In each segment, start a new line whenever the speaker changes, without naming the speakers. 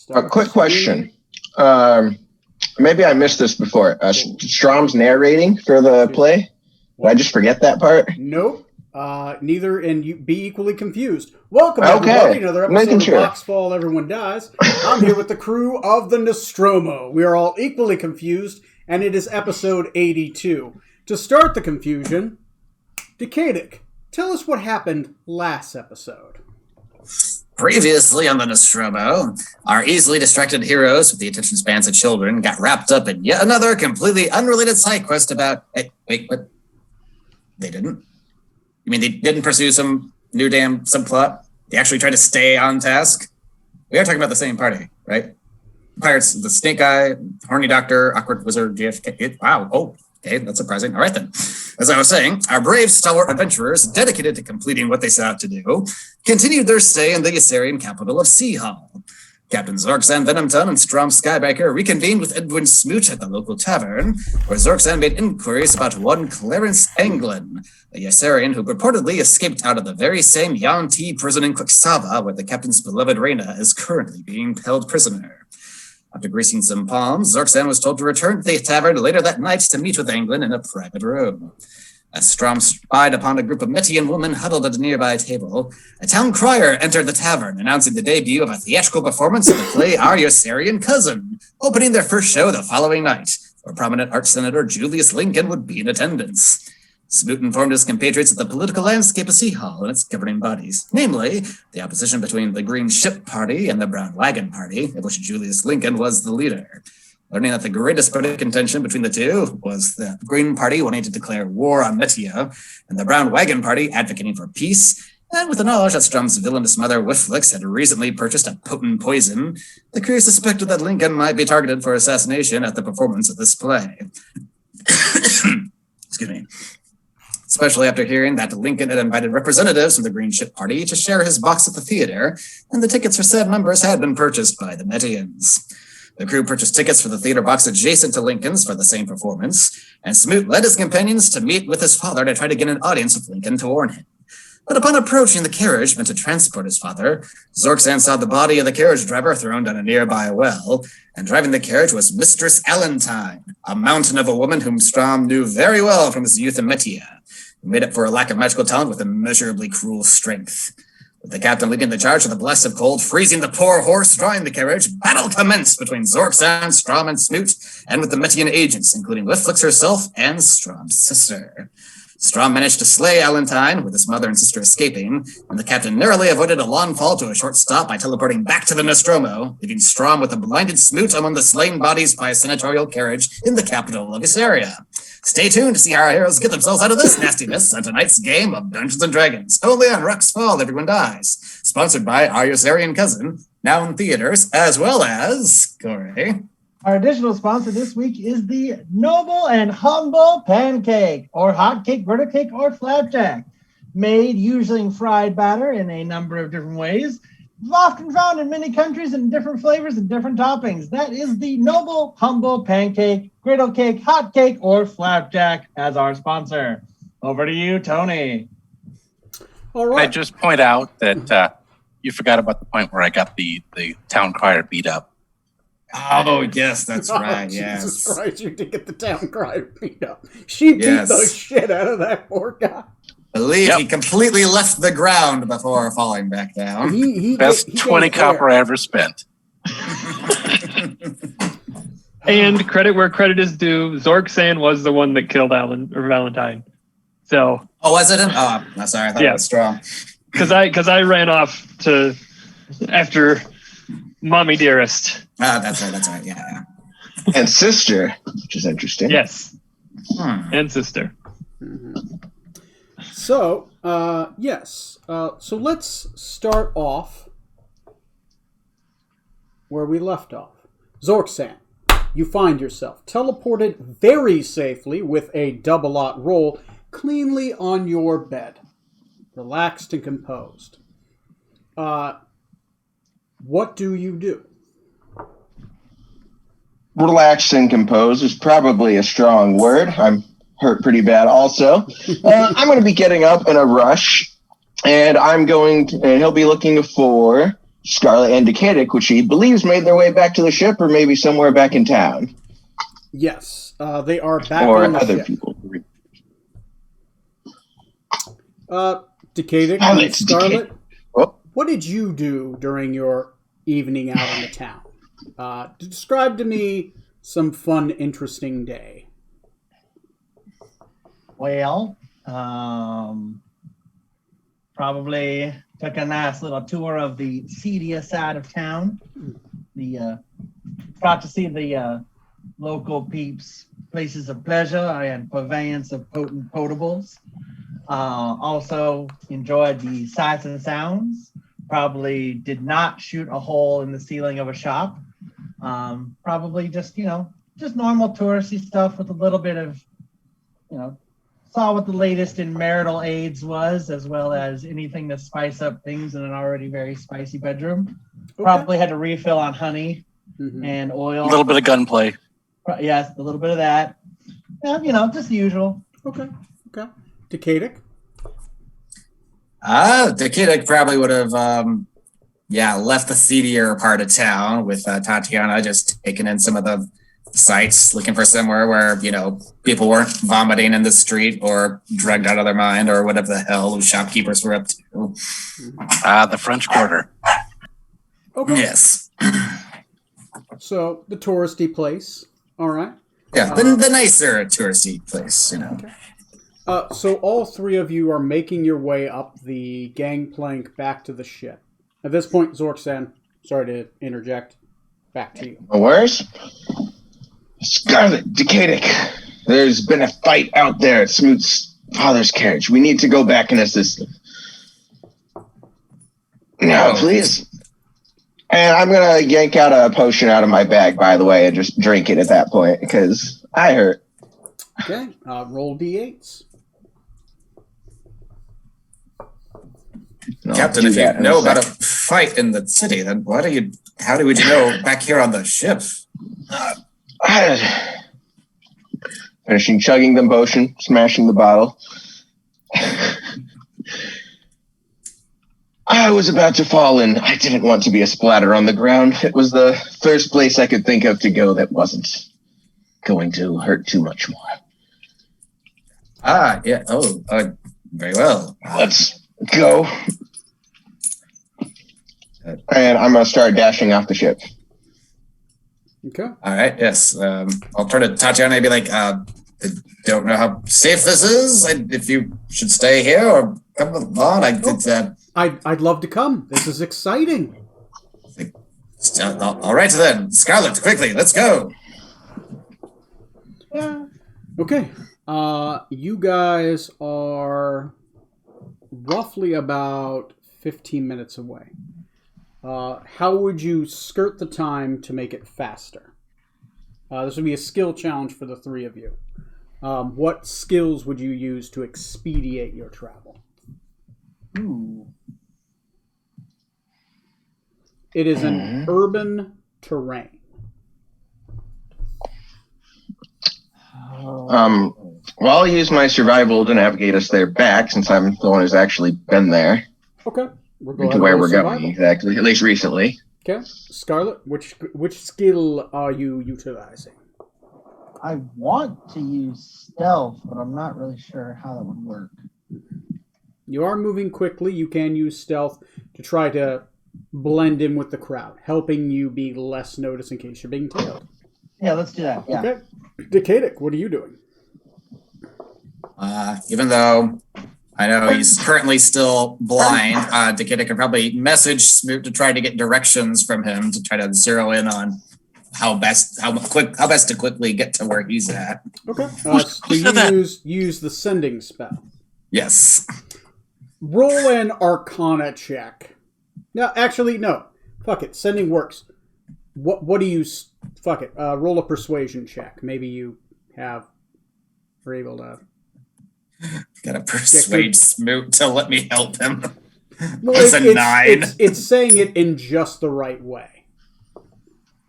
A quick question. Maybe I missed this before. Strom's narrating for the play. Did I just forget that part?
Nope. Neither, and you be equally confused. Welcome, everybody, another episode of Box Fall, Everyone Dies. I'm here with the crew of the Nostromo. We are all equally confused, and it is episode 82. To start the confusion, Decadic, tell us what happened last episode.
Previously on the Nostromo, our easily distracted heroes with the attention spans of children got wrapped up in yet another completely unrelated side quest about... Hey, wait, what? They didn't? You mean they didn't pursue some new damn subplot? They actually tried to stay on task? We are talking about the same party, right? Pirates, the Snake Guy, Horny Doctor, Awkward Wizard, JFK. Wow, oh, okay, that's surprising. All right then. As I was saying, our brave, stalwart adventurers, dedicated to completing what they set out to do, continued their stay in the Ysarian capital of Seahall. Captain Zorksan Venomton and Strom Skybiker reconvened with Edwin Smoot at the local tavern, where Zorksan made inquiries about one Clarence Anglin, a Ysarian who purportedly escaped out of the very same Yuan-Ti prison in Quixava, where the captain's beloved Reyna is currently being held prisoner. After greasing some palms, Zorksan was told to return to the tavern later that night to meet with Anglin in a private room. As Strom spied upon a group of Metian women huddled at a nearby table, a town crier entered the tavern, announcing the debut of a theatrical performance of the play Our Ysarian Cousin, opening their first show the following night, where prominent Arch Senator Julius Lincoln would be in attendance. Smoot informed his compatriots of the political landscape of Seahall and its governing bodies, namely the opposition between the Green Ship Party and the Brown Wagon Party, of which Julius Lincoln was the leader. Learning that the greatest point of contention between the two was the Green Party wanting to declare war on Metia, and the Brown Wagon Party advocating for peace, and with the knowledge that Strom's villainous mother, Whifflix, had recently purchased a potent poison, the crew suspected that Lincoln might be targeted for assassination at the performance of this play. Excuse me. Especially after hearing that Lincoln had invited representatives from the Green Ship Party to share his box at the theater, and the tickets for said members had been purchased by the Metians. The crew purchased tickets for the theater box adjacent to Lincoln's for the same performance, and Smoot led his companions to meet with his father to try to get an audience with Lincoln to warn him. But upon approaching the carriage meant to transport his father, Zorksan saw the body of the carriage driver thrown down a nearby well, and driving the carriage was Mistress Allentine, a mountain of a woman whom Strom knew very well from his youth in Metia, who made up for a lack of magical talent with immeasurably cruel strength. With the captain leading the charge of the blast of cold, freezing the poor horse drawing the carriage, battle commenced between Zorksan, Strom, and Smoot, and with the Metian agents, including Whifflix herself and Strom's sister. Strom managed to slay Allentine, with his mother and sister escaping, and the captain narrowly avoided a long fall to a short stop by teleporting back to the Nostromo, leaving Strom with a blinded Smoot among the slain bodies by a senatorial carriage in the capital of Ysaria. Stay tuned to see how our heroes get themselves out of this nastiness on tonight's game of Dungeons & Dragons, only on Rocks Fall, Everyone Dies, sponsored by Our Ysarian Cousin, now in theaters, as well as, Corey.
Our additional sponsor this week is the Noble and Humble Pancake, or hot cake, griddle cake, or flapjack. Made using fried batter in a number of different ways, often found in many countries in different flavors and different toppings. That is the Noble Humble Pancake, griddle cake, hot cake, or flapjack as our sponsor. Over to you, Tony.
All right.
I just point out that you forgot about the point where I got the town crier beat up.
Oh, yes, that's right, yes.
Jesus Christ, you did get the town crier beat up. She beat the shit out of that poor guy.
He completely left the ground before falling back down.
Best 20 copper I ever spent.
And credit where credit is due, Zorksan was the one that killed Valentine. So.
Oh, was it him? Oh, I'm sorry, I thought it was Strong.
Because I ran off after Mommy Dearest.
Ah, that's right, yeah.
And sister, which is interesting.
Yes. And sister.
Mm-hmm. So, yes. So let's start off where we left off. Zorksan, you find yourself teleported very safely with a double-lot roll cleanly on your bed, relaxed and composed. What do you do?
Relaxed and composed is probably a strong word. I'm hurt pretty bad also. I'm going to be getting up in a rush, and he'll be looking for Scarlet and Decadic, which he believes made their way back to the ship, or maybe somewhere back in town.
Yes, they are back
or
on the
other
ship.
people.
Decadic
Oh,
and
it's
Scarlet,
Oh.
what did you do during your evening out in the town? Describe to me some fun, interesting day.
Well, probably took a nice little tour of the seedier side of town. Got to see the local peeps' places of pleasure and purveyance of potent potables. Also enjoyed the sights and sounds. Probably did not shoot a hole in the ceiling of a shop. Probably just normal touristy stuff with a little bit of, saw what the latest in marital aids was, as well as anything to spice up things in an already very spicy bedroom.
Okay.
Probably had to refill on honey and oil.
A little bit of gunplay.
Yes, a little bit of that. Just the usual.
Okay. Decadic?
Decadic probably would have, left the seedier part of town with Tatiana, just taking in some of the sites, looking for somewhere where, people weren't vomiting in the street or drugged out of their mind or whatever the hell those shopkeepers were up to.
The French Quarter.
Okay.
Yes.
So, the touristy place. All right.
Yeah, the nicer touristy place,
Okay. So all three of you are making your way up the gangplank back to the ship. At this point, Zorksan, sorry to interject, back to you.
No worries. Scarlet, Decadic, there's been a fight out there at Smoot's father's carriage. We need to go back and assist them. Now, please. And I'm going to yank out a potion out of my bag, by the way, and just drink it at that point, because I hurt.
Okay, roll d8s.
Captain, if you know about a fight in the city, then how would you know back here on the ship?
Finishing chugging the potion, smashing the bottle. I was about to fall and I didn't want to be a splatter on the ground. It was the first place I could think of to go that wasn't going to hurt too much more.
Yeah. Oh, very well.
Let's go. And I'm going to start dashing off the ship.
Okay.
All right. Yes. I'll turn to Tatiana and be like, don't know how safe this is. If you should stay here or come along.
I'd love to come. This is exciting.
All right, then. Scarlet, quickly, let's go.
Okay. You guys are roughly about 15 minutes away. How would you skirt the time to make it faster? This would be a skill challenge for the three of you. What skills would you use to expedite your travel?
Ooh.
It is an urban terrain.
Well, I'll use my survival to navigate us there back, since I'm the one who's actually been there.
Okay. We'll go
To where we're going, exactly. At least recently.
Okay. Scarlet, which skill are you utilizing?
I want to use stealth, but I'm not really sure how that would work.
You are moving quickly. You can use stealth to try to blend in with the crowd, helping you be less noticed in case you're being tailed.
Yeah, let's do that. Yeah.
Okay. Decadic, what are you doing?
Even though I know he's currently still blind, Decadic could probably message Smoot to try to get directions from him to try to zero in on how best to quickly get to where he's at.
Okay. So use the sending spell.
Yes.
Roll an Arcana check. No, actually, no. Fuck it. Sending works. What do you... Fuck it. Roll a persuasion check. Maybe you are able to...
Gotta persuade Smoot to let me help him.
Well,
it's a 9.
It's saying it in just the right way.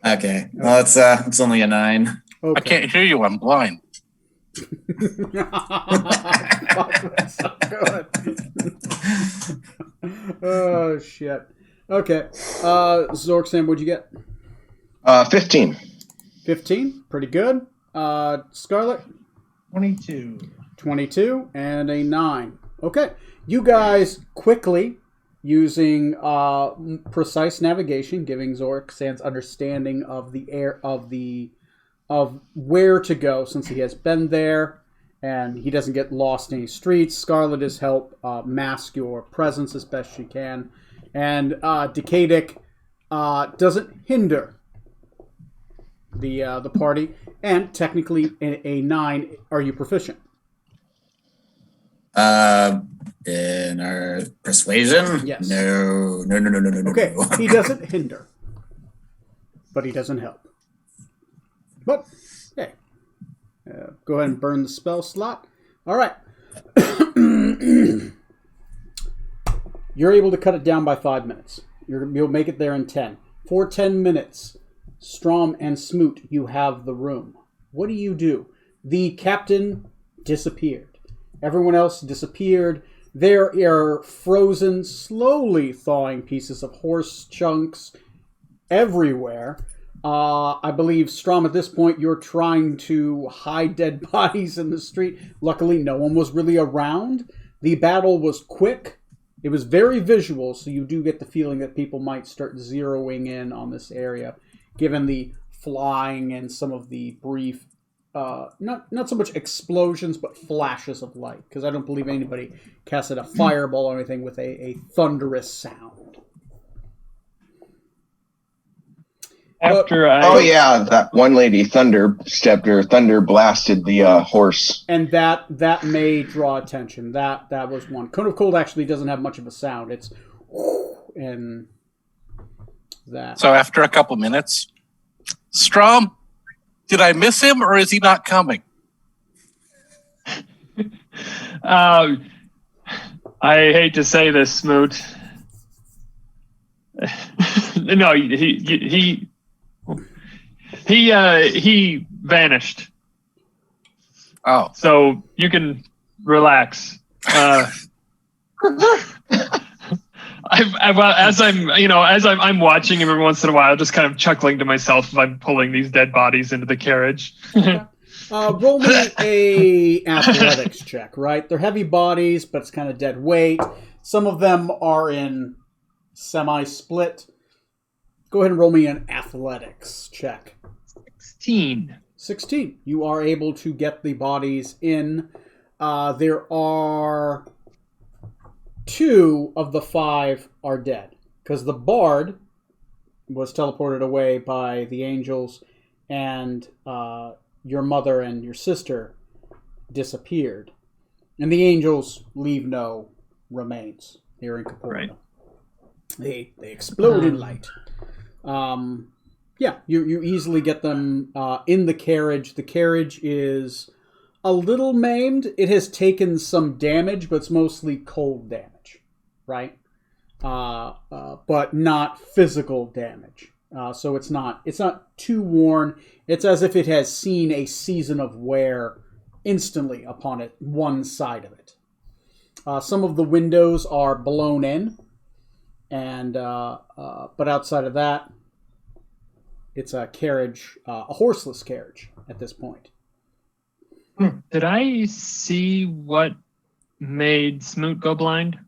Okay. Well, it's only a 9.
Okay.
I can't hear you. I'm blind.
Fuck, that's so good. Oh, shit. Okay. Zork-san, what'd you get?
15.
15. Pretty good. Scarlet?
22.
22 and a 9. Okay. You guys quickly, using precise navigation, giving Zork-san's understanding of the air of where to go, since he has been there and he doesn't get lost in any streets. Scarlet has helped mask your presence as best she can, and Decadic doesn't hinder the party. And technically, in a 9, are you proficient?
In our persuasion?
Yes.
No.
Okay, he doesn't hinder, but he doesn't help. But, hey, go ahead and burn the spell slot. All right. You're able to cut it down by 5 minutes. You'll make it there in 10. For 10 minutes, Strom and Smoot, you have the room. What do? The captain disappeared. Everyone else disappeared. There are frozen, slowly thawing pieces of horse chunks everywhere. I believe, Strom, at this point, you're trying to hide dead bodies in the street. Luckily, no one was really around. The battle was quick. It was very visual, so you do get the feeling that people might start zeroing in on this area, given the flying and some of the brief, not so much explosions, but flashes of light. Because I don't believe anybody casted a fireball or anything with a thunderous sound.
That one lady thunder blasted the horse,
and that may draw attention. That was one. Cone of Cold actually doesn't have much of a sound. It's and that.
So after a couple minutes, Strom, did I miss him or is he not coming?
I hate to say this, Smoot. No, he vanished.
Oh,
so you can relax. As I'm watching him every once in a while, just kind of chuckling to myself as I'm pulling these dead bodies into the carriage.
Roll me a athletics check. Right, they're heavy bodies, but it's kind of dead weight. Some of them are in semi-split. Go ahead and roll me an athletics check.
16.
You are able to get the bodies in. There are 2 of the 5 are dead. Because the bard was teleported away by the angels, and your mother and your sister disappeared. And the angels leave no remains. They're incorporeal. Right. They explode in light. You easily get them in the carriage. The carriage is a little maimed. It has taken some damage, but it's mostly cold damage, right? But not physical damage. So it's not too worn. It's as if it has seen a season of wear instantly upon it, one side of it. Some of the windows are blown in, and but outside of that, it's a carriage, a horseless carriage at this point.
Did I see what made Smoot go blind?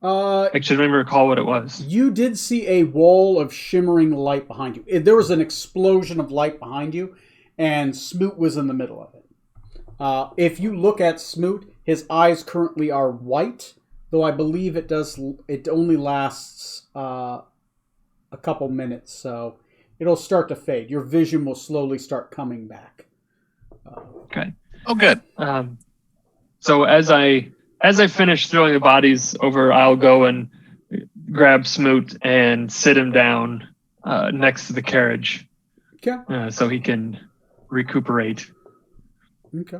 I should even recall what it was.
You did see a wall of shimmering light behind you. There was an explosion of light behind you, and Smoot was in the middle of it. If you look at Smoot, his eyes currently are white, though I believe it only lasts a couple minutes, so it'll start to fade. Your vision will slowly start coming back.
Okay.
Oh, good.
So as I finish throwing the bodies over, I'll go and grab Smoot and sit him down next to the carriage.
Okay.
So he can recuperate.
Okay.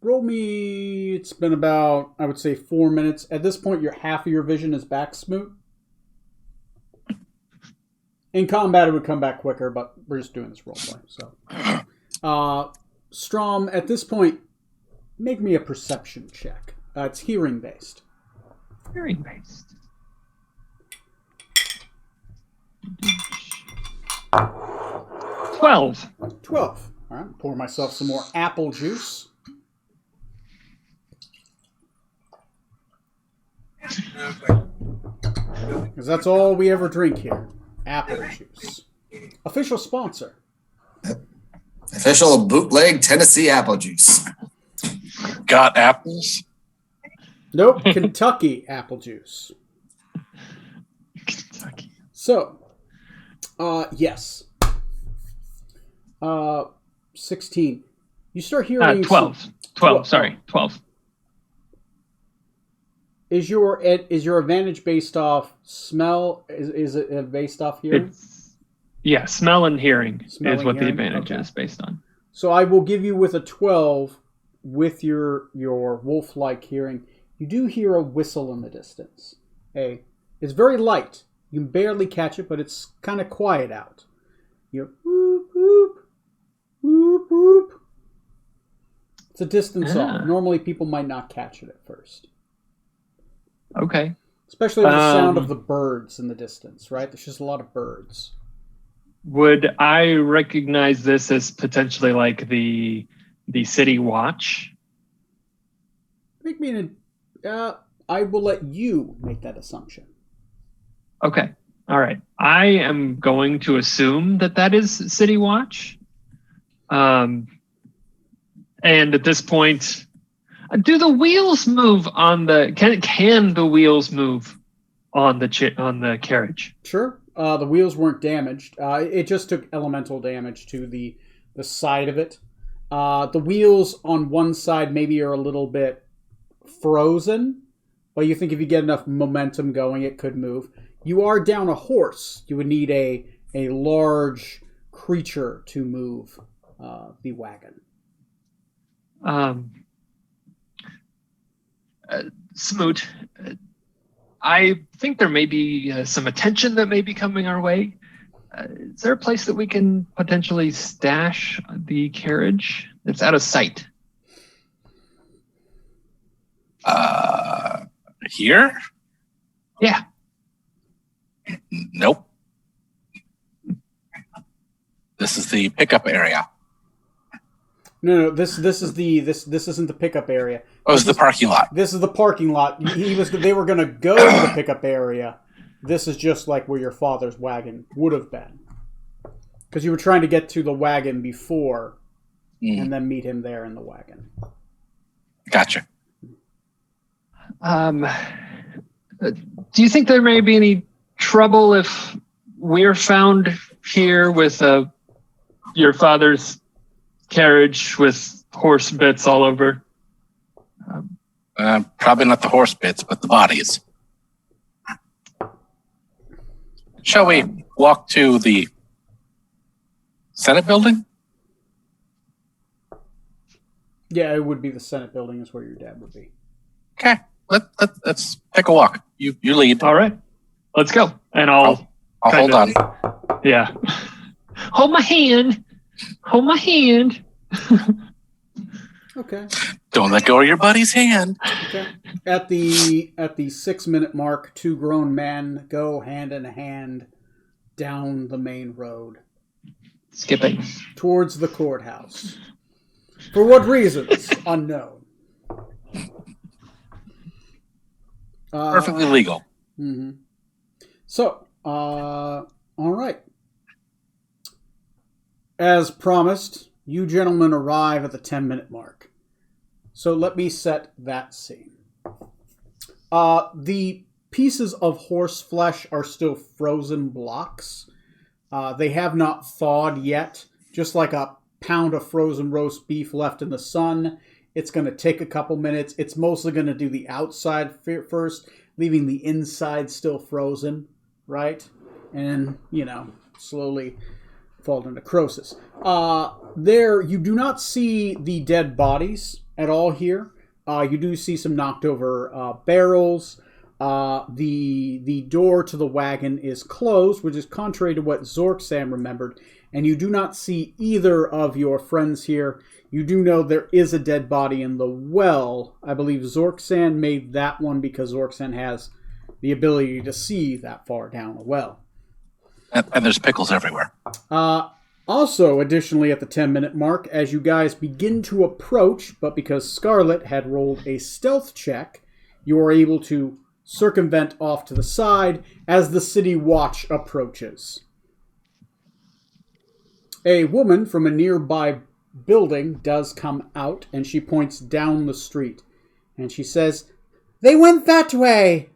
Roll me. It's been about, I would say, 4 minutes. At this point, half of your vision is back, Smoot. In combat, it would come back quicker, but we're just doing this roleplay. So, Strom, at this point, make me a perception check. It's hearing based.
Hearing based. 12.
12. All right, pour myself some more apple juice. Because that's all we ever drink here. Apple juice. Official sponsor.
Official bootleg Tennessee apple juice.
Got apples?
Nope, Kentucky apple juice.
Kentucky.
So, yes. 16. You start hearing
12. 12, sorry. 12.
Is your advantage based off smell? Is it based off hearing?
Smell and hearing
Smell
is
and
what
hearing?
the advantage
Okay.
is based on.
So I will give you with a 12 with your wolf-like hearing. You do hear a whistle in the distance. It's very light. You can barely catch it, but it's kind of quiet out. You're whoop, whoop, whoop, whoop. It's a distance off. Normally people might not catch it at first.
Okay.
Especially with the sound of the birds in the distance, right? There's just a lot of birds.
Would I recognize this as potentially like the city watch?
Make me an... I will let you make that assumption.
Okay. All right. I am going to assume that is city watch. And at this point, do the wheels move on the? Can the wheels move on the carriage?
Sure. The wheels weren't damaged. It just took elemental damage to the side of it. The wheels on one side maybe are a little bit frozen, but you think if you get enough momentum going, it could move. You are down a horse. You would need a large creature to move the wagon.
Smoot, I think there may be some attention that may be coming our way. Is there a place that we can potentially stash the carriage that's out of sight?
Here?
Yeah.
Nope. This is the pickup area.
No. This isn't the pickup area.
Oh, it's the parking lot.
This is the parking lot. They were going to go to the pickup area. This is just like where your father's wagon would have been, because you were trying to get to the wagon before, and then meet him there in the wagon.
Gotcha.
Do you think there may be any trouble if we're found here with your father's carriage with horse bits all over?
Probably not the horse bits, but the bodies. Shall we walk to the Senate building?
Yeah, it would be the Senate building is where your dad would be.
Okay, let's take a walk. You lead.
All right, let's go. And I'll
hold on.
Yeah. Hold my hand. Hold my hand.
Okay.
Don't let go of your buddy's hand.
Okay. At the 6-minute mark, two grown men go hand in hand down the main road.
Skipping.
Towards the courthouse. For what reasons? Unknown.
Perfectly legal.
Mm-hmm. So, all right. As promised, you gentlemen arrive at the 10-minute mark. So let me set that scene. The pieces of horse flesh are still frozen blocks. They have not thawed yet. Just like a pound of frozen roast beef left in the sun, it's going to take a couple minutes. It's mostly going to do the outside first, leaving the inside still frozen, right? And, slowly fall into necrosis. There, you do not see the dead bodies at all here. You do see some knocked over barrels. The door to the wagon is closed, which is contrary to what Zorksam remembered. And you do not see either of your friends here. You do know there is a dead body in the well. I believe Zorksan made that one because Zorksan has the ability to see that far down a well.
And there's pickles everywhere.
Also, additionally, at the 10-minute mark, as you guys begin to approach, but because Scarlet had rolled a stealth check, you are able to circumvent off to the side as the City Watch approaches. A woman from a nearby building does come out, and she points down the street. And she says, "They went that way!"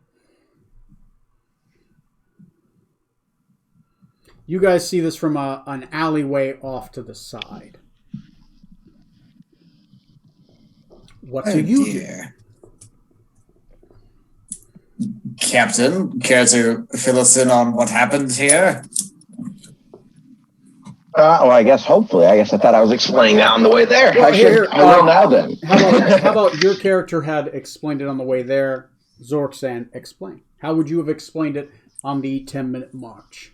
You guys see this from an alleyway off to the side. What do you do?
Captain, care to fill us in on what happened here?
Well, I guess hopefully. I thought I was explaining that on the way there.
Well,
I will now then.
How about your character had explained it on the way there? Zorksan, explain. How would you have explained it on the 10-minute march?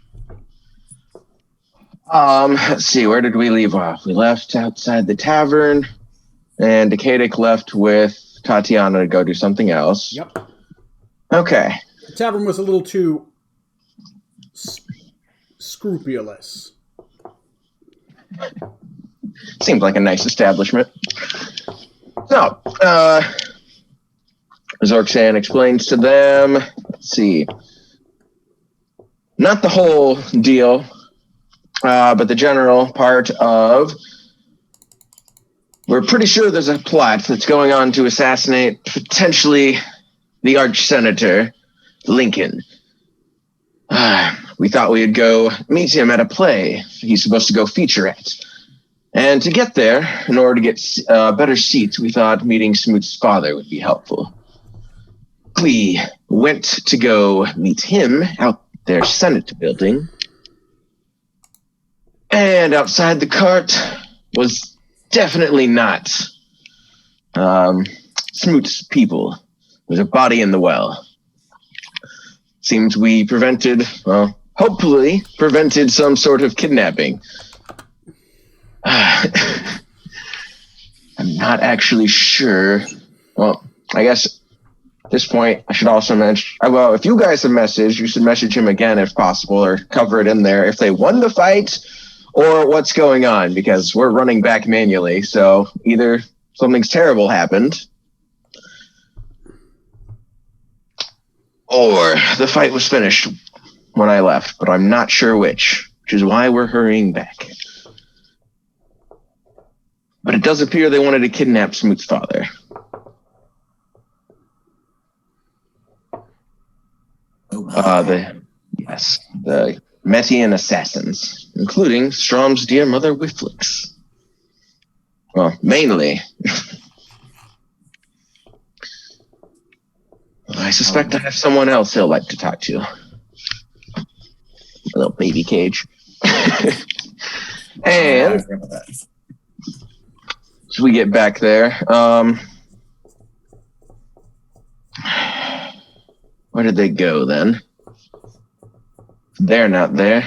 Let's see. Where did we leave off? We left outside the tavern, and Decadic left with Tatiana to go do something else.
Yep.
Okay.
The tavern was a little too scrupulous.
Seems like a nice establishment. So, Zorksan explains to them, let's see, not the whole deal, but the general part of, we're pretty sure there's a plot that's going on to assassinate potentially the Arch-Senator, Lincoln. We thought we'd go meet him at a play he's supposed to go feature at. And to get there, in order to get better seats, we thought meeting Smoot's father would be helpful. We went to go meet him out their Senate building. And outside the cart was definitely not Smoot's people. There's a body in the well. Seems we hopefully prevented some sort of kidnapping. I'm not actually sure. Well, I guess at this point I should also mention, well, if you guys have messaged, you should message him again if possible, or cover it in there if they won the fight or what's going on, because we're running back manually. So either something's terrible happened, or the fight was finished when I left, but I'm not sure which is why we're hurrying back. But it does appear they wanted to kidnap Smoot's father. The Metian assassins, including Strom's dear mother Whifflix. Well, mainly. I suspect I have someone else he'll like to talk to. A little baby cage. And so we get back there. Where did they go then? They're not there.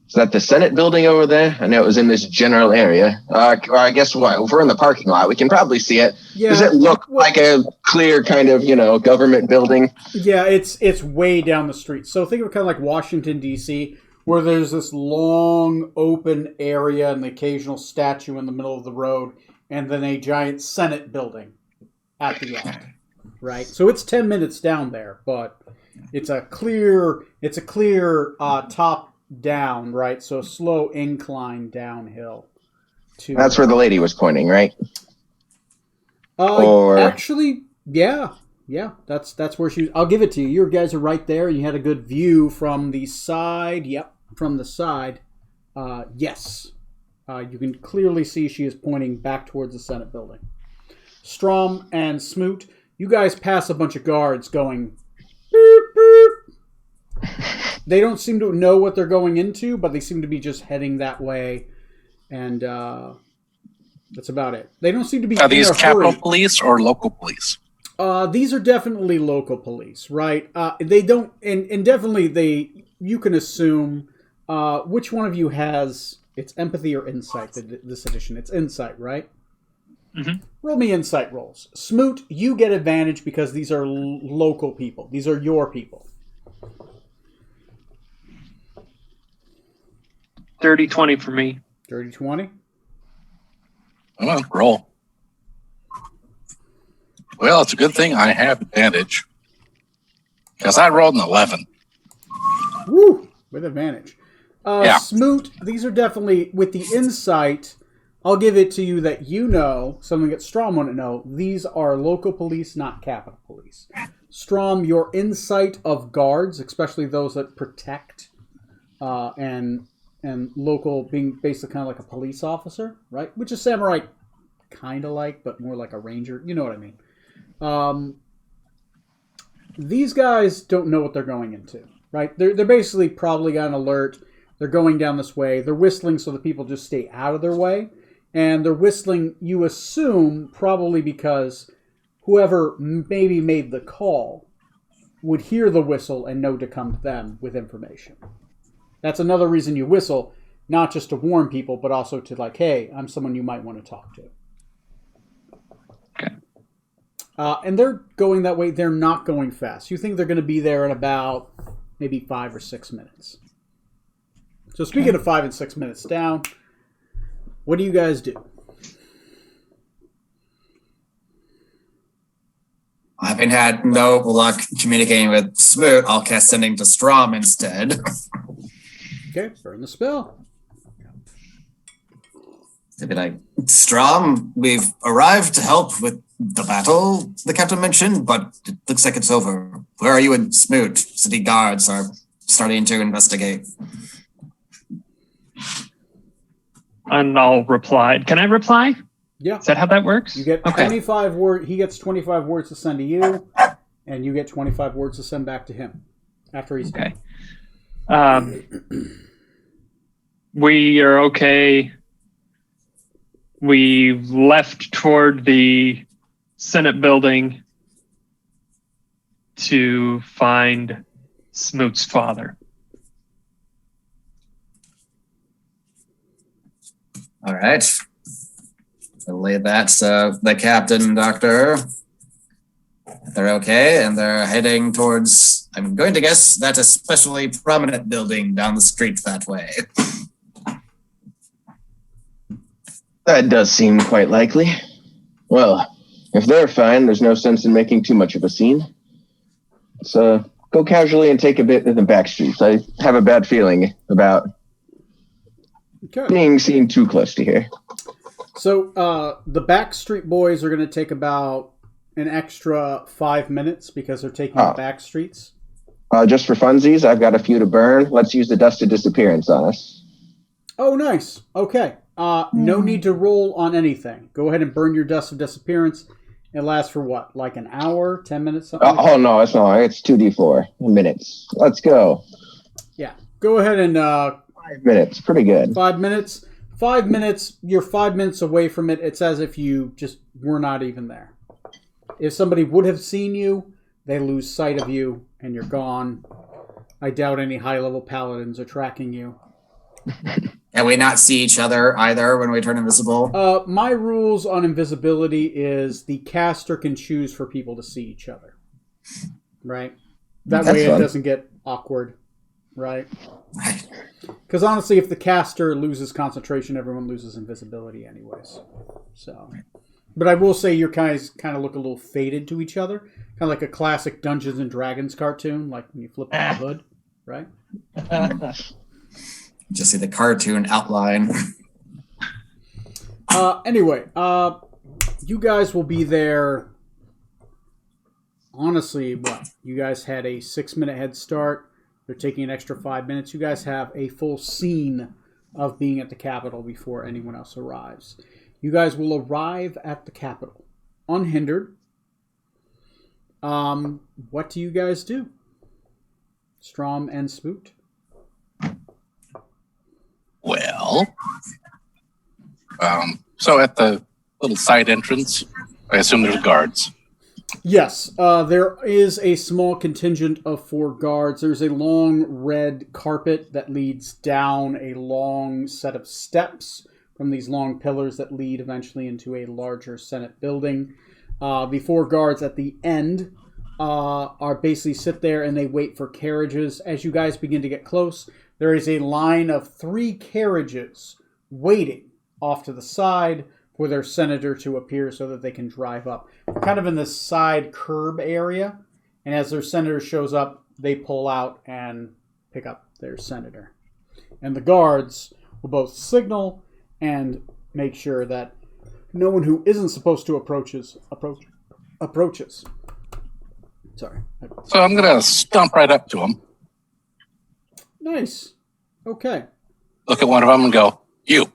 Is that the Senate building over there? I know it was in this general area. Or I guess what? If we're in the parking lot, we can probably see it. Yeah. Does it look like a clear kind of, government building?
Yeah, it's way down the street. So think of it kind of like Washington, D.C., where there's this long open area and the occasional statue in the middle of the road, and then a giant Senate building at the end, right? So it's 10 minutes down there, but it's a clear top down, right? So a slow incline downhill.
That's where the lady was pointing, right?
Actually, yeah, that's where she was. I'll give it to you. You guys are right there. You had a good view from the side. Yep, from the side. Yes. You can clearly see she is pointing back towards the Senate building. Strom and Smoot, you guys pass a bunch of guards going beep, beep. They don't seem to know what they're going into, but they seem to be just heading that way, and that's about it. They don't seem to be.
Are these Capitol Police or local police?
These are definitely local police, right? They don't, and definitely you can assume which one of you has. It's empathy or insight, this edition. It's insight, right? Roll me insight rolls. Smoot, you get advantage because these are local people. These are your people.
30-20 for me.
30-20.
Come on, roll. Well, it's a good thing I have advantage. Because I rolled an 11.
Woo! With advantage.
Yeah.
Smoot, these are definitely, with the insight, I'll give it to you that you know, something that Strom wouldn't know, these are local police, not Capitol Police. Strom, your insight of guards, especially those that protect, and local being basically kind of like a police officer, right? Which is Samurai kind of like, but more like a ranger. You know what I mean. These guys don't know what they're going into, right? They're basically probably got an alert. They're going down this way. They're whistling so the people just stay out of their way. And they're whistling, you assume, probably because whoever maybe made the call would hear the whistle and know to come to them with information. That's another reason you whistle, not just to warn people, but also to like, hey, I'm someone you might want to talk to.
Okay.
And they're going that way. They're not going fast. You think they're going to be there in about maybe 5 or 6 minutes. So speaking of 5 and 6 minutes down, what do you guys do?
Having had no luck communicating with Smoot, I'll cast Sending to Strom instead.
Okay, burn the spell.
To be like, Strom, we've arrived to help with the battle the captain mentioned, but it looks like it's over. Where are you and Smoot? City guards are starting to investigate.
And I'll reply. Can I reply?
Yeah.
Is that how that works?
You get 25 words. He gets 25 words to send to you, and you get 25 words to send back to him after he's
okay. We are okay. We left toward the Senate building to find Smoot's father.
All right. Relay that to the captain and doctor. They're okay, and they're heading towards, I'm going to guess, that especially prominent building down the street that way.
That does seem quite likely. Well, if they're fine, there's no sense in making too much of a scene. So go casually and take a bit in the back streets. I have a bad feeling about being seen too close to here.
So the back street boys are going to take about an extra 5 minutes because they're taking the back streets.
Just for funsies, I've got a few to burn. Let's use the dust of disappearance on us.
Oh, nice. Okay. No need to roll on anything. Go ahead and burn your dust of disappearance. It lasts for what? Like an hour, 10 minutes? Something like
oh, no, it's not. It's 2d4 minutes. Let's go.
Yeah. Go ahead and...
5 minutes. Pretty good.
5 minutes. 5 minutes. You're 5 minutes away from it. It's as if you just were not even there. If somebody would have seen you, they lose sight of you and you're gone. I doubt any high-level paladins are tracking you.
And we not see each other either when we turn invisible?
My rules on invisibility is the caster can choose for people to see each other. Right? That way it doesn't get awkward. Right? Because honestly, if the caster loses concentration, everyone loses invisibility anyways. So, but I will say your guys kind of look a little faded to each other. Kind of like a classic Dungeons and Dragons cartoon, like when you flip the hood. Right?
Just see the cartoon outline.
Anyway, you guys will be there. Honestly, what? You guys had a 6-minute head start. They're taking an extra 5 minutes. You guys have a full scene of being at the Capitol before anyone else arrives. You guys will arrive at the Capitol unhindered. What do you guys do? Strom and Smoot?
Well, so at the little side entrance, I assume there's guards.
Yes, there is a small contingent of 4 guards. There's a long red carpet that leads down a long set of steps from these long pillars that lead eventually into a larger Senate building. The 4 guards at the end are basically sit there and they wait for carriages. As you guys begin to get close, there is a line of 3 carriages waiting off to the side for their senator to appear so that they can drive up. They're kind of in this side curb area, and as their senator shows up, they pull out and pick up their senator. And the guards will both signal and make sure that no one who isn't supposed to approaches. Sorry.
So I'm going to stomp right up to him.
Nice. Okay.
Look at one of them and go, "You.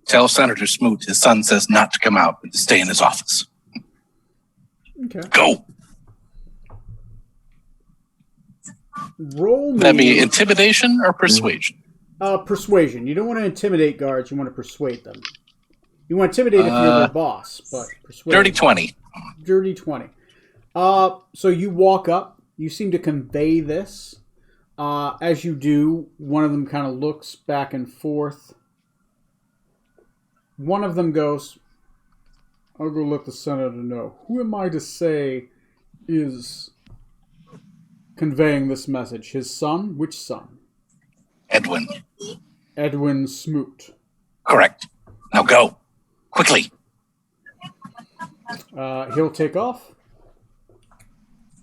Tell Senator Smoot his son says not to come out and to stay in his office."
Okay.
Go.
Roll me.
That be intimidation or persuasion?
Persuasion. You don't want to intimidate guards. You want to persuade them. You want to intimidate if you're their boss, but persuade.
Dirty 20.
Dirty 20. So you walk up. You seem to convey this. As you do, one of them kind of looks back and forth. One of them goes, "I'll go let the senator know. Who am I to say is conveying this message? His son? Which son?"
Edwin.
Edwin Smoot.
Correct. Now go. Quickly.
He'll take off.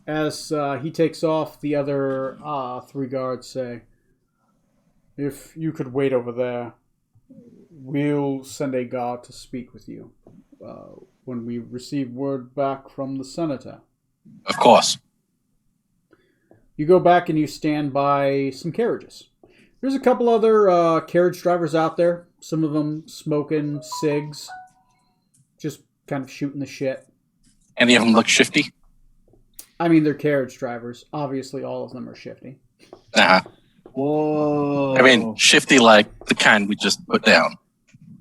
As he takes off, the other 3 guards say, "If you could wait over there, we'll send a guard to speak with you when we receive word back from the senator."
Of course.
You go back and you stand by some carriages. There's a couple other carriage drivers out there. Some of them smoking cigs, just kind of shooting the shit.
Any of them look shifty?
I mean, they're carriage drivers. Obviously, all of them are shifty.
Uh-huh.
Whoa.
I mean, shifty like the kind we just put down.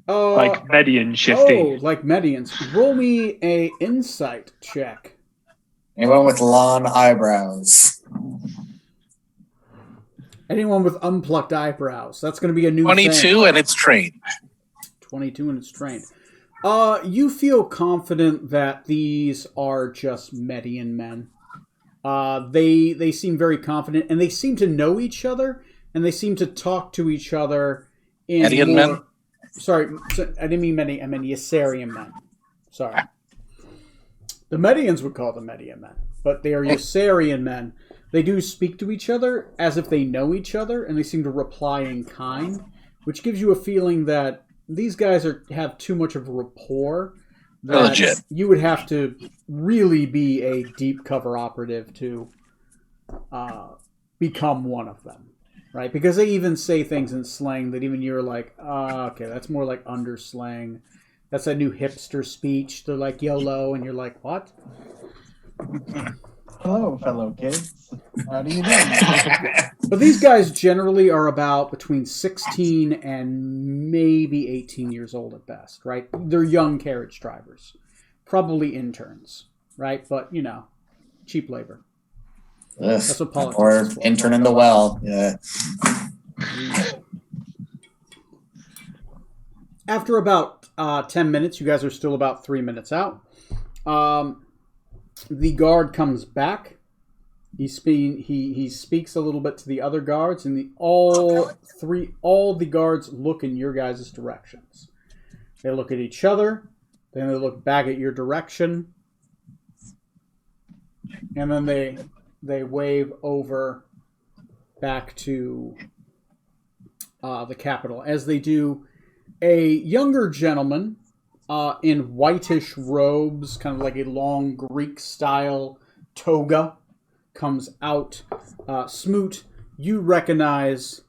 Like Median shifty.
Oh, like Medians. Roll me a insight check.
Anyone with long eyebrows?
Anyone with unplucked eyebrows. That's going to be a new
22
thing.
and it's trained.
22 and it's trained. You feel confident that these are just Median men. They seem very confident, and they seem to know each other, and they seem to talk to each other in
Median men?
Sorry, I didn't mean Medi. I meant Ysarian men. Sorry. The Medians would call them Median men, but they are Ysarian men. They do speak to each other as if they know each other, and they seem to reply in kind, which gives you a feeling that these guys have too much of a rapport. That
Legit.
You would have to really be a deep cover operative to become one of them, right? Because they even say things in slang that even you're like, okay, that's more like underslang. That's a new hipster speech. They're like YOLO, and you're like, what?
Hello, fellow kids. How do you do?
But these guys generally are about between 16 and maybe 18 years old at best, right? They're young carriage drivers. Probably interns, right? But, cheap labor.
Ugh.
That's what politics
Or
is for.
intern in the well. Yeah.
After about 10 minutes, you guys are still about 3 minutes out. The guard comes back. He speaks a little bit to the other guards, and all the guards look in your guys' directions. They look at each other, then they look back at your direction, and then they wave over back to the Capitol. As they do, a younger gentleman in whitish robes, kind of like a long Greek-style toga, comes out. Smoot, you recognize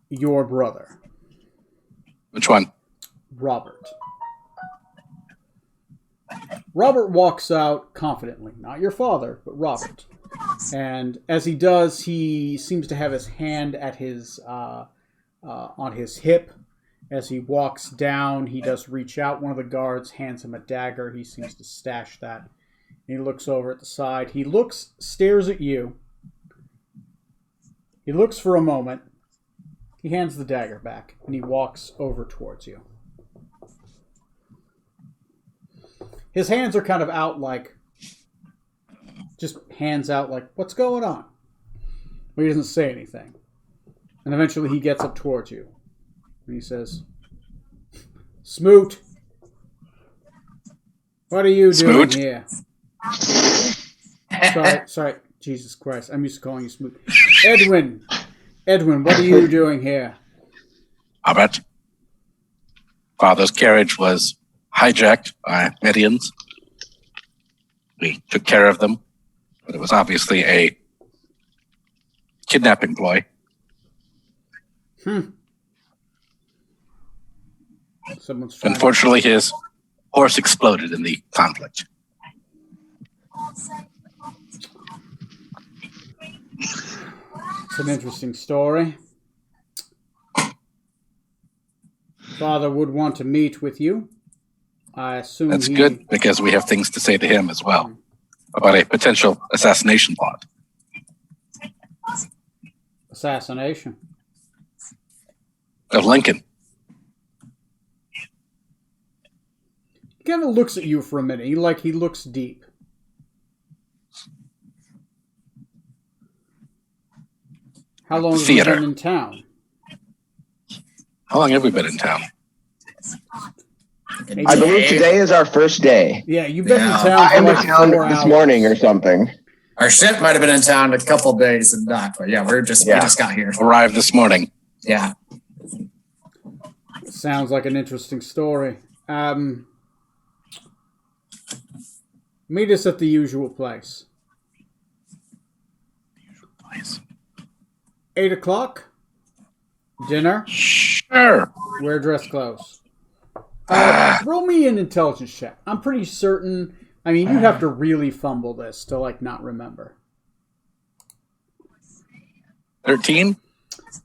your brother.
Which one?
Robert. Robert walks out confidently. Not your father, but Robert. And as he does, he seems to have his hand at his on his hip. As he walks down, he does reach out. One of the guards hands him a dagger. He seems to stash that. He looks over at the side. He stares at you. He looks for a moment. He hands the dagger back, and he walks over towards you. His hands are kind of out like, just hands out like, what's going on? But he doesn't say anything. And eventually he gets up towards you. And he says, Smoot, what are you doing here? Sorry, Jesus Christ. I'm used to calling you Smoot. Edwin, what are you doing here?
Robert, father's carriage was hijacked by Medians. We took care of them, but it was obviously a kidnapping ploy. Unfortunately, his horse exploded in the conflict.
It's an interesting story. Father would want to meet with you. I assume
that's good because we have things to say to him as well about a potential assassination plot.
Assassination?
Of Lincoln.
He kind of looks at you for a minute. He looks deep. How long have you been in town?
How long have we been in town?
I believe today is our first day.
Yeah, you've been in town.
I'm in town this morning or something.
Our ship might have been in town a couple days and not, but we just got here.
Arrived this morning.
Yeah.
Sounds like an interesting story. Meet us at the usual place. 8 o'clock? Dinner?
Sure.
Wear dress clothes. Roll me an intelligence check. I'm pretty certain. I mean, you have to really fumble this to, not remember.
13?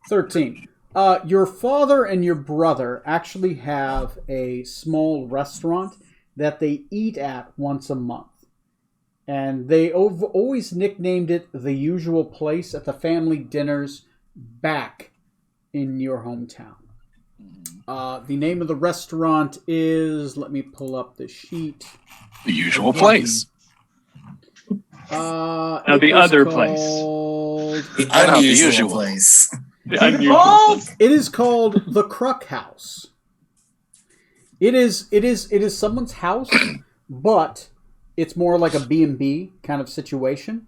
13. Your father and your brother actually have a small restaurant that they eat at once a month. And they always nicknamed it the usual place at the family dinners back in your hometown. The name of the restaurant is, let me pull up the sheet.
The usual place.
The other place.
The unusual place.
It is called the Crook House. It is someone's house, but it's more like a B&B kind of situation,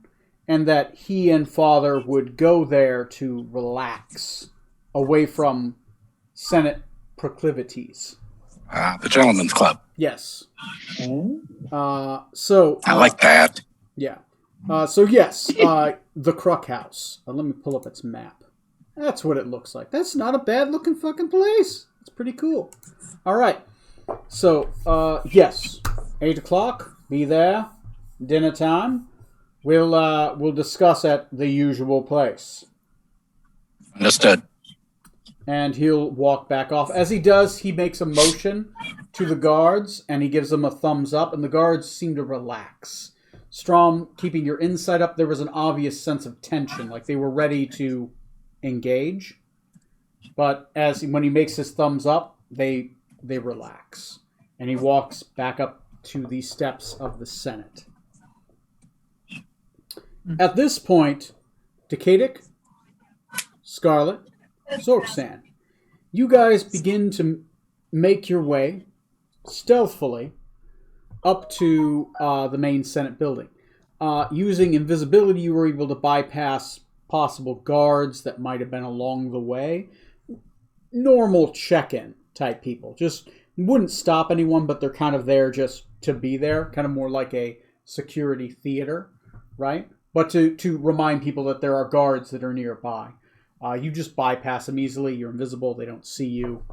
and that he and father would go there to relax away from Senate proclivities.
The Gentleman's Club.
Yes. So
I like that.
Yeah. The Crook House. Let me pull up its map. That's what it looks like. That's not a bad looking fucking place. It's pretty cool. All right. So, yes, 8 o'clock. Be there. Dinner time. We'll discuss at the usual place.
Understood.
And he'll walk back off. As he does, he makes a motion to the guards, and he gives them a thumbs up, and the guards seem to relax. Strom, keeping your insight up, there was an obvious sense of tension, like they were ready to engage. But when he makes his thumbs up, they relax. And he walks back up to the steps of the Senate. At this point, Decadic, Scarlet, Zorksan, you guys begin to make your way stealthily up to the main Senate building. Using invisibility, you were able to bypass possible guards that might have been along the way. Normal check-in type people. Just wouldn't stop anyone, but they're kind of there just to be there. Kind of more like a security theater, right? But to remind people that there are guards that are nearby. You just bypass them easily. You're invisible. They don't see you.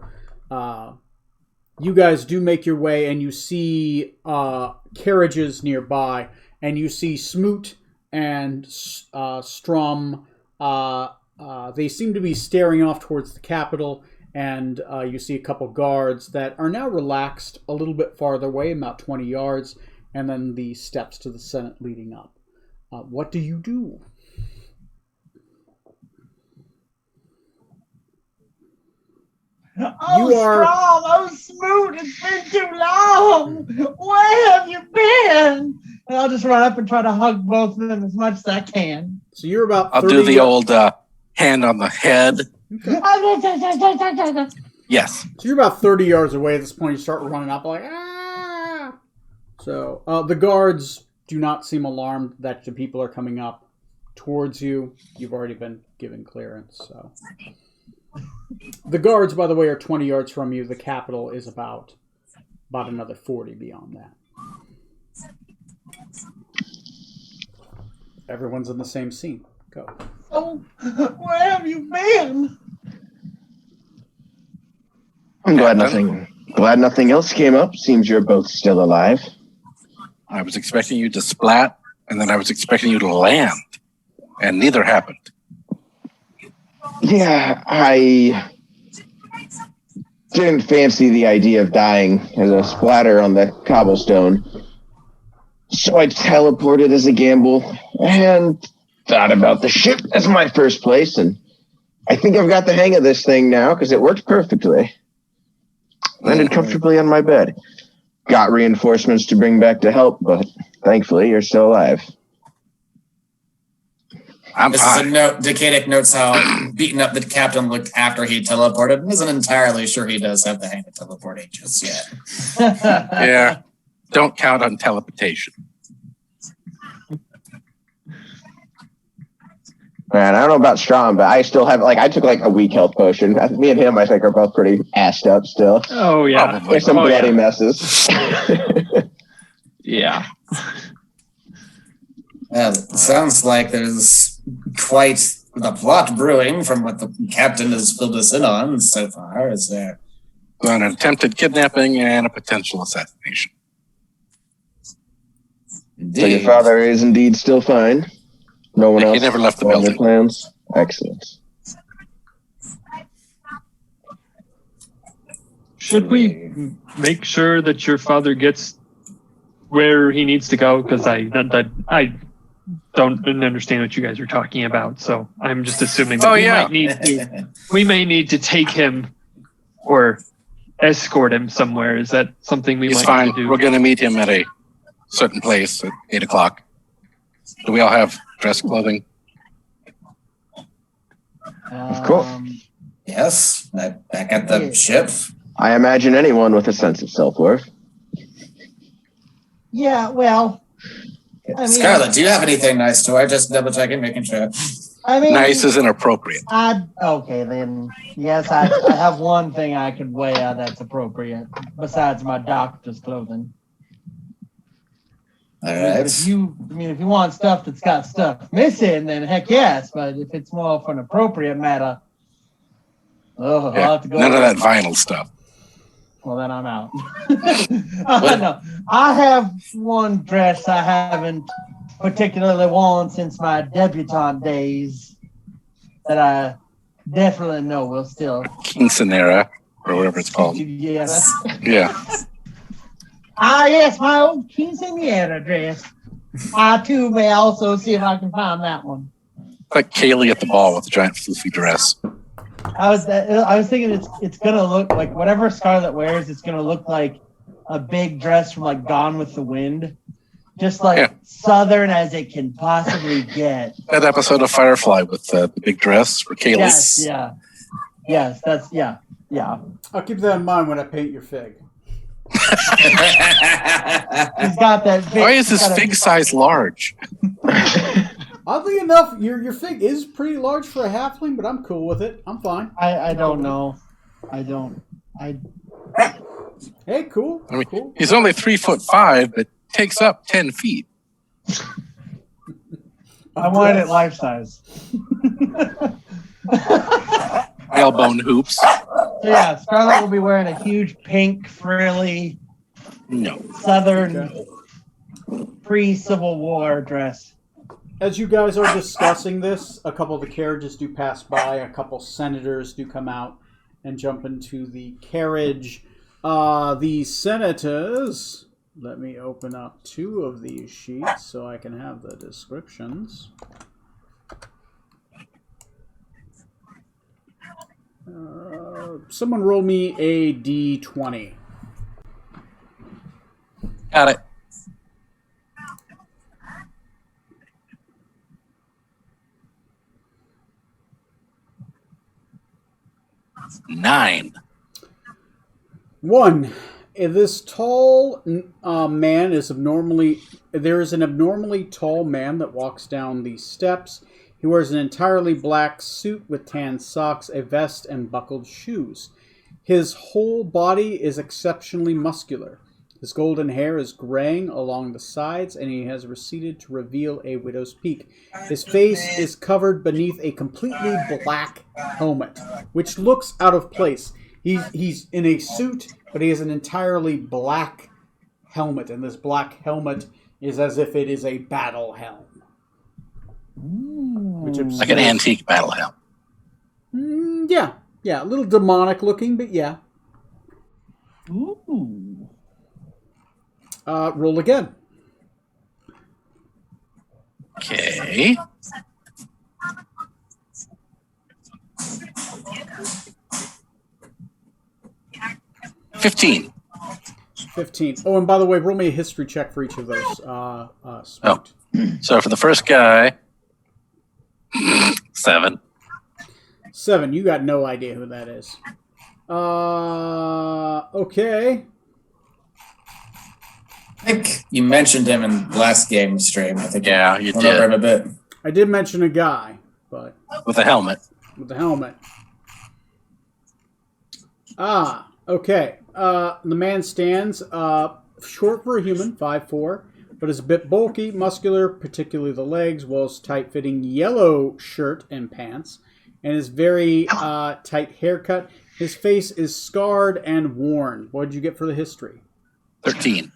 You guys do make your way, and you see carriages nearby, and you see Smoot and Strom. They seem to be staring off towards the Capitol, and you see a couple guards that are now relaxed a little bit farther away, about 20 yards, and then the steps to the Senate leading up. What do you do?
Oh, Strom, oh, Smoot, it's been too long. Where have you been? And I'll just run up and try to hug both of them as much as I can.
So you're about 30...
I'll do the old hand on the head.
Okay.
Yes.
So you're about 30 yards away at this point. You start running up like, ah! So the guards do not seem alarmed that the people are coming up towards you. You've already been given clearance, so... The guards, by the way, are 20 yards from you. The capital is about another 40 beyond that. Everyone's in the same scene. Go.
Oh, where have you been?
I'm glad nothing else came up. Seems you're both still alive.
I was expecting you to splat, and then I was expecting you to land, and neither happened.
Yeah, I didn't fancy the idea of dying as a splatter on the cobblestone. So I teleported as a gamble and thought about the ship as my first place. And I think I've got the hang of this thing now because it worked perfectly. Landed comfortably on my bed. Got reinforcements to bring back to help, but thankfully you're still alive.
This is a note. Decadic notes how beaten up the captain looked after he teleported and isn't entirely sure he does have the hang of teleporting just yet.
Yeah. Don't count on teleportation.
Man, I don't know about Strom, but I still have, I took a weak health potion. Me and him, I think, are both pretty assed up still.
Oh, yeah.
There's some bloody messes.
Yeah.
Well, it sounds like there's quite the plot brewing from what the captain has filled us in on so far. Is there
an attempted kidnapping and a potential assassination?
indeed?
So your father is indeed still fine. No one else.
He never left the
other
building.
Plans. Excellent.
Should we make sure that your father gets where he needs to go? Because I don't understand what you guys are talking about, so I'm just assuming that we may need to take him or escort him somewhere. Is that something we
He's
might
fine.
need to do?
We're going to meet him at a certain place at 8 o'clock. Do we all have dress clothing?
Of course.
Yes, back at the ship.
I imagine anyone with a sense of self-worth.
Yeah, well, I mean,
Scarlett, do you have anything nice to wear? Just double checking, making sure.
I mean,
Nice is inappropriate.
Okay, then. Yes, I have one thing I could wear that's appropriate besides my doctor's clothing.
All right.
If you want stuff that's got stuff missing, then heck yes. But if it's more of an appropriate matter, I'll have to go.
None of that vinyl stuff.
Well, then I'm out. No, I have one dress I haven't particularly worn since my debutante days that I definitely know will still.
Quinceanera, or whatever it's called.
Yes.
Yeah.
Yes, my old quinceanera dress. I too may also see if I can find that one.
Like Kaylee at the ball with a giant floofy dress.
I was thinking it's gonna look like whatever Scarlett wears. It's gonna look like a big dress from Gone with the Wind, just Southern as it can possibly get.
That episode of Firefly with the big dress for Kaylee.
Yes, yeah.
I'll keep that in mind when I paint your fig.
He's got that.
Why is his fig size large?
Oddly enough, your fig is pretty large for a halfling, but I'm cool with it. I'm fine.
I don't know.
Hey, cool.
I mean,
cool.
He's only 3'5", but takes up 10 feet.
I wanted it life size.
Elbone hoops.
So yeah, Scarlett will be wearing a huge pink, frilly, Southern pre-Civil War dress.
As you guys are discussing this, a couple of the carriages do pass by. A couple senators do come out and jump into the carriage. The senators... Let me open up 2 of these sheets so I can have the descriptions. someone roll me a d20.
Got it. Nine.
1. This tall man is abnormally... There is an abnormally tall man that walks down these steps. He wears an entirely black suit with tan socks, a vest, and buckled shoes. His whole body is exceptionally muscular. His golden hair is graying along the sides, and he has receded to reveal a widow's peak. His face is covered beneath a completely black helmet, which looks out of place. He's in a suit, but he has an entirely black helmet, and this black helmet is as if it is a battle helm.
Like an antique battle helm.
Yeah, a little demonic looking, but yeah.
Ooh.
Roll again.
Okay. $15.
15. Oh, and by the way, roll me a history check for each of those. Smoked.
So for the first guy, 7.
7. You got no idea who that is. Okay.
I think you mentioned him in last game stream. I think
Yeah, you
went over him
did.
a bit.
I did mention a guy, but
With a helmet.
with the helmet. Okay. The man stands short for a human, 5'4", but is a bit bulky, muscular, particularly the legs, wears tight-fitting yellow shirt and pants, and his very tight haircut. His face is scarred and worn. What did you get for the history?
13.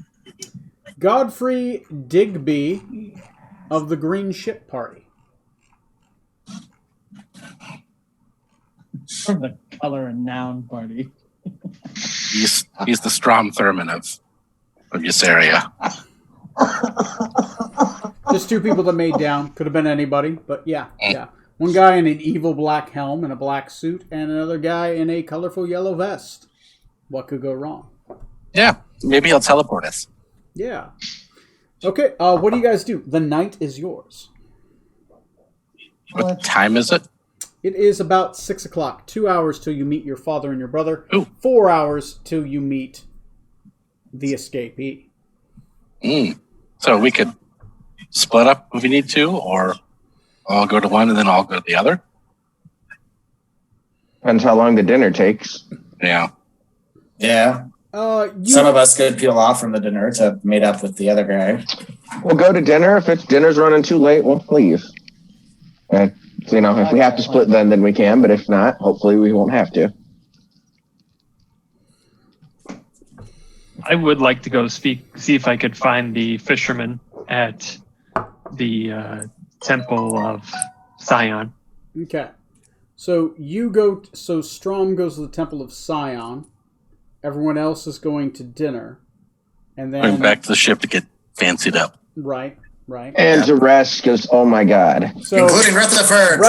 Godfrey Digby of the Green Ship Party.
From the color and noun party.
He's the Strom Thurmond of Ysseria.
Just 2 people that made down. Could have been anybody, but yeah. One guy in an evil black helm and a black suit, and another guy in a colorful yellow vest. What could go wrong?
Yeah, maybe he'll teleport us.
Yeah. Okay, what do you guys do? The night is yours.
What time is it?
It is about 6 o'clock. 2 hours till you meet your father and your brother.
Ooh.
4 hours till you meet the escapee.
So we could split up if we need to, or I'll go to one and then I'll go to the other.
Depends how long the dinner takes.
Yeah.
Yeah. Some of us could peel off from the dinner to meet up with the other guy.
We'll go to dinner. If dinner's running too late, we'll leave. So, if we have to split then we can. But if not, hopefully we won't have to.
I would like to go see if I could find the fisherman at the Temple of Sion.
Okay. So you go. So Strom goes to the Temple of Sion. Everyone else is going to dinner, and then
Going back to the ship to get fancied up.
Right.
And to rest, because oh my god.
So
Including Rutherford.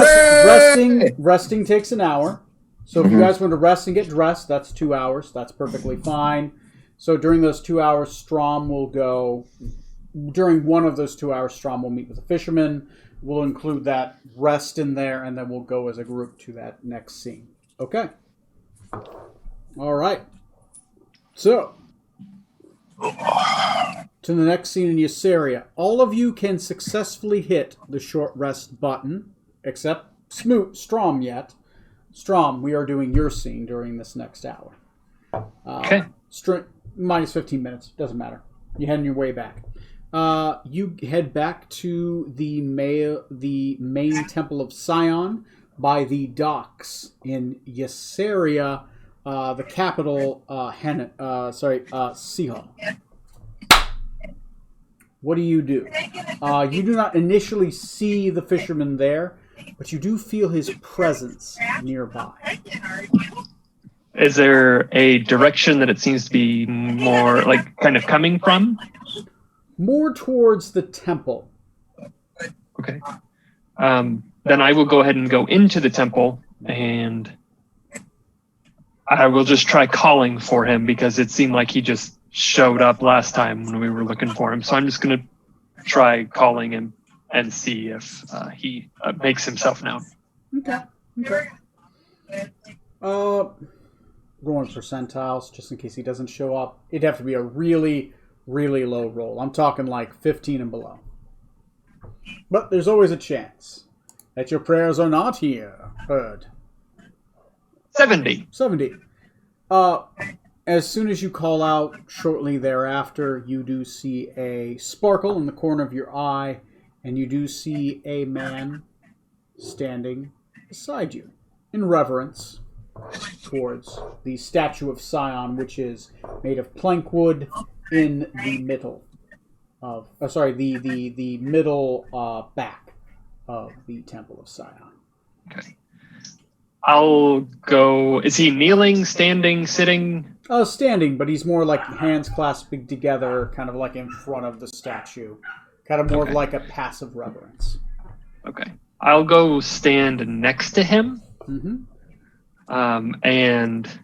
resting takes an hour. So if you guys want to rest and get dressed, that's 2 hours. That's perfectly fine. So during those 2 hours, Strom will go. During one of those 2 hours, Strom will meet with the fisherman. We'll include that rest in there, and then we'll go as a group to that next scene. Okay. All right. So, to the next scene in Ysseria. All of you can successfully hit the short rest button, except Strom yet. Strom, we are doing your scene during this next hour.
Okay.
Minus 15 minutes. Doesn't matter. You're heading your way back. You head back to the main Temple of Sion by the docks in Ysseria, the capital, Sihal. What do? You do not initially see the fisherman there, but you do feel his presence nearby.
Is there a direction that it seems to be more like kind of coming from?
More towards the temple.
Okay. Then I will go ahead and go into the temple, and I will just try calling for him because it seemed like he just showed up last time when we were looking for him. So I'm just going to try calling him and see if he makes himself known.
Okay. Rolling percentiles just in case he doesn't show up. It'd have to be a really, really low roll. I'm talking like 15 and below. But there's always a chance that your prayers are not heard.
70.
As soon as you call out, shortly thereafter, you do see a sparkle in the corner of your eye, and you do see a man standing beside you in reverence towards the statue of Sion, which is made of plank wood in the middle of, the middle back of the Temple of Sion.
Okay. I'll go. Is he kneeling, standing, sitting?
Standing, but he's more like hands clasping together, kind of like in front of the statue. Kind of more of like a passive reverence.
Okay. I'll go stand next to him.
Mm-hmm.
And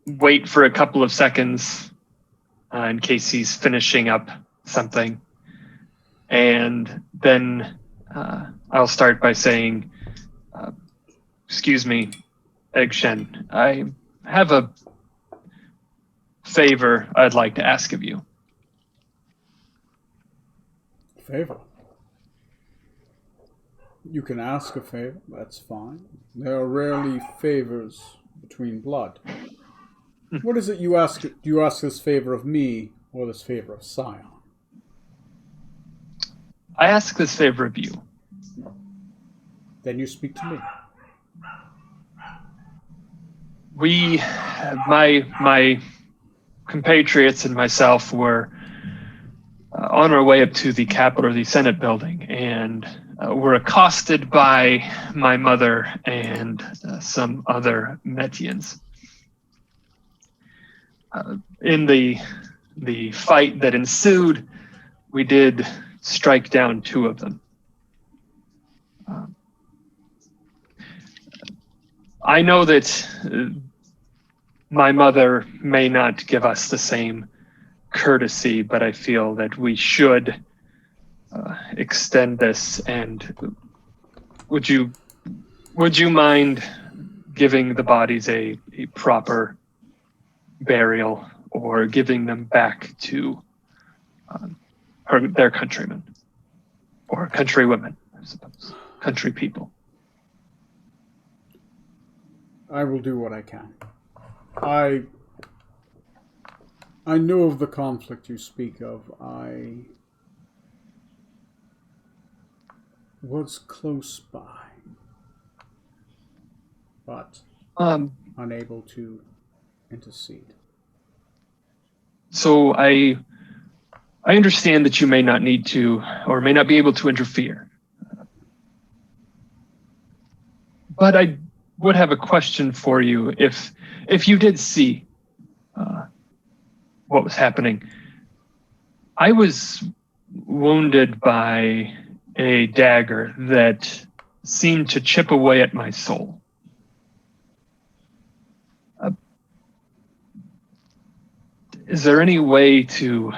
wait for a couple of seconds in case he's finishing up something. And then I'll start by saying, excuse me, Egg Shen, I have a favor I'd like to ask of you.
Favor? You can ask a favor, that's fine. There are rarely favors between blood. What is it you ask? Do you ask this favor of me or this favor of Sion?
I ask this favor of you.
Then you speak to me.
My compatriots and myself were on our way up to the Capitol or the Senate building, and were accosted by my mother and some other Metians. In the fight that ensued, we did strike down 2 of them. I know that my mother may not give us the same courtesy, but I feel that we should extend this. And would you mind giving the bodies a proper burial, or giving them back to their countrymen or countrywomen, I suppose, country people?
I will do what I can. I know of the conflict you speak of. I was close by, but unable to intercede.
So I understand that you may not need to, or may not be able to interfere. But I would have a question for you. If you did see what was happening, I was wounded by a dagger that seemed to chip away at my soul. Is there any way to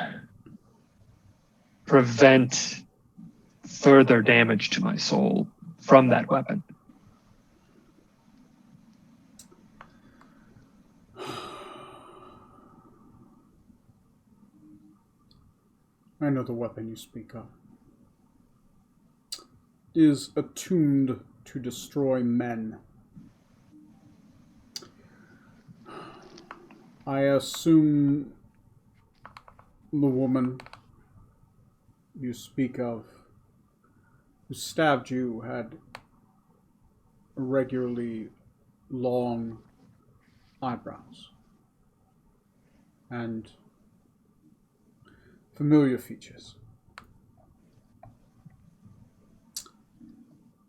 prevent further damage to my soul from that weapon?
I know the weapon you speak of. It is attuned to destroy men. I assume the woman you speak of who stabbed you had irregularly long eyebrows and familiar features.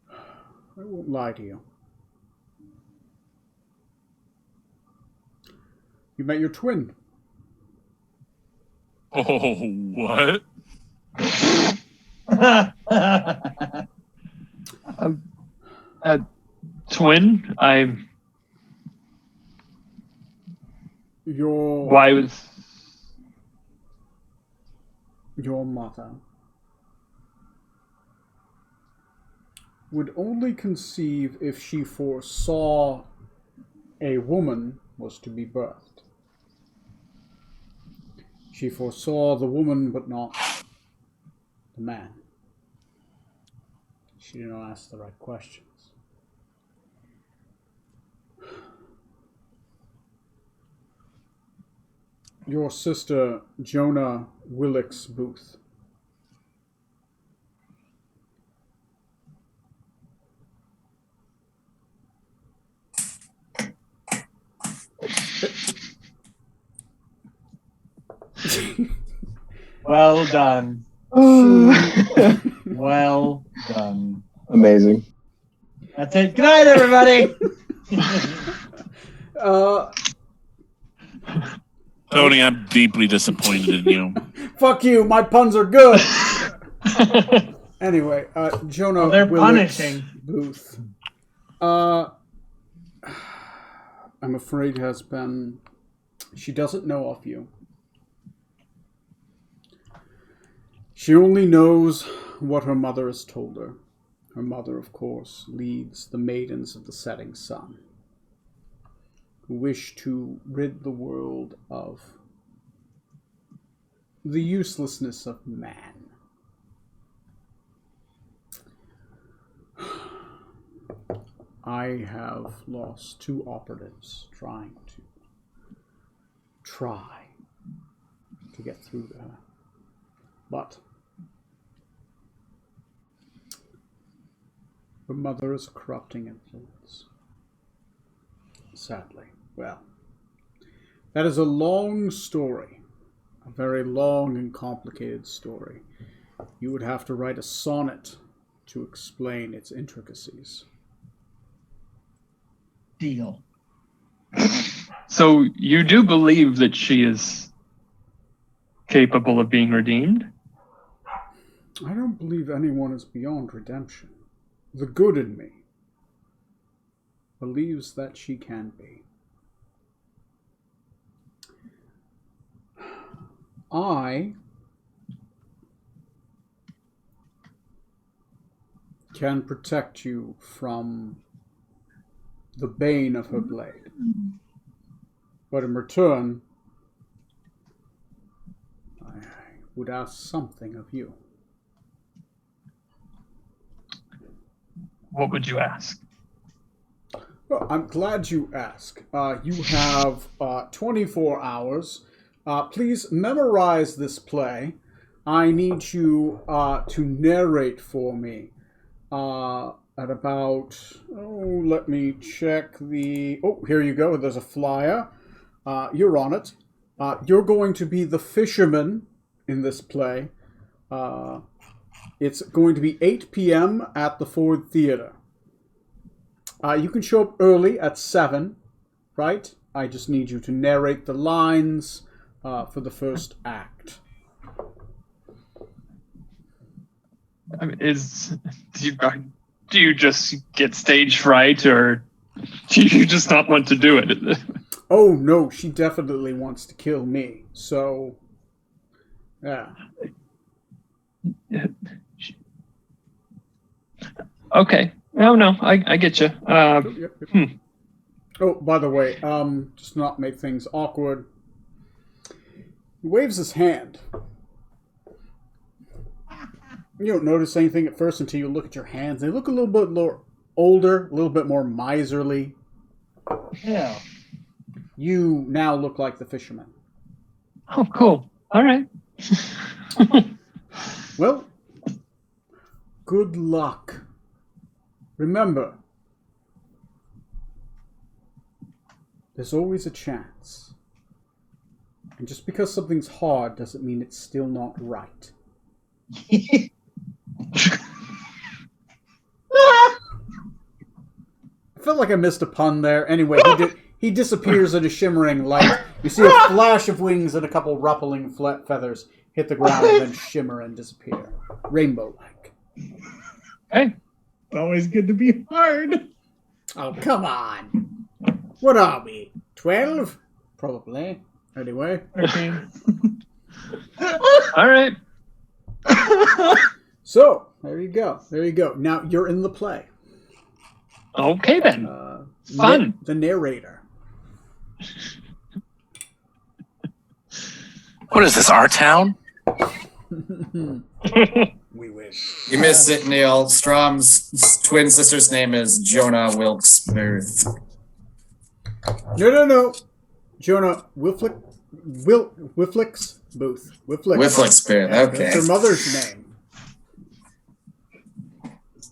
I won't lie to you. You met your twin.
Oh, what?
Twin? Why was
your mother would only conceive if she foresaw a woman was to be birthed. She foresaw the woman, but not the man. She did not ask the right questions. Your sister, Jonah Willix Booth.
Well done. Well done.
Amazing.
That's it. Good night, everybody.
Tony, I'm deeply disappointed in you.
Fuck you, my puns are good. Anyway, Jonah
they're
Willix
punishing.
Booth. I'm afraid she doesn't know of you. She only knows what her mother has told her. Her mother, of course, leads the Maidens of the Setting Sun, who wish to rid the world of the uselessness of man. I have lost 2 operatives trying to get through to her. But her mother is a corrupting influence. Sadly. Well, that is a long story. A very long and complicated story. You would have to write a sonnet to explain its intricacies.
Deal.
So you do believe that she is capable of being redeemed?
I don't believe anyone is beyond redemption. The good in me believes that she can be. I can protect you from the bane of her blade. But in return, I would ask something of you.
What would you ask?
Well, I'm glad you ask. You have 24 hours. Please memorize this play. I need you to narrate for me at about, let me check here you go. There's a flyer. You're on it. You're going to be the fisherman in this play. It's going to be 8 p.m. at the Ford Theater. You can show up early at 7, right? I just need you to narrate the lines for the first act.
I mean, do you just get stage fright, or do you just not want to do it?
Oh, no, she definitely wants to kill me. So, yeah.
Okay. No, I get you.
Yep. Oh, by the way, just to not make things awkward, he waves his hand. You don't notice anything at first until you look at your hands. They look a little bit more older, a little bit more miserly.
Yeah.
You now look like the fisherman.
Oh, cool. All right.
Well, good luck. Remember, there's always a chance. And just because something's hard doesn't mean it's still not right. I felt like I missed a pun there. Anyway, he disappears in a shimmering light. You see a flash of wings and a couple ruffling feathers hit the ground and then shimmer and disappear. Rainbow-like.
Hey.
It's always good to be hard.
Oh, come on. What are we? 12? Probably. Anyway.
13.
All right.
So, there you go. There you go. Now, you're in the play.
Okay, then. Fun.
The narrator.
What is this, our town?
We wish.
You missed it, Neil. Strom's twin sister's name is Jonah Wilkes Booth.
No. Jonah Whifflick's Booth.
Whifflick's Booth, okay.
That's her mother's name.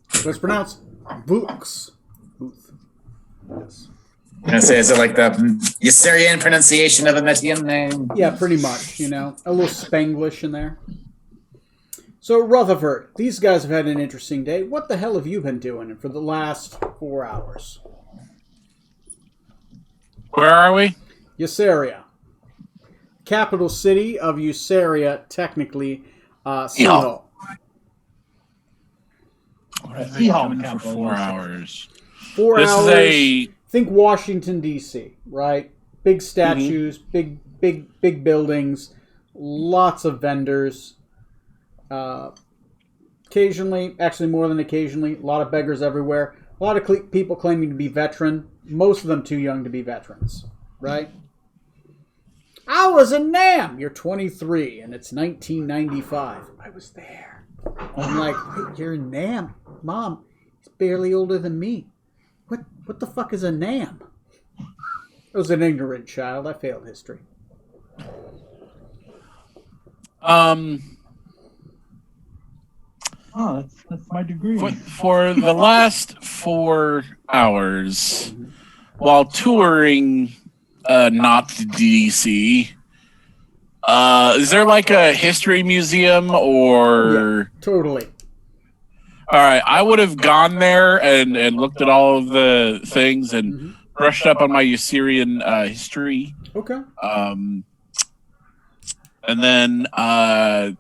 So it's pronounced Wilkes Booth. Yes.
I say, is it like the Yserian pronunciation of a Metian name?
Yeah, pretty much, you know. A little Spanglish in there. So, Rutherford, these guys have had an interesting day. What the hell have you been doing for the last 4 hours?
Where are we?
Usaria. Capital city of Usaria, technically, Seahawk.
What have they done for 4 hours?
4
This
hours.
is
Think Washington, D.C., right? Big statues, big buildings, lots of vendors. Occasionally, actually more than occasionally, a lot of beggars everywhere. A lot of people claiming to be veteran. Most of them too young to be veterans, right? I was in NAM. You're 23, and it's 1995. I was there. I'm like, wait, you're in NAM? Mom, he's barely older than me. What the fuck is a NAM? I was an ignorant child. I failed history.
Oh, that's my degree.
For the last 4 hours, while touring not DC, is there like a history museum or...
Yeah, totally.
All right, I would have gone there and looked at all of the things and brushed up on my Usurian history.
Okay.
And then I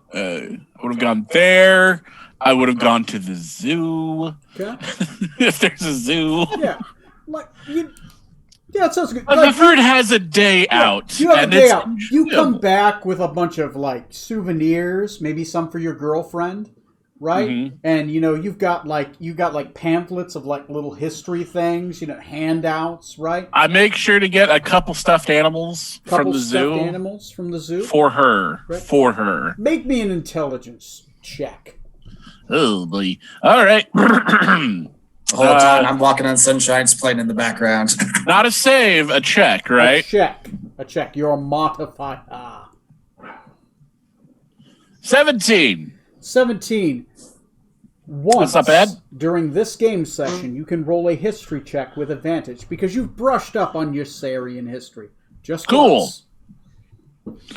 would have gone there. I would have gone to the zoo.
Okay.
If there's a zoo.
Yeah. Yeah, it sounds good.
The food has a day out.
You have a day out. You come back with a bunch of souvenirs, maybe some for your girlfriend, right?
Mm-hmm.
And you've got pamphlets of little history things, handouts, right?
I make sure to get a couple stuffed animals from the zoo.
Animals from the zoo
for her. Right. For her.
Make me an intelligence check.
Oh boy! All right.
The whole time I'm walking on Sunshine's playing in the background.
Not a save, a check, right?
A check. You're a modified.
17.
17. Once,
that's not bad.
During this game session, you can roll a history check with advantage because you've brushed up on your Sarian history. Just
cool.
Once.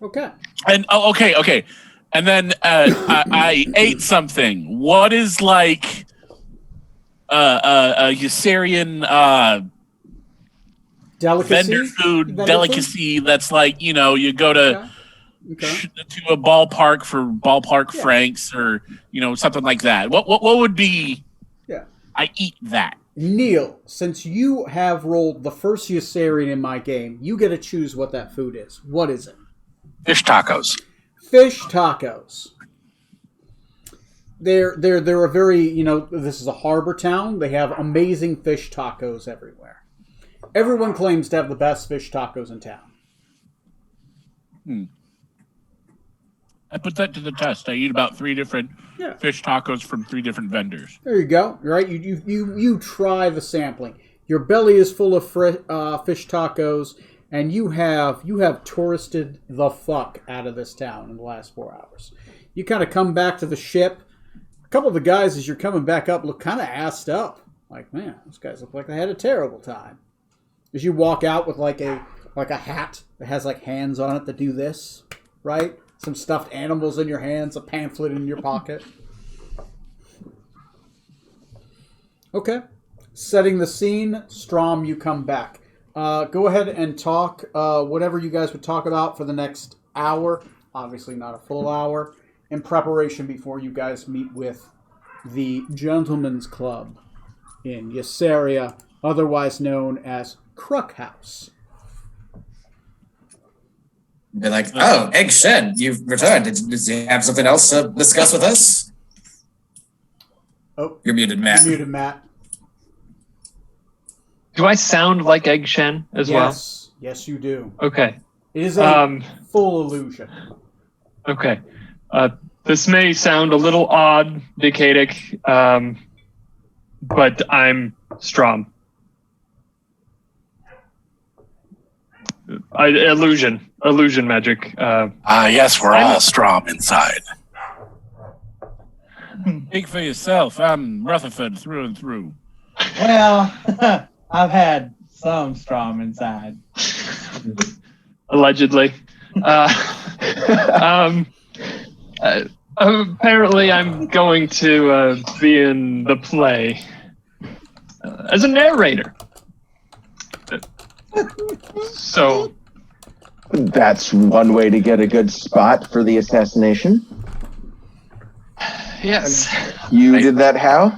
Okay.
And okay. And then I ate something. What is a Usurian
delicacy?
Vendor food delicacy that's you go to to a ballpark for ballpark franks or something like that. What would be?
Yeah,
I eat that.
Neil, since you have rolled the first Usurian in my game, you get to choose what that food is. What is it?
Fish tacos.
Fish tacos. They're a very, this is a harbor town. They have amazing fish tacos everywhere. Everyone claims to have the best fish tacos in town.
I put that to the test. I eat about 3 different fish tacos from 3 different vendors.
There you go. Right? You try the sampling. Your belly is full of fish tacos. And you have touristed the fuck out of this town in the last 4 hours. You kind of come back to the ship. A couple of the guys, as you're coming back up, look kind of assed up. Like, man, those guys look like they had a terrible time. As you walk out with a hat that has hands on it that do this, right? Some stuffed animals in your hands, a pamphlet in your pocket. Okay. Setting the scene, Strom, you come back. Go ahead and talk whatever you guys would talk about for the next hour. Obviously not a full hour. In preparation before you guys meet with the Gentlemen's Club in Usaria otherwise known as Kruk House.
Be like, oh, Egg Shen, you've returned. Did you have something else to discuss with us?
Oh,
you're muted, Matt.
You're muted, Matt.
Do I sound like Egg Shen as well?
Yes, you do.
Okay.
It is a full illusion.
Okay. This may sound a little odd, Decadic, but I'm Strom. Illusion magic.
Yes, we're all Strom inside.
Speak for yourself. I'm Rutherford through and through.
Well, I've had some Strom inside.
Allegedly. Apparently, I'm going to be in the play as a narrator. So
that's one way to get a good spot for the assassination.
Yes.
You did that how?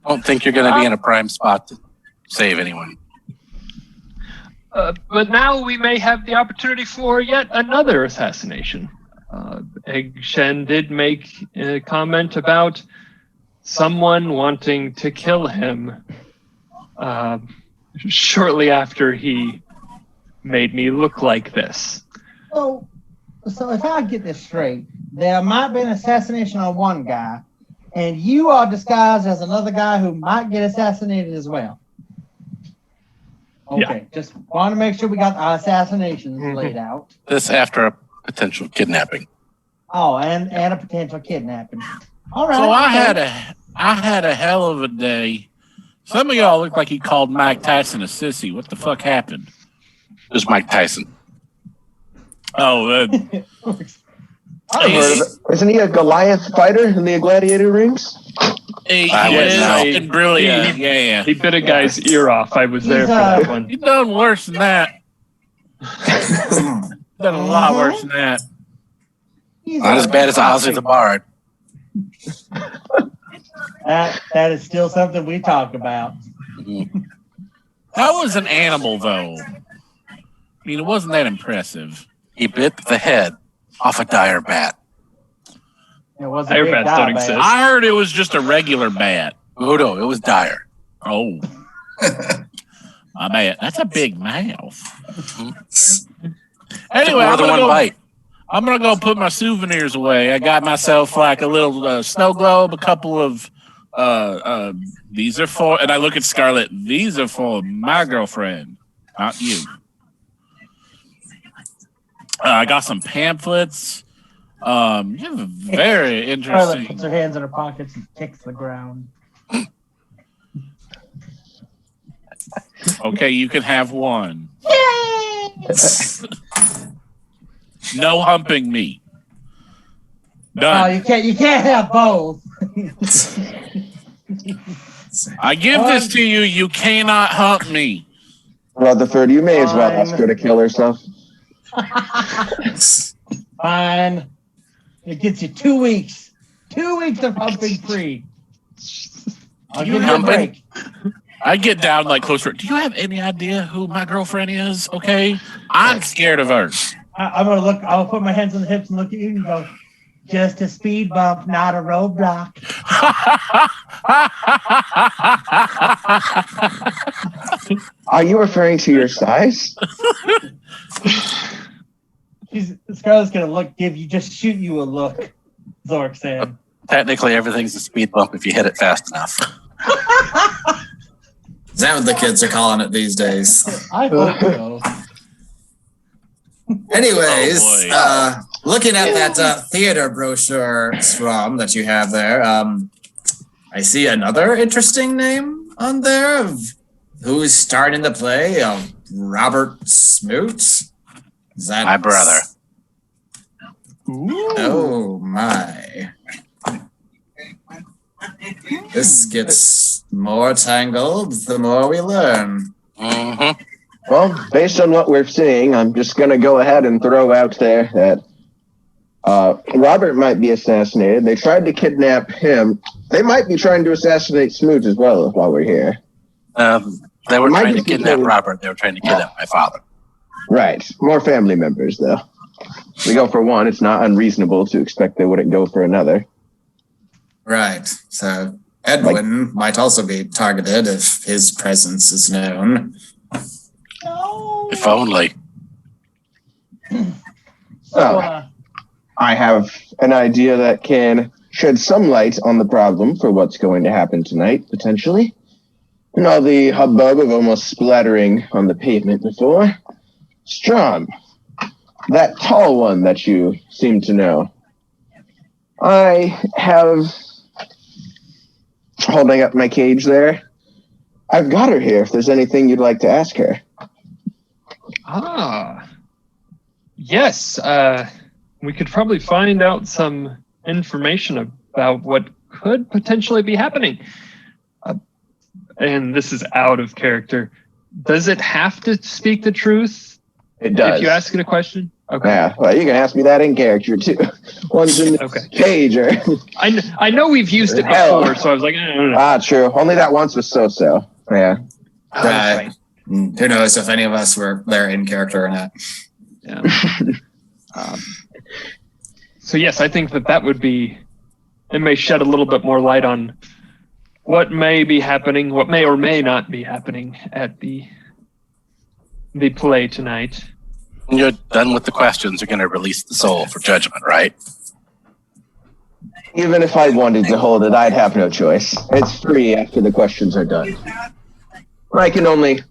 I don't think you're going to be in a prime spot to save anyone.
But now we may have the opportunity for yet another assassination. Egg Shen did make a comment about someone wanting to kill him shortly after he made me look like this.
So if I get this straight, there might be an assassination on one guy, and you are disguised as another guy who might get assassinated as well. Okay, just want to make sure we got our assassinations laid out.
This after a potential kidnapping.
Oh, and a potential kidnapping. All right.
So I had a hell of a day. Some of y'all look like he called Mike Tyson a sissy. What the fuck happened?
It was Mike Tyson.
Oh,
I've heard of it. Isn't he a Goliath fighter in the gladiator rings?
Brilliant. Yeah.
He bit a guy's ear off. I was there for that one.
He's done worse than that. Done a lot worse than that.
Not as bad as Ozzy the Bard.
That is still something we talk about.
That was an animal, though. I mean, it wasn't that impressive.
He bit the head off a dire bat.
It was a
Dire
big
bats don't
dog,
exist.
I heard it was just a regular bat.
Oh, no, it was dire.
Oh. My man, that's a big mouth. Anyway,
more than one bite.
I'm going to go put my souvenirs away. I got myself like a little snow globe, a couple of, these are for, and I look at Scarlett, these are for my girlfriend, not you. I got some pamphlets. You have a very interesting.
Scarlett puts her hands in her pockets and kicks the ground.
Okay, you can have one. No humping me. Done.
Oh, you can't have both.
I give this to you. You cannot hump me.
Rutherford, you may as well ask her to kill herself.
Fine. It gets you 2 weeks. 2 weeks of humping free. I'll give you a break.
I get down like closer. Do you have any idea who my girlfriend is? Okay, I'm scared of her.
I'm gonna look. I'll put my hands on the hips and look at you and go, "Just a speed bump, not a roadblock."
Are you referring to your size?
Scarlett's gonna shoot you a look. Zork said.
Technically, everything's a speed bump if you hit it fast enough.
Is that what the kids are calling it these days?
I hope so.
Anyways, looking at that theater brochure, Strom, that you have there, I see another interesting name on there of who's starring the play. Robert Smoot. Is that
my brother?
Ooh. Oh my! This gets more tangled the more we learn.
Mm-hmm.
Well, based on what we're seeing, I'm just going to go ahead and throw out there that Robert might be assassinated. They tried to kidnap him. They might be trying to assassinate Smoot as well while we're here.
They were trying to kidnap Robert. They were trying to kidnap my father.
Right. More family members, though. We go for one. It's not unreasonable to expect they wouldn't go for another.
Right. So Edwin might also be targeted if his presence is known.
No.
If only.
I have an idea that can shed some light on the problem for what's going to happen tonight, potentially. And all the hubbub of almost splattering on the pavement before. Strom, that tall one that you seem to know. I have, holding up my cage there, I've got her here if there's anything you'd like to ask her.
Yes. We could probably find out some information about what could potentially be happening. And this is out of character. Does it have to speak the truth?
It does.
If you ask it a question? Okay.
Yeah, well, you can ask me that in character, too. One's in the cage. Or
I know we've used it before, so I was like, I don't know.
Ah, true. Only that once was so-so. Yeah.
Right. Who knows if any of us were there in character or not.
Yeah. So yes, I think that would be, it may shed a little bit more light on what may be happening, what may or may not be happening at the play tonight.
When you're done with the questions, you're going to release the soul for judgment, right?
Even if I wanted to hold it, I'd have no choice. It's free after the questions are done. I can only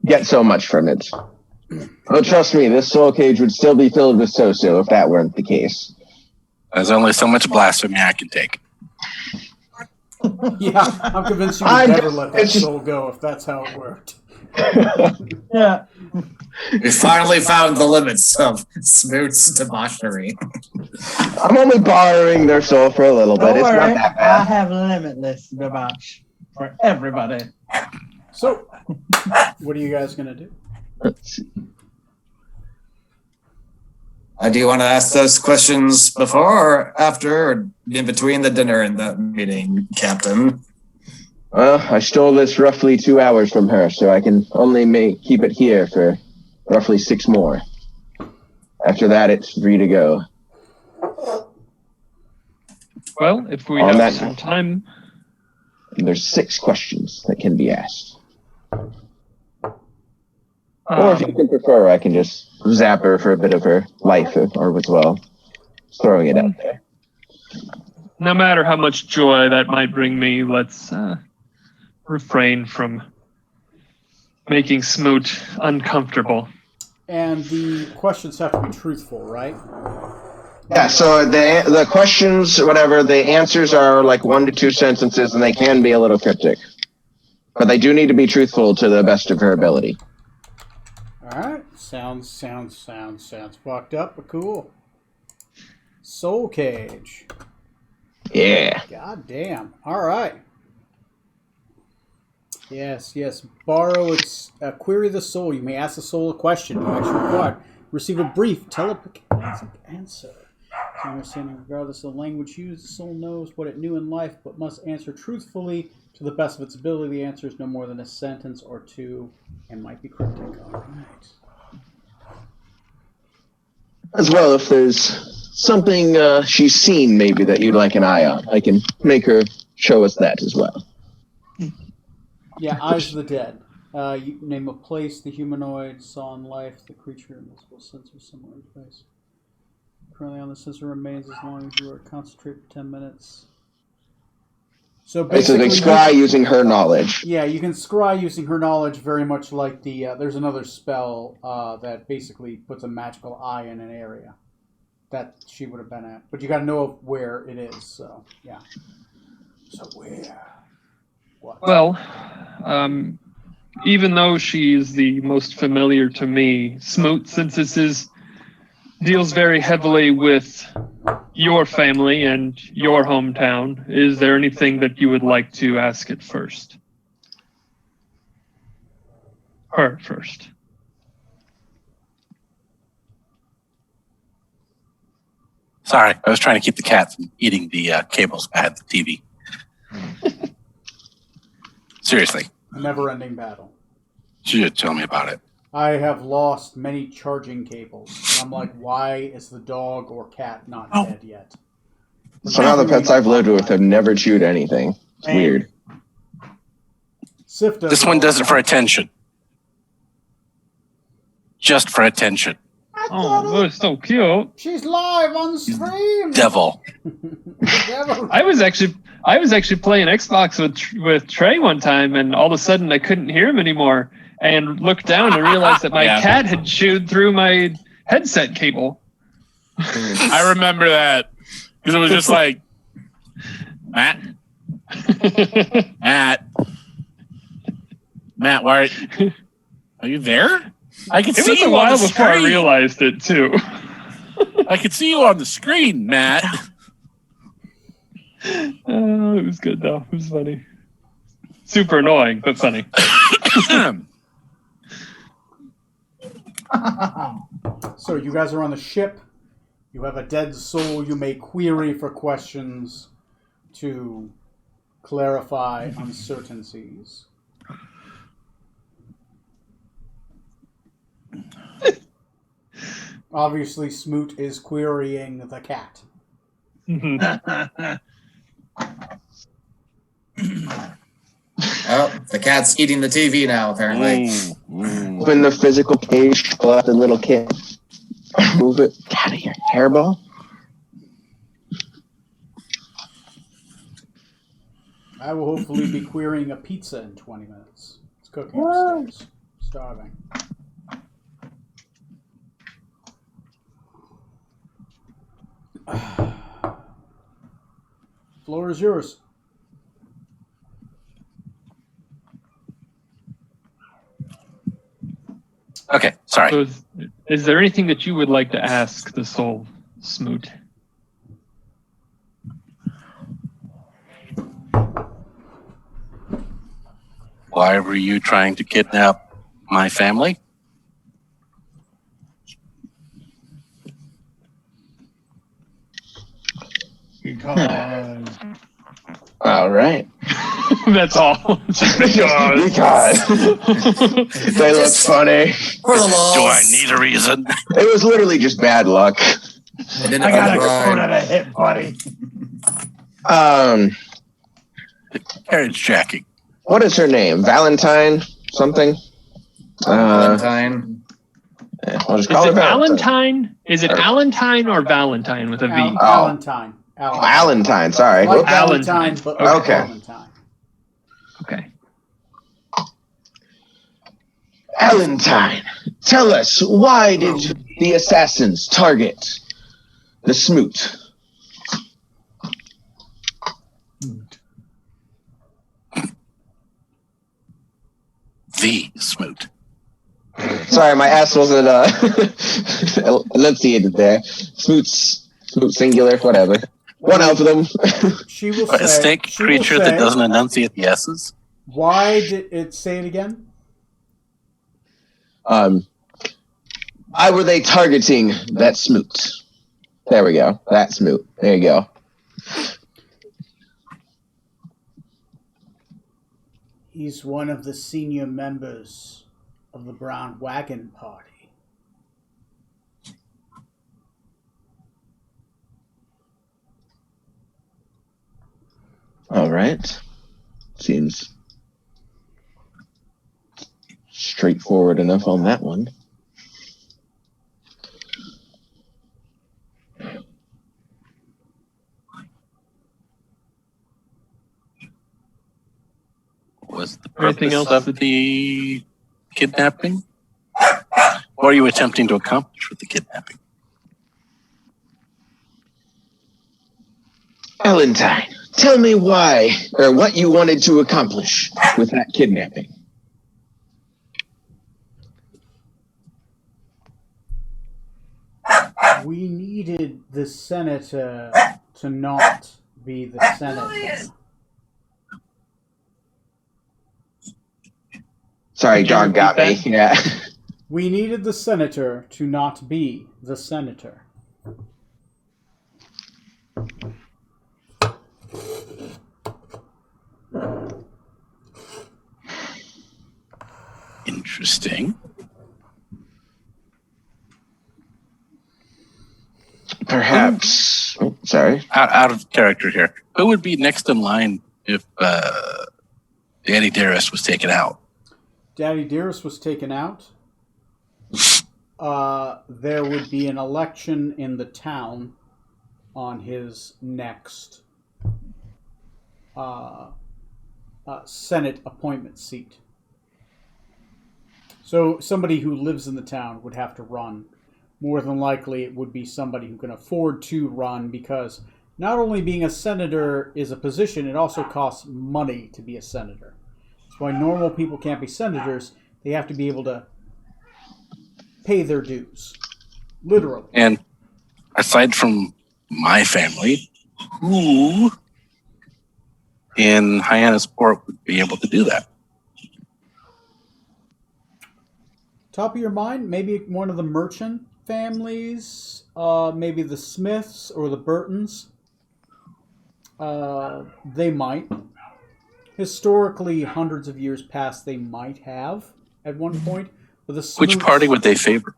get so much from it. But trust me, this soul cage would still be filled with so-so if that weren't the case.
There's only so much blasphemy I can take.
Yeah, I'm convinced you would never let that soul go if that's how it worked.
Yeah.
We finally found the limits of Smoot's debauchery.
I'm only borrowing their soul for a little bit. It's not that bad.
I have limitless debauch for everybody.
So, what are you guys going to do?
Let's see.
Do you want to ask those questions before or after or in between the dinner and the meeting, Captain?
Well, I stole this roughly 2 hours from her, so I can only keep it here for roughly 6 more. After that, it's free to go.
Well, if we have some time...
There's 6 questions that can be asked. Or if you can prefer, I can just zap her for a bit of her life or as well. Just throwing it out there.
No matter how much joy that might bring me, let's refrain from making Smoot uncomfortable.
And the questions have to be truthful, right?
Yeah, so the questions, whatever, the answers are like 1 to 2 sentences, and they can be a little cryptic. But they do need to be truthful to the best of her ability.
Alright, sounds fucked up, but cool. Soul Cage.
Yeah.
God damn. Alright. Yes. Borrow its query the soul. You may ask the soul a question. No action required. Receive a brief telepathic answer. Understanding regardless of the language used, the soul knows what it knew in life, but must answer truthfully to the best of its ability. The answer is no more than a sentence or 2 and might be cryptic. All right.
As well, if there's something she's seen maybe that you'd like an eye on, I can make her show us that as well.
Yeah, Eyes of the Dead. You name a place the humanoid saw in life, the creature in multiple sensors similar in place. Currently on the sensor remains as long as you are concentrated for 10 minutes. So basically,
it's scry using her knowledge.
Yeah, you can scry using her knowledge very much like the... there's another spell that basically puts a magical eye in an area that she would have been at. But you got to know where it is, so yeah. So where? What?
Well, even though she is the most familiar to me, Smoot, since this deals very heavily with your family and your hometown, is there anything that you would like to ask it first? Her first.
Sorry, I was trying to keep the cat from eating the cables I had the TV. Seriously,
A never-ending battle.
You should tell me about it.
I have lost many charging cables. And I'm like, why is the dog or cat not dead yet?
Somehow the pets I've lived with have never chewed anything. It's weird.
Sif does
This one does it for attention. Just for attention.
Oh, that's so cute.
She's live on stream.
Devil.
Devil.
I was actually playing Xbox with Trey one time, and all of a sudden I couldn't hear him anymore, and looked down and realized that my cat had chewed through my headset cable.
I remember that because it was just like Matt, why are you there? I could see you on the screen.
It was a while before I realized it too.
I could see you on the screen, Matt.
It was good though. It was funny. Super annoying, but funny.
So you guys are on the ship. You have a dead soul you may query for questions to clarify uncertainties. Obviously, Smoot is querying the cat.
Oh, the cat's eating the TV now, apparently.
Open the physical cage, pull out the little kid. Move it out of your hairball.
I will hopefully be querying a pizza in 20 minutes. It's cooking upstairs. Starving. Floor is yours.
Okay, sorry.
So is there anything that you would like to ask the soul, Smoot?
Why were you trying to kidnap my family?
Because.
All right.
That's all.
Because they look funny.
For the laws.
Do I need a reason?
It was literally just bad luck.
I
got a foot of a hip, buddy.
Carriage jacking.
What is her name? Valentine something?
Valentine.
Yeah, I'll just
Is
call her
it
Valentine.
Valentine? Is it Allentine or Valentine with a V?
Valentine.
Valentine, sorry.
Like
Whoops.
Valentine, but
Okay.
Valentine.
Okay.
Valentine, tell us, why did the assassins target the Smoot?
The Smoot.
Sorry, my ass wasn't enunciated there. Smoot singular, whatever. One of them.
She will
A
say.
snake
she will
creature
say,
that doesn't enunciate the S's?
Why did it say it again?
Why were they targeting that Smoot? There we go. That Smoot. There you go.
He's one of the senior members of the Brown Wagon Party.
All right. Seems straightforward enough on that one.
Was the
Anything
purpose
else?
of the kidnapping? What are you attempting to accomplish with the kidnapping?
Valentine, tell me why, or what you wanted to accomplish with that kidnapping.
We needed the senator to not be the senator.
Sorry, dog got me.
repeat
Yeah.
We needed the senator to not be the senator.
Interesting.
Perhaps. Sorry.
Out of character here. Who would be next in line if Daddy Dearest was taken out?
Daddy Dearest was taken out. There would be an election in the town on his next Senate appointment seat. So somebody who lives in the town would have to run. More than likely, it would be somebody who can afford to run, because not only being a senator is a position, it also costs money to be a senator. That's why normal people can't be senators. They have to be able to pay their dues. Literally.
And aside from my family, who in Hyannisport would be able to do that?
Top of your mind, maybe one of the merchant families, maybe the Smiths or the Burtons. They might. Historically, hundreds of years past, they might have at one point. But the Smiths,
which party would they favor?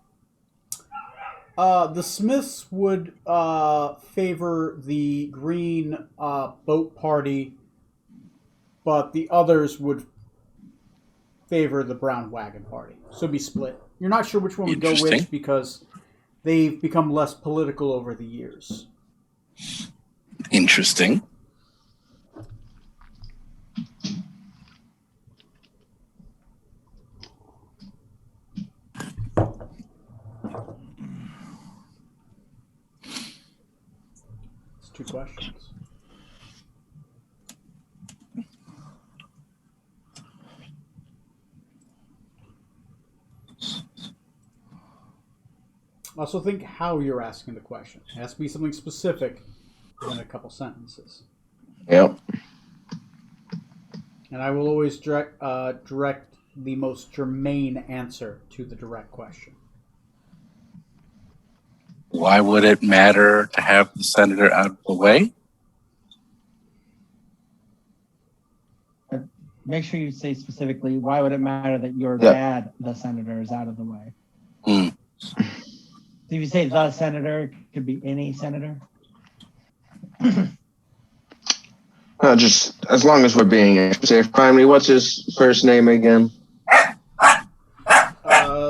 The Smiths would favor the green boat party, but the others would favor the brown wagon party. So it'd be split. You're not sure which one would go which because they've become less political over the years.
Interesting.
It's 2 questions. Also think how you're asking the question. It has to be something specific within a couple sentences.
Yep.
And I will always direct the most germane answer to the direct question.
Why would it matter to have the senator out of the way?
Make sure you say specifically, why would it matter that your dad, the senator, is out of the way? So if you say the senator, it could be any senator.
Just as long as we're being safe. Finally, what's his first name again?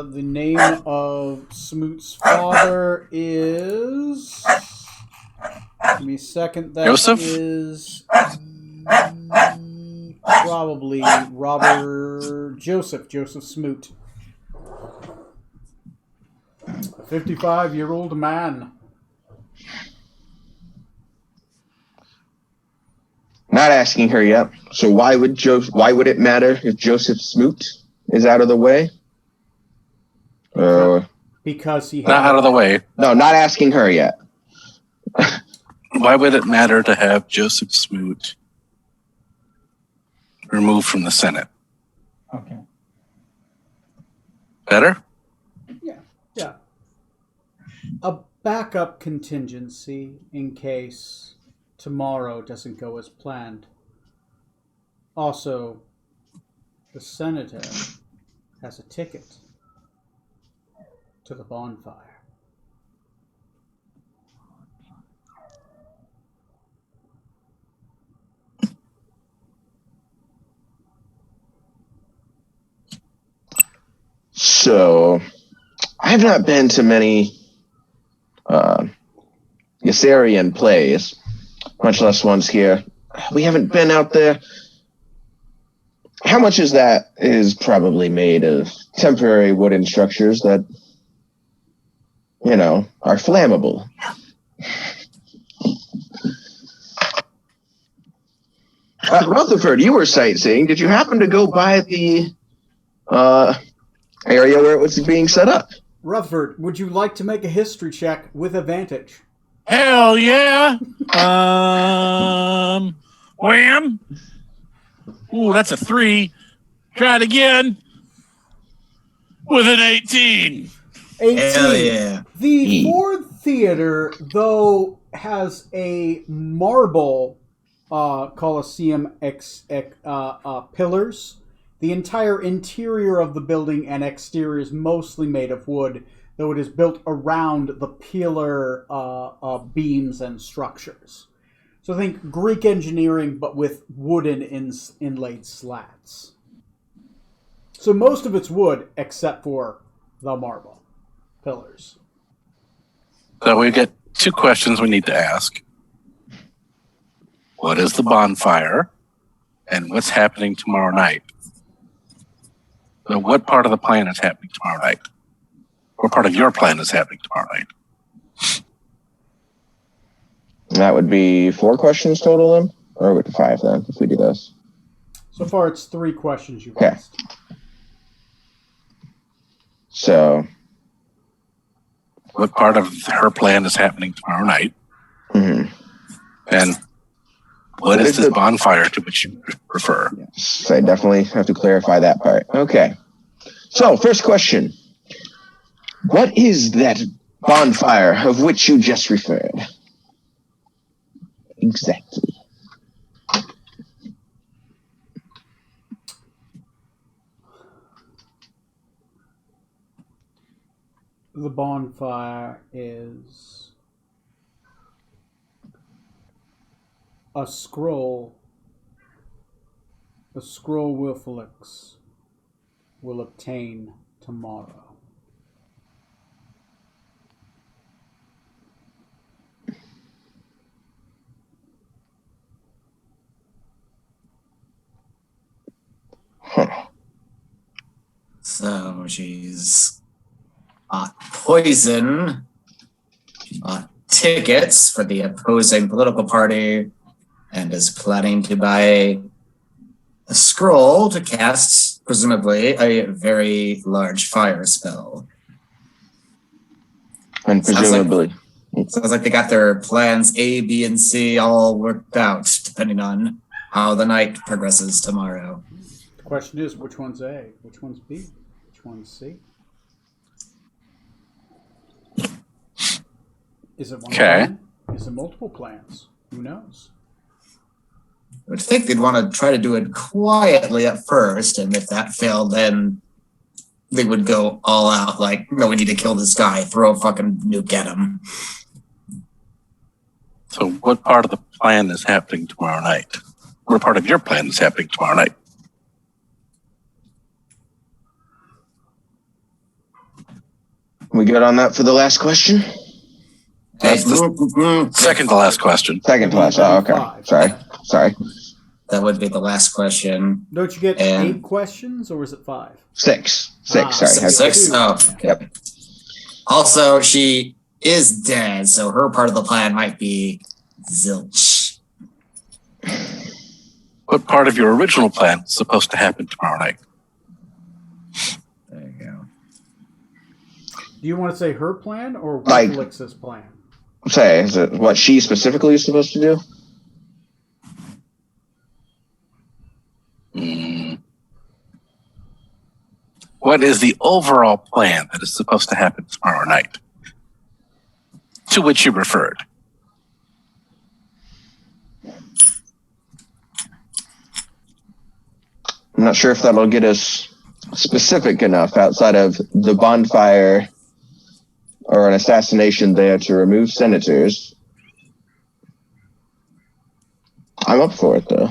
The name of Smoot's father is... Give me a second. That
Joseph?
is probably Joseph Smoot. A 55-year-old man.
Not asking her yet. So why would it matter if Joseph Smoot is out of the way?
Because he
not out of the way.
No, not asking her yet.
Why would it matter to have Joseph Smoot removed from the Senate?
Okay.
Better?
Yeah. A backup contingency in case tomorrow doesn't go as planned. Also, the senator has a ticket to the bonfire.
So, I've not been to many Ysarian plays, much less ones here. We haven't been out there. How much is that is probably made of temporary wooden structures that, are flammable? Rutherford, you were sightseeing. Did you happen to go by the area where it was being set up?
Rutherford, would you like to make a history check with advantage?
Hell yeah! Wham! Ooh, that's a 3. Try it again. With an 18.
18.
Hell yeah.
The Ford Theater, though, has a marble Colosseum pillars The entire interior of the building and exterior is mostly made of wood, though it is built around the pillar beams and structures. So think Greek engineering, but with wooden inlaid slats. So most of it's wood, except for the marble pillars.
So we get two questions we need to ask. What is the bonfire? And what's happening tomorrow night? So what part of the plan is happening tomorrow night? What part of your plan is happening tomorrow night?
That would be 4 questions total then? Or would it 5 then, if we do this?
So far, it's 3 questions you've
Okay.
asked.
So,
What part of her plan is happening tomorrow night?
mhm.
And what is this bonfire to which you refer?
So I definitely have to clarify that part. Okay. So, first question. What is that bonfire of which you just referred? Exactly.
The bonfire is a scroll Wilfelix will obtain tomorrow.
Huh.
So she's bought poison. She bought tickets for the opposing political party and is planning to buy a scroll to cast, presumably, a very large fire spell.
And presumably.
Sounds like they got their plans A, B, and C all worked out, depending on how the night progresses tomorrow.
The question is, which one's A? Which one's B? Which one's C? Is it one plan? Is it multiple plans? Who knows?
I would think they'd want to try to do it quietly at first, and if that failed, then they would go all out, like, no, we need to kill this guy, throw a fucking nuke at him.
So what part of the plan is happening tomorrow night? What part of your plan is happening tomorrow night?
We good on that for the last question?
That's the second to last question.
Second to last. Oh, okay. Sorry.
That would be the last question.
Don't you get 8 questions, or is it 5?
6. 6, sorry.
6? Oh.
Yep.
Also, she is dead, so her part of the plan might be zilch.
What part of your original plan is supposed to happen tomorrow night?
There you go.
Do you want to say her plan or
Like-
Wilfelix's plan?
Say, is it what she specifically is supposed to do?
What is the overall plan that is supposed to happen tomorrow night? To which you referred.
I'm not sure if that'll get us specific enough outside of the bonfire or an assassination there to remove senators. I'm up for it, though.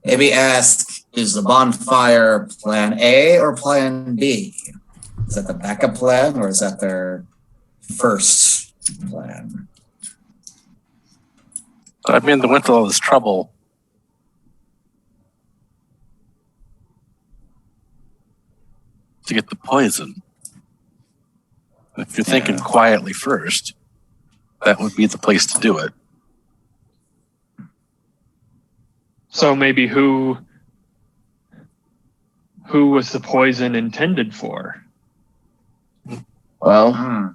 Maybe ask, is the bonfire plan A or plan B? Is that the backup plan or is that their first plan?
I mean, they went to all this trouble to get the poison. If you're thinking quietly first, that would be the place to do it.
So maybe who was the poison intended for?
Well,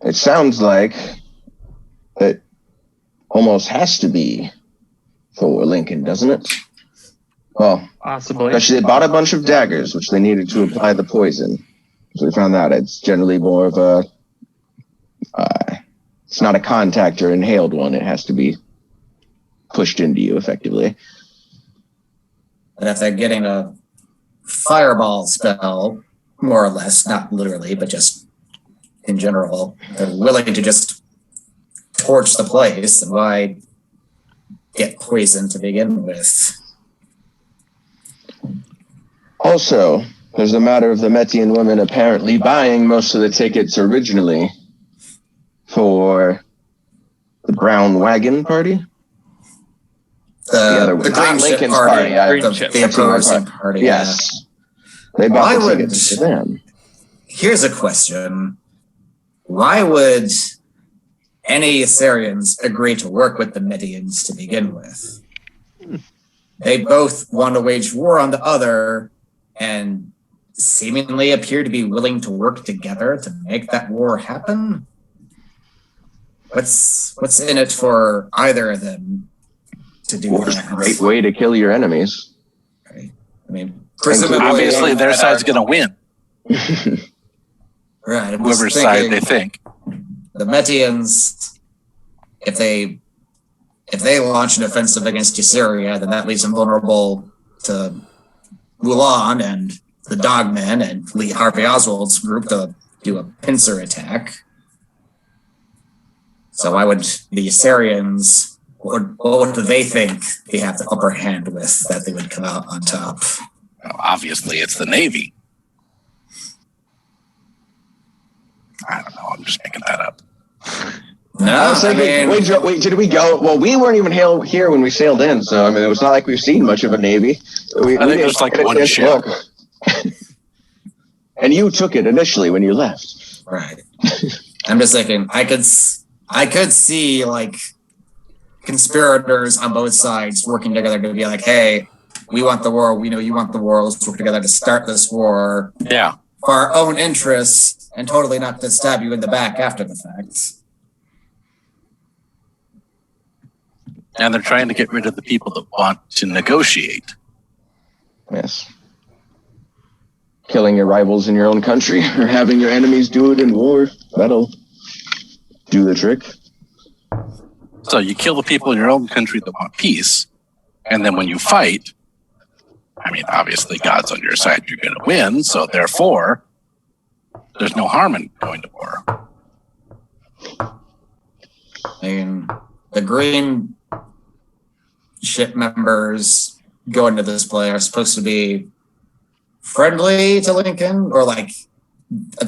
it sounds like it almost has to be for Lincoln, doesn't it? Well,
Possibly.
especially they bought a bunch of daggers, which they needed to apply the poison. So we found out it's generally more of a, it's not a contact or inhaled one. It has to be pushed into you effectively.
But if they're getting a fireball spell, more or less, not literally, but just in general, they're willing to just torch the place, and why get poisoned to begin with?
Also, there's the matter of the Metian women apparently buying most of the tickets originally for the Brown Wagon Party.
The Green Lincoln's party.
The opposing party. Yes. They bought the tickets for them.
Here's a question. Why would any Assyrians agree to work with the Medians to begin with? They both want to wage war on the other and seemingly appear to be willing to work together to make that war happen. What's in it for either of them to do
that? A great way to kill your enemies.
Right. I mean, presumably,
obviously their side's going to win.
Right.
Whoever's side they think.
The Metians, if they launch an offensive against Assyria, then that leaves them vulnerable to Wulan and the Dogmen and Lee Harvey Oswald's group to do a pincer attack. So why would the Assyrians, what do they think they have the upper hand with that they would come out on top?
Well, obviously, it's the Navy. I don't know. I'm just making that up.
No,
wait, did we go? Well, we weren't even here when we sailed in, so I mean, it was not like we've seen much of a Navy.
I think there's like one ship.
And you took it initially when you left.
Right. I'm just thinking, I could see like conspirators on both sides working together to be like, hey, we want the war. We know you want the war. Let's work together to start this war.
Yeah.
For our own interests and totally not to stab you in the back after the fact.
And they're trying to get rid of the people that want to negotiate.
Yes. Killing your rivals in your own country or having your enemies do it in war. That'll do the trick.
So you kill the people in your own country that want peace. And then when you fight, I mean, obviously God's on your side. You're going to win. So therefore, there's no harm in going to war.
I mean, the green ship members going to this play are supposed to be friendly to Lincoln or like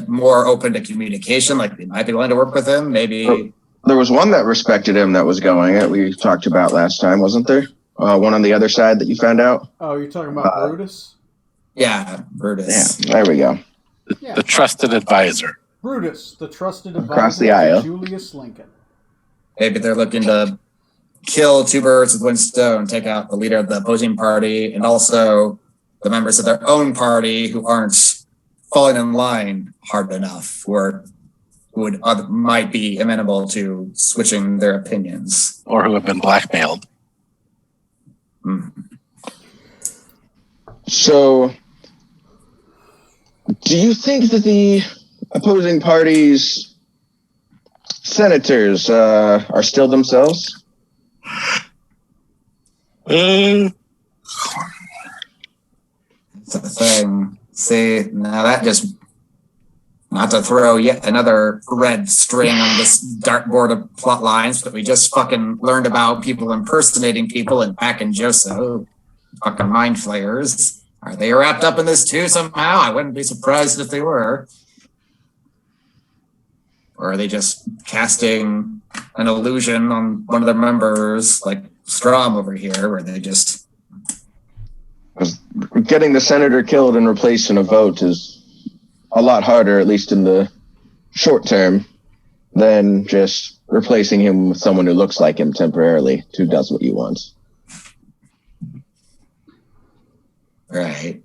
more open to communication, like they might be willing to work with him. Maybe
there was one that respected him that was going that we talked about last time, wasn't there? One on the other side that you found out.
Oh, you're talking about Brutus?
Yeah, Brutus.
Yeah, there we go.
The trusted advisor.
Brutus, the trusted advisor
across the aisle.
Julius Lincoln.
Maybe they're looking to kill two birds with one stone, take out the leader of the opposing party and also the members of their own party who aren't falling in line hard enough, or who might be amenable to switching their opinions.
Or who have been blackmailed.
So, do you think that the opposing party's senators are still themselves?
That's the thing. See, now that just, not to throw yet another red string on this dartboard of plot lines, but we just fucking learned about people impersonating people and back in Joso. Fucking mind flayers. Are they wrapped up in this too somehow? I wouldn't be surprised if they were. Or are they just casting an illusion on one of their members, like Strom over here, where they just...
Getting the senator killed and replaced in a vote is a lot harder, at least in the short term, than just replacing him with someone who looks like him temporarily, who does what you want.
Right.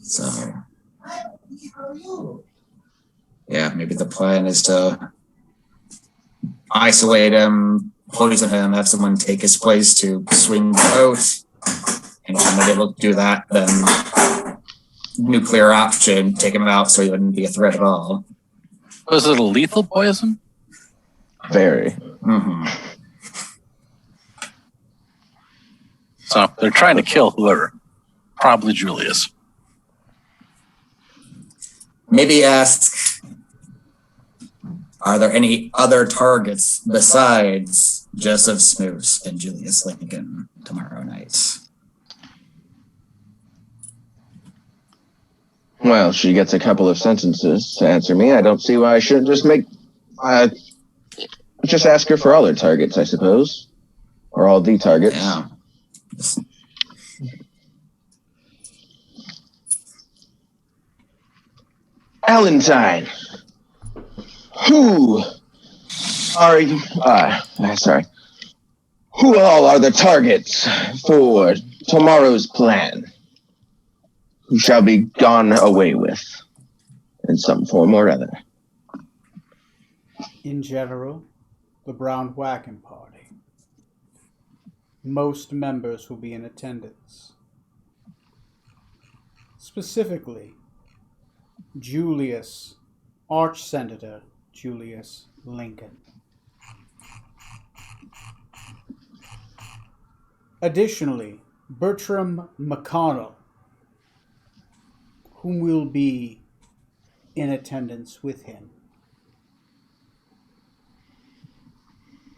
So, yeah, maybe the plan is to isolate him, poison him, have someone take his place to swing the vote. And if I'm not able to do that, then nuclear option, take him out so he wouldn't be a threat at all.
Was it a lethal poison?
Very.
Mm-hmm.
So they're trying to kill whoever. Probably Julius.
Maybe ask, are there any other targets besides Joseph Smoose and Julius Lincoln tomorrow night?
Well, she gets a couple of sentences to answer me. I don't see why I shouldn't just ask her for all her targets, I suppose. Or all the targets.
Yeah.
Valentine, who are you? Sorry. Who all are the targets for tomorrow's plan? Who shall be gone away with in some form or other?
In general, the Brown Wagon Party. Most members will be in attendance. Specifically, Julius, Arch-Senator Julius Lincoln. Additionally, Bertram McConnell, whom will be in attendance with him.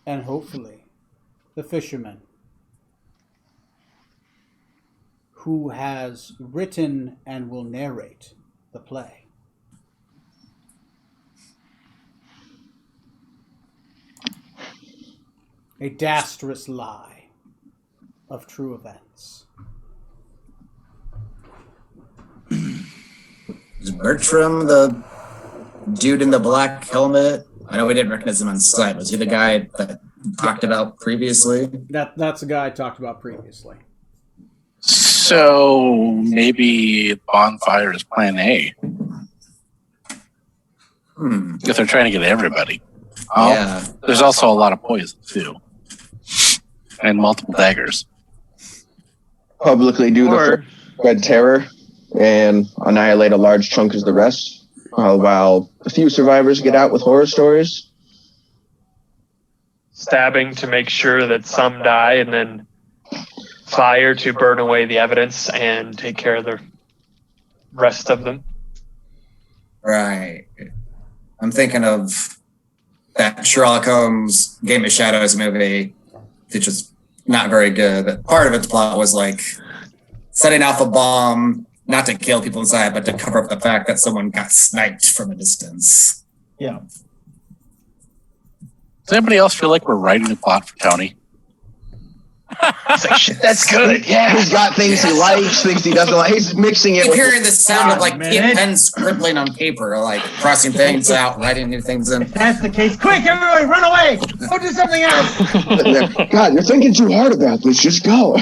And hopefully, the fisherman, who has written and will narrate the play. A dastardous lie of true events.
Is Bertram the dude in the black helmet? I know we didn't recognize him on sight. Was he the guy that talked about previously?
That's the guy I talked about previously.
So maybe bonfire is plan A. If they're trying to get everybody.
Yeah.
There's also a lot of poison too. And multiple daggers.
Publicly do the Red Terror and annihilate a large chunk of the rest, while a few survivors get out with horror stories.
Stabbing to make sure that some die, and then fire to burn away the evidence and take care of the rest of them.
Right. I'm thinking of that Sherlock Holmes Game of Shadows movie, which was not very good. But part of its plot was like setting off a bomb, not to kill people inside, but to cover up the fact that someone got sniped from a distance.
Yeah.
Does anybody else feel like we're writing a plot for Tony?
That's good. Yeah, he's got things he likes, things he doesn't like. He's mixing it.
I'm
with
hearing the sound of like pens scribbling on paper, like crossing things out, writing new things in.
If that's the case, quick, everybody, run away! Go do something else.
God, you're thinking too hard about this. Just go.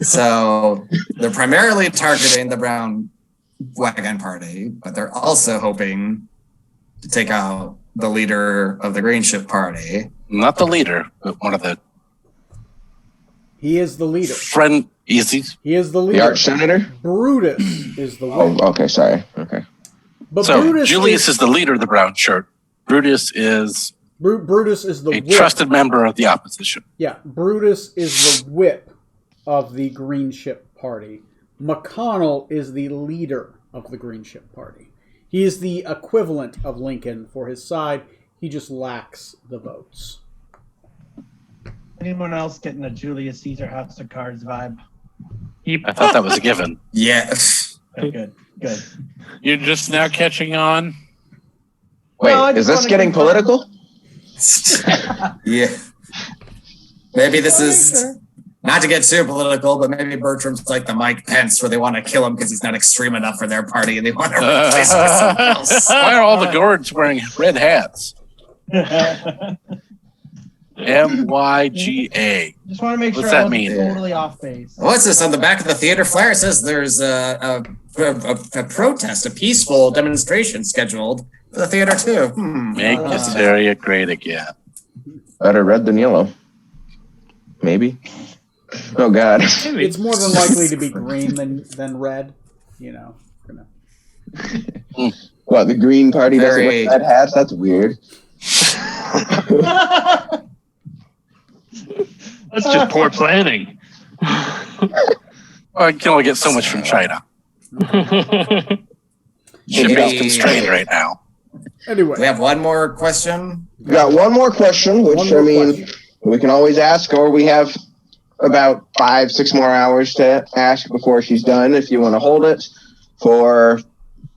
So they're primarily targeting the Brown Wagon Party, but they're also hoping to take out the leader of the Green Ship Party.
Not the leader, but one of the...
He is the leader. He is the leader.
The Arch-Senator?
Brutus is the
one.
Oh,
okay, sorry. Okay.
But
so
Brutus
Julius is the leader of the brown shirt. Brutus is...
Brutus is the
a
whip.
Trusted member of the opposition.
Yeah, Brutus is the whip of the Green Ship Party. McConnell is the leader of the Green Ship Party. He is the equivalent of Lincoln for his side. He just lacks the votes.
Anyone else getting a Julius Caesar House of Cards vibe?
I thought that was a given.
Yes.
Oh, good.
You're just now catching on?
Wait, is this getting political?
Yeah. Maybe this is... Not to get too political, but maybe Bertram's like the Mike Pence, where they want to kill him because he's not extreme enough for their party, and they want to replace him with someone else.
Why are all the guards wearing red hats? MYGA.
Just want to make
What's
sure I
that
wasn't
mean?
totally off base.
What's this on the back of the theater flyer? It says there's a protest, a peaceful demonstration scheduled for the theater too.
Make this area great again.
Better red than yellow. Maybe. Oh God.
It's more than likely to be green than red, you know.
What, the Green Party doesn't wear red hats? That's weird.
That's just poor planning.
Well, I can only get so much from China. Shipping's constrained right now.
Anyway.
We have one more question.
We got one more question, which, we can always ask, or we have about 5-6 more hours to ask before she's done. If you want to hold it for,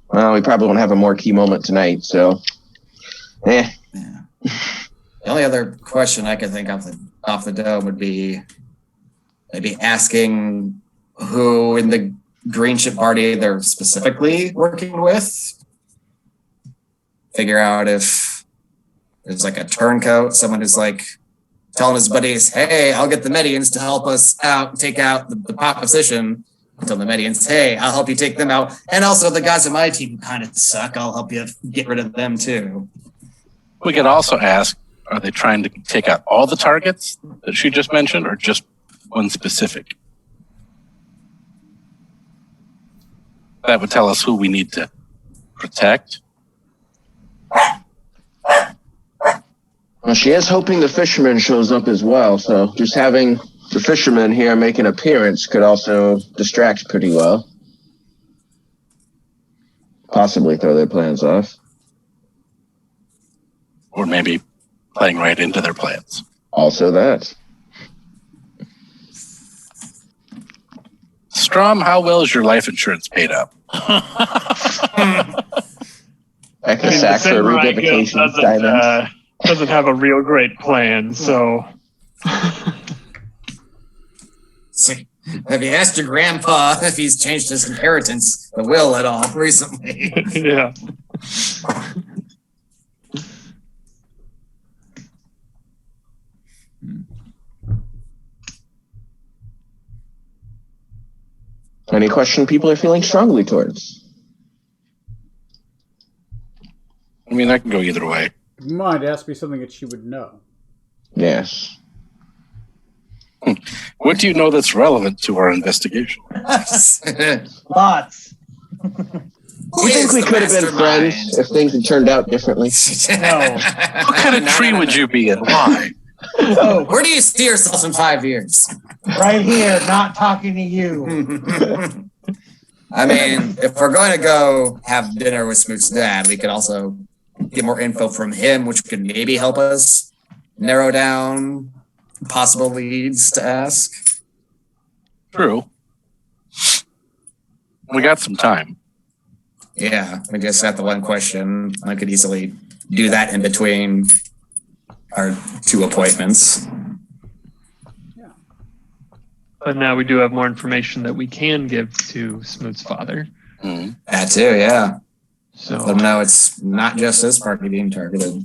well, we probably won't have a more key moment tonight, so,
Yeah. The only other question I could think off the dome would be maybe asking who in the Green Ship Party they're specifically working with. Figure out if there's like a turncoat, someone who's like telling his buddies, hey, I'll get the Medians to help us out and take out the opposition. Until the Medians, hey, I'll help you take them out. And also the guys on my team kind of suck. I'll help you get rid of them too.
We could also ask, are they trying to take out all the targets that she just mentioned or just one specific? That would tell us who we need to protect.
Well, she is hoping the fisherman shows up as well, so just having the fisherman here make an appearance could also distract pretty well. Possibly throw their plans off.
Or maybe playing right into their plans.
Also that.
Strom, how well is your life insurance paid up?
I can sack for a revivification
doesn't have a real great plan, so.
Have you asked your grandpa if he's changed his inheritance, the will at all recently?
Yeah.
Any question people are feeling strongly towards?
I mean, that can go either way.
You mind ask me something that she would know?
Yes.
What do you know that's relevant to our investigation?
Lots.
Do you think we could have been friends if things had turned out differently?
No.
What kind of tree would you be and why?
Oh,
Where do you see yourself in 5 years?
right here, not talking to you.
I mean, if we're going to go have dinner with Smoot's dad, we could also get more info from him, which could maybe help us narrow down possible leads to ask.
True. We got some time.
Yeah, we just got the one question. I could easily do that in between our 2 appointments.
But now we do have more information that we can give to Smoot's father.
Mm-hmm.
That too, yeah.
So
let them know it's not just this party being targeted.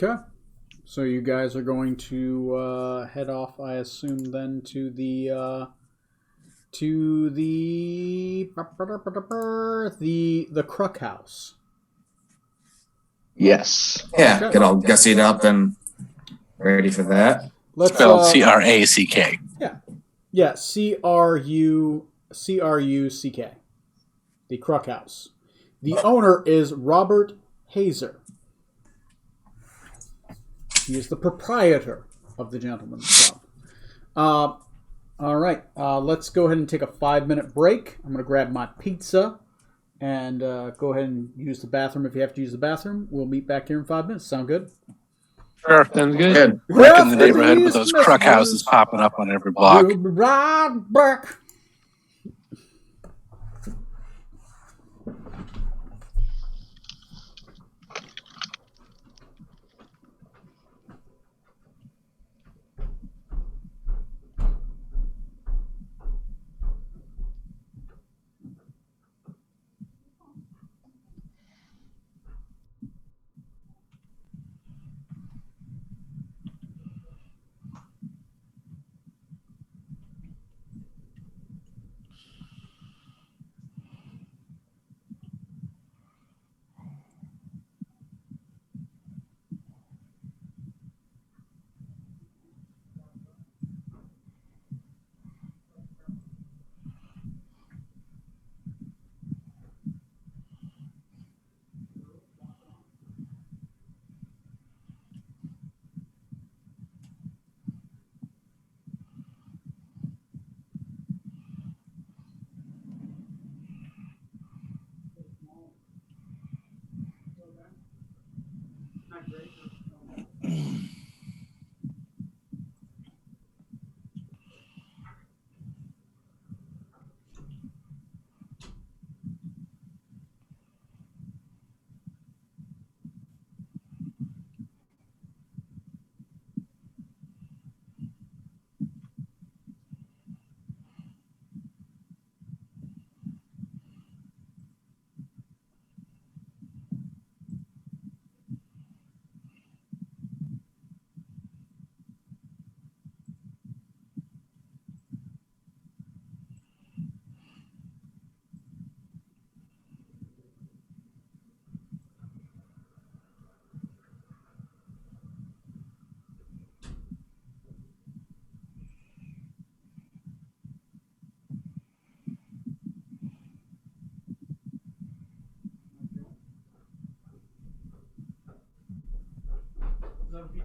Okay. So you guys are going to head off, I assume, then to the Crook House.
Yes.
Yeah,
Okay.
get all gussied up and ready for that.
Let's
spelled C-R-A-C-K.
Yeah, C-R-U-C-K. The Crook House. The owner is Robert Hazer. He is the proprietor of the Gentleman's Club. All right, let's go ahead and take a 5-minute break. I'm going to grab my pizza and go ahead and use the bathroom if you have to use the bathroom. We'll meet back here in 5 minutes. Sound good?
Sure.
sounds good.
Work in the neighborhood with those Crook houses popping up on every block.
We'll be right back.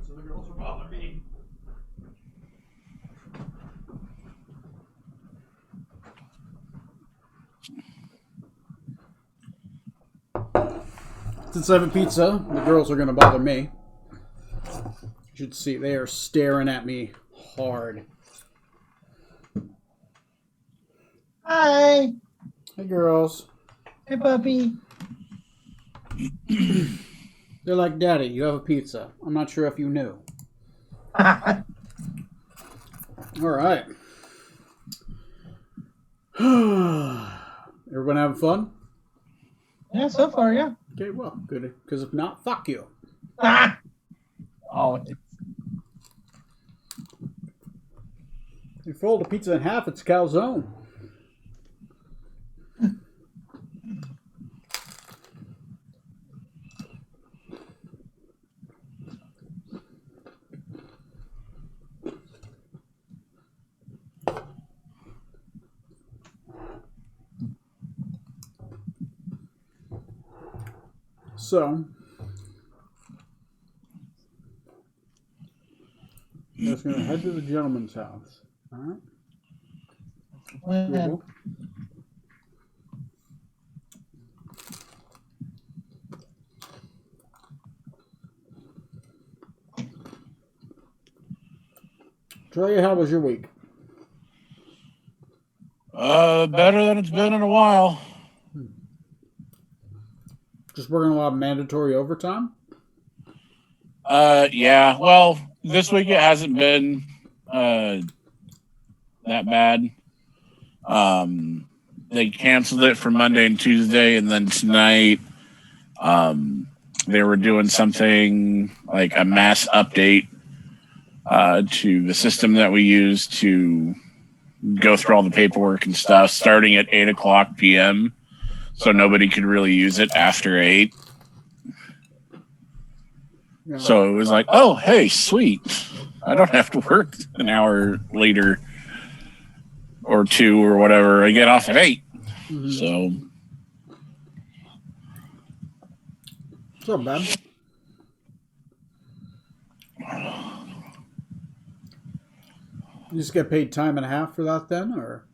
The girls are bothering me. Since I have a pizza, the girls are going to bother me. You should see, they are staring at me hard.
Hi.
Hey, girls.
Hey, puppy.
They're like, Daddy, you have a pizza. I'm not sure if you knew. All right. Everyone having fun?
Yeah, so far, yeah.
Okay, well, good. Because if not, fuck you.
Oh,
You fold a pizza in half, it's calzone. So, I'm just going to head to the gentleman's house. All right. Cool. Trey, how was your week?
Better than it's been in a while.
Just working a lot of mandatory overtime?
Yeah. Well, this week it hasn't been that bad. They canceled it for Monday and Tuesday, and then tonight, they were doing something like a mass update to the system that we use to go through all the paperwork and stuff, starting at 8:00 p.m. So nobody could really use it after 8.
Yeah.
So it was like, oh, hey, sweet. I don't have to work an hour later or 2 or whatever. I get off at 8.
Mm-hmm.
So.
What's up, man? You just get paid time and a half for that then, or?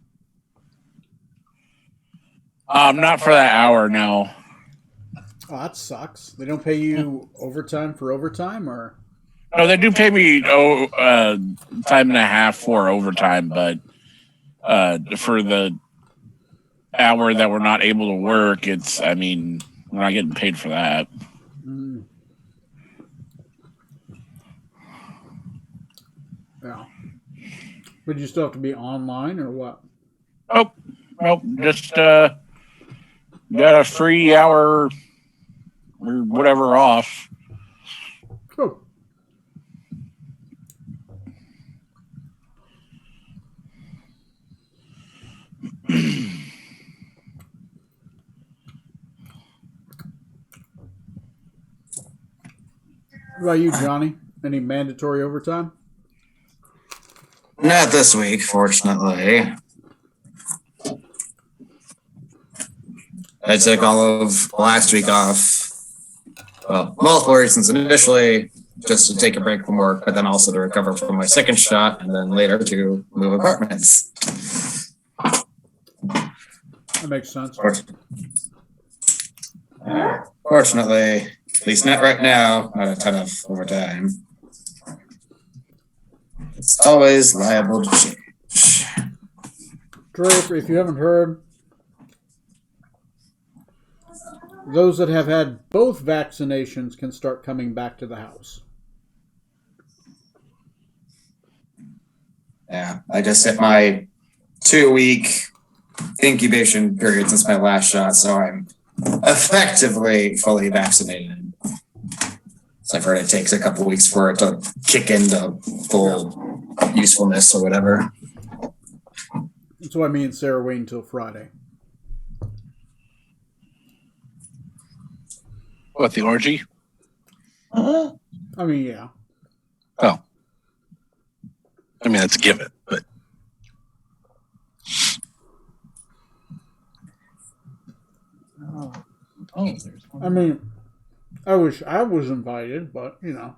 Not for that hour, no.
Oh, that sucks. They don't pay you overtime for overtime, or?
No, they do pay me time and a half for overtime, but for the hour that we're not able to work, we're not getting paid for that.
Mm. Yeah. But you still have to be online, or what?
Oh, nope. Just got a free hour or whatever off.
Cool. What about you, Johnny? Any mandatory overtime?
Not this week, fortunately. I took all of last week off. Well, multiple reasons. Initially, just to take a break from work, but then also to recover from my second shot, and then later to move apartments.
That makes sense.
Fortunately, At least not right now. Not a ton of overtime. It's always liable to change.
Drake, if you haven't heard, those that have had both vaccinations can start coming back to the house.
Yeah, I just hit my 2-week incubation period since my last shot, so I'm effectively fully vaccinated. So I've heard it takes a couple weeks for it to kick into full usefulness or whatever.
That's why me and Sarah wait until Friday.
What, the orgy?
I mean, yeah.
Oh. I mean, that's a given, but.
I mean, I wish I was invited, but, you know.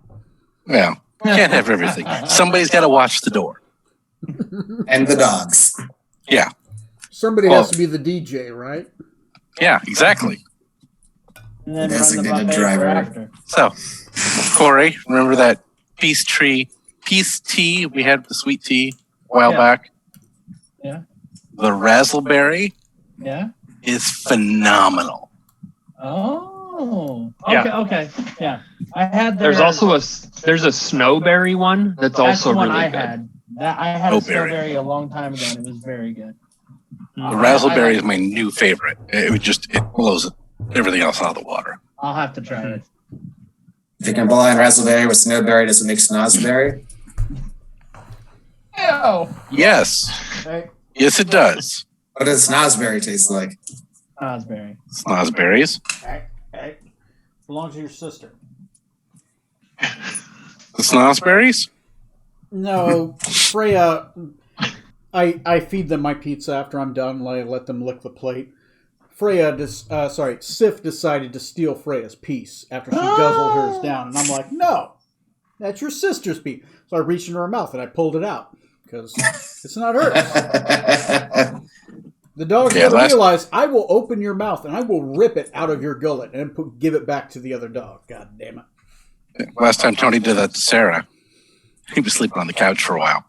Yeah, can't have everything. Somebody's got to watch the door.
And the dogs.
Yeah.
Somebody has to be the DJ, right?
Yeah, exactly.
And then
Designated
run the buffet
driver.
after.
So, Corey, remember that peace tea we had the sweet tea a while back?
Yeah.
The razzleberry
Yeah.
is phenomenal.
Oh.
Yeah.
Okay. Yeah. I had.
There's also there's a snowberry one that's also
the one
really
I
good.
had. I had a
Snowberry.
snowberry a long time ago, and it was very good.
The razzleberry is my new favorite. It blows everything else out of the water.
I'll have to try it.
If you combine razzleberry with snowberry, does it make snozberry?
Ew.
Yes.
Hey,
Yes, it does.
What does snozberry taste like?
Raspberry.
Snozberries.
hey. Belongs to your sister.
The snozberries?
No, Freya, I feed them my pizza after I'm done. I let them lick the plate. Sif decided to steal Freya's piece after she guzzled hers down. And I'm like, no, that's your sister's piece. So I reached into her mouth and I pulled it out because it's not hers. The dog realized I will open your mouth and I will rip it out of your gullet and give it back to the other dog. God damn it.
Last time Tony did that to Sarah, he was sleeping on the couch for a while.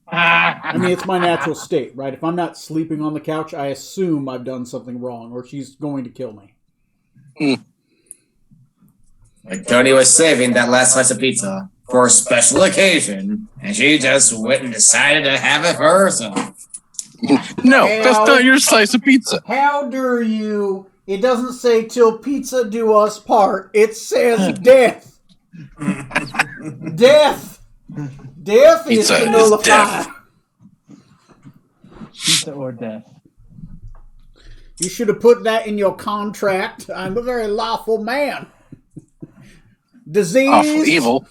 I mean, it's my natural state, right? If I'm not sleeping on the couch, I assume I've done something wrong or she's going to kill me.
Like Tony was saving that last slice of pizza for a special occasion, and she just went and decided to have it for herself.
No, that's not your slice of pizza.
How dare you? It doesn't say till pizza do us part. It says death. Death. Death
Pizza
is to
is
nullify.
death.
Pizza or death.
You should have put that in your contract. I'm a very lawful man. Disease.
Awful evil.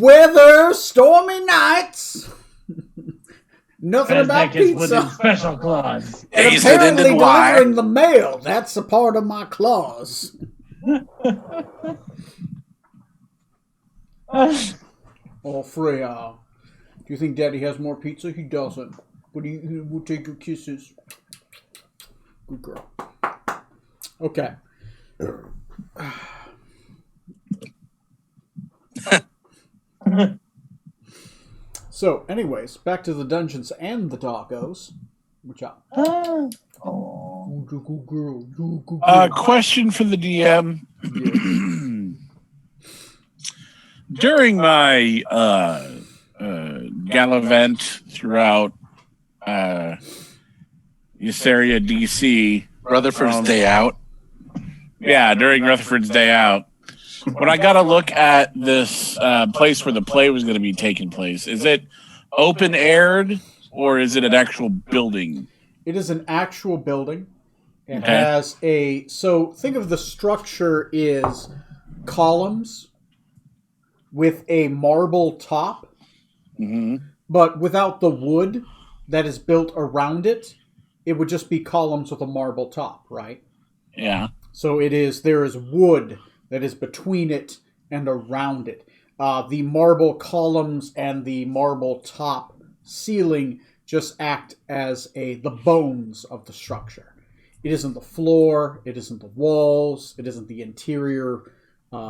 Weather. Stormy nights. Nothing about
Put in
pizza.
special clause.
And
A's that
apparently
ended Y.
delivering the mail. That's a part of my clause. Oh, Freya. Do you think Daddy has more pizza? He doesn't. But he will take your kisses. Good girl. Okay. So, anyways, back to the dungeons and the doggos. Which up?
Oh.
Good girl.
Question for the DM. During my gallivant throughout Euceria, DC,
Rutherford's Day Out.
Yeah, during Rutherford's Day Out. When I got to look at this place where the play was going to be taking place, is it open aired or is it an actual building?
It is an actual building. It has so think of the structure is columns with a marble top, but without the wood that is built around it, it would just be columns with a marble top, right?
Yeah.
So there is wood that is between it and around it. The marble columns and the marble top ceiling just act as the bones of the structure. It isn't the floor. It isn't the walls. It isn't the interior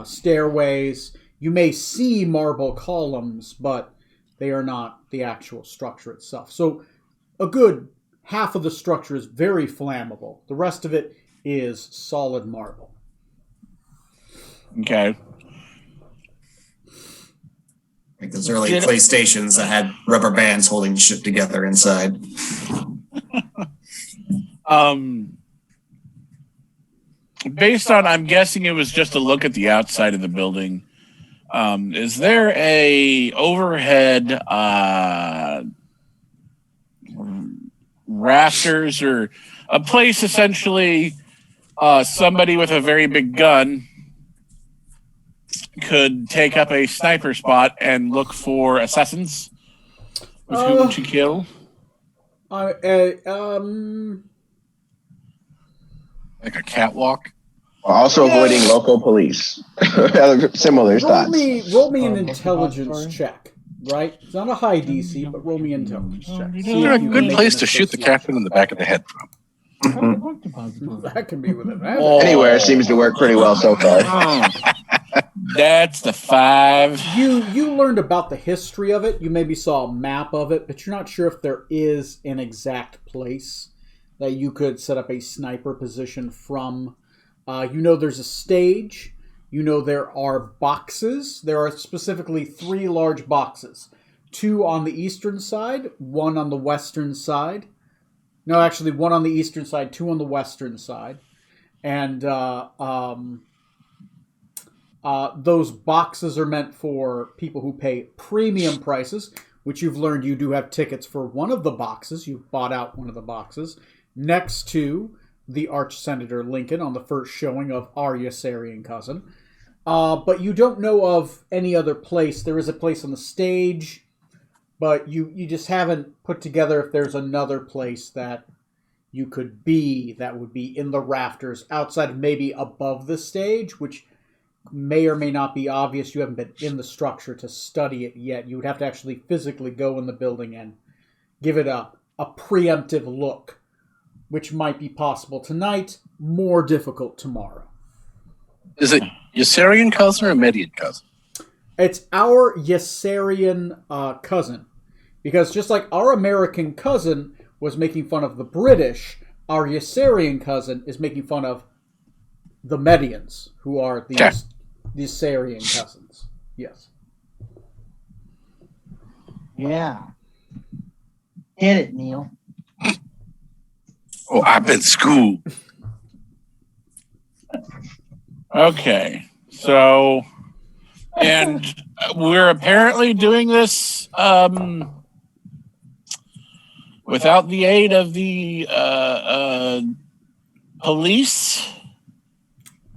stairways. You may see marble columns, but they are not the actual structure itself. So a good half of the structure is very flammable. The rest of it is solid marble.
Okay.
Like those early PlayStations that had rubber bands holding shit together inside.
Based on, I'm guessing it was just a look at the outside of the building. Is there a overhead rafters or a place essentially somebody with a very big gun could take up a sniper spot and look for assassins with whom to kill?
Like a catwalk?
Also avoiding local police. Similar thoughts.
Roll me an intelligence check, right? It's not a high DC, but roll me an intelligence check.
Is there a good place to shoot the captain in the back of the head from?
That can be with it.
Anywhere seems to work pretty well so far.
That's the 5.
You learned about the history of it. You maybe saw a map of it, but you're not sure if there is an exact place that you could set up a sniper position from. There's a stage. There are boxes. There are specifically 3 large boxes. 2 on the eastern side, 1 on the western side. No, actually, 1 on the eastern side, 2 on the western side. And those boxes are meant for people who pay premium prices, which you've learned you do have tickets for one of the boxes. You've bought out one of the boxes next to the Arch Senator Lincoln on the first showing of our Yossarian cousin. But you don't know of any other place. There is a place on the stage, but you just haven't put together if there's another place that you could be that would be in the rafters outside of maybe above the stage, which may or may not be obvious. You haven't been in the structure to study it yet. You would have to actually physically go in the building and give it a preemptive look, which might be possible tonight, more difficult tomorrow.
Is it Yossarian cousin or Median cousin?
It's our Yossarian cousin. Because just like our American cousin was making fun of the British, our Yossarian cousin is making fun of the Medians, who are the Yossarian cousins. Yes.
Yeah. Get it, Neil.
Oh, I've been schooled.
Okay. So, and we're apparently doing this without the aid of the police.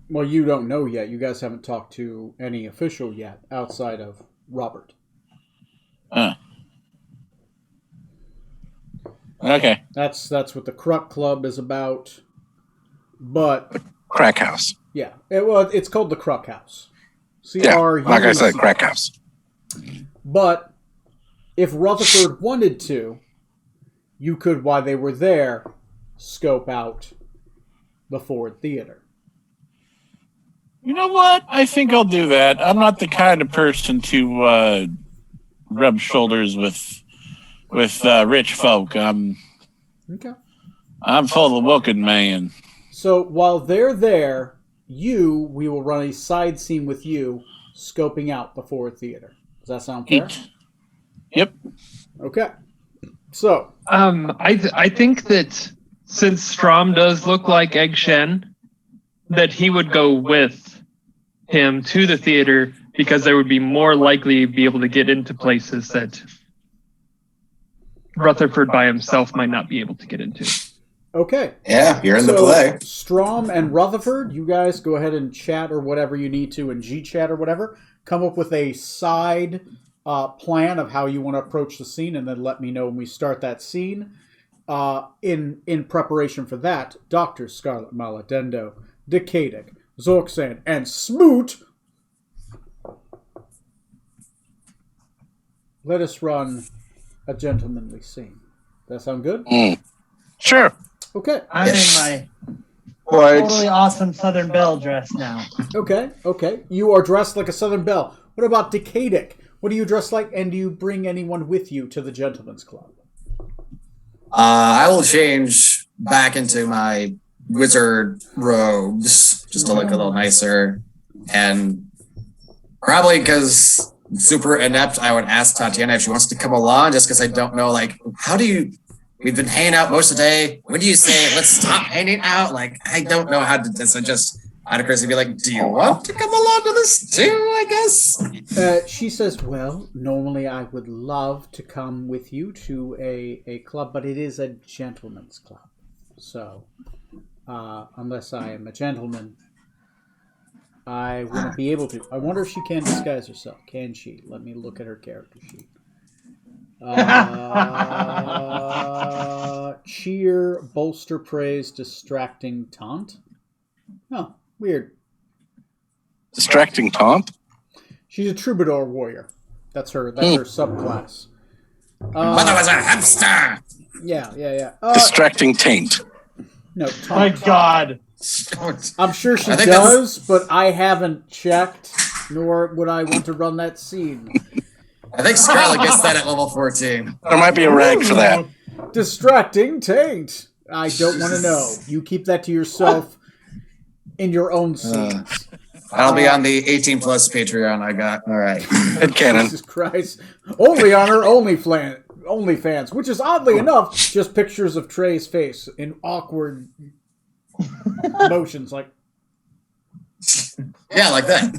Well, you don't know yet. You guys haven't talked to any official yet outside of Robert.
Okay.
That's what the Cruck Club is about. But
Crack House.
Yeah. It's called the Cruck House.
Like I said, Crack House.
But if Rutherford wanted to, you could, while they were there, scope out the Ford Theater.
You know what? I think I'll do that. I'm not the kind of person to rub shoulders with rich folk. I'm for the working man.
So while they're there, we will run a side scene with you scoping out the Ford Theater. Does that sound fair?
Yep.
Okay. So
I think that since Strom does look like Egg Shen, that he would go with him to the theater because they would be more likely to be able to get into places that Rutherford by himself might not be able to get into.
Okay.
Yeah, you're in the play.
Strom and Rutherford, you guys go ahead and chat or whatever you need to in G-Chat or whatever. Come up with a side plan of how you want to approach the scene, and then let me know when we start that scene. In preparation for that, Dr. Scarlet Maladendo, Decadic, Zorksan, and Smoot, let us run a gentlemanly scene. Does that sound good?
Sure.
Okay.
I'm in my totally awesome Southern Belle dress now.
Okay. You are dressed like a Southern Belle. What about Decadic? What do you dress like, and do you bring anyone with you to the Gentleman's Club?
I will change back into my wizard robes just to look a little nicer. And probably because I'm super inept, I would ask Tatiana if she wants to come along, just because I don't know, like, we've been hanging out most of the day. When do you say, let's stop hanging out? Like, I don't know how to do this. So just out of curiosity, be like, do you want to come along to this too, I guess?
She says, well, normally I would love to come with you to a club, but it is a gentleman's club. So, unless I am a gentleman, I wouldn't be able to. I wonder if she can disguise herself. Can she? Let me look at her character sheet. Cheer, bolster, praise, distracting, taunt. Oh, weird.
Distracting taunt?
She's a troubadour warrior. That's her subclass.
Mother was a hamster!
Yeah.
Distracting taint.
No,
taunt. My God.
I'm sure she does, but I haven't checked, nor would I want to run that scene.
I think Scarlet gets that at level 14.
There might be a rag for that.
Distracting taint. I don't want to know. You keep that to yourself in your own scenes.
I'll be on the 18 plus Patreon I got. All right.
Headcanon.
Jesus Christ. Only on her OnlyFans, which is oddly enough just pictures of Trey's face in awkward motions, like.
Yeah, like that.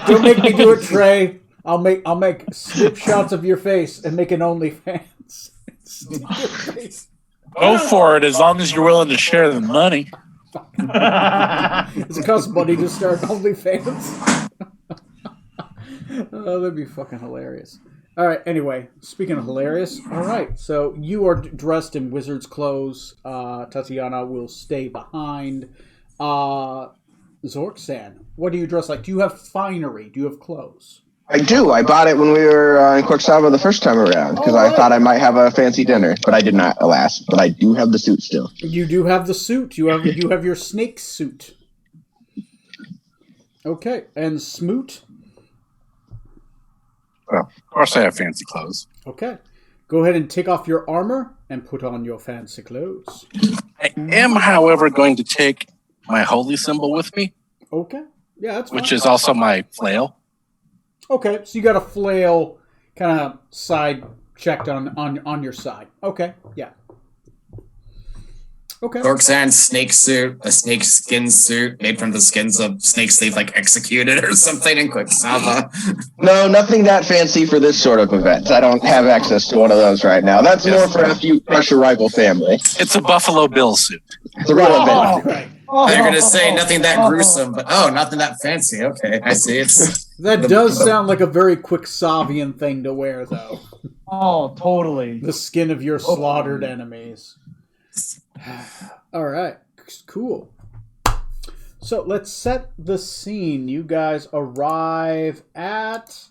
Don't make me do it, Trey. I'll make snapshots of your face and make an OnlyFans.
Go for it, as long as you're willing to share the money.
Does it cost money to start OnlyFans? Oh, that'd be fucking hilarious. All right. Anyway, speaking of hilarious, all right. So you are dressed in wizard's clothes. Tatiana will stay behind. Zorksan, what do you dress like? Do you have finery? Do you have clothes?
I do. I bought it when we were in Quixava the first time around because I thought I might have a fancy dinner, but I did not, alas. But I do have the suit still.
You do have the suit. You have your snake suit. Okay, and Smoot.
Well, of course I have fancy clothes.
Okay, go ahead and take off your armor and put on your fancy clothes.
I am, however, going to take my holy symbol with me.
Okay, yeah, that's fine.
Which is also my flail.
Okay, so you got a flail kind of side checked on your side. Okay, yeah. Okay.
Zorksan's snake suit, a snake skin suit made from the skins of snakes they've like executed or something in Quixava.
No, nothing that fancy for this sort of event. I don't have access to one of those right now. That's more for after you crush your rival family.
It's a Buffalo Bill suit.
It's a real event.
Right.
They're going to say nothing that gruesome, but nothing that fancy. Okay, I see.
That does sound like a very Quixavian thing to wear, though.
Oh, totally.
The skin of your slaughtered enemies. All right, cool. So let's set the scene. You guys arrive at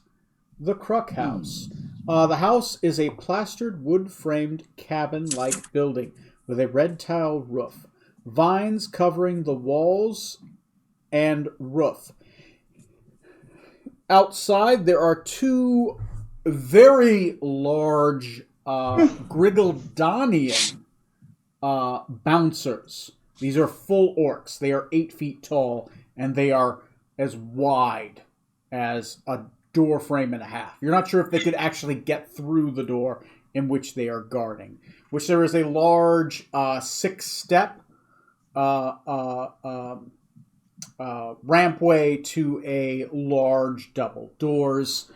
the Kruk House. The house is a plastered wood-framed cabin-like building with a red tile roof. Vines covering the walls and roof. Outside, there are two very large Grigaldanian bouncers. These are full orcs. They are 8 feet tall, and they are as wide as a door frame and a half. You're not sure if they could actually get through the door in which they are guarding. Which there is a large 6-step rampway to a large double doors,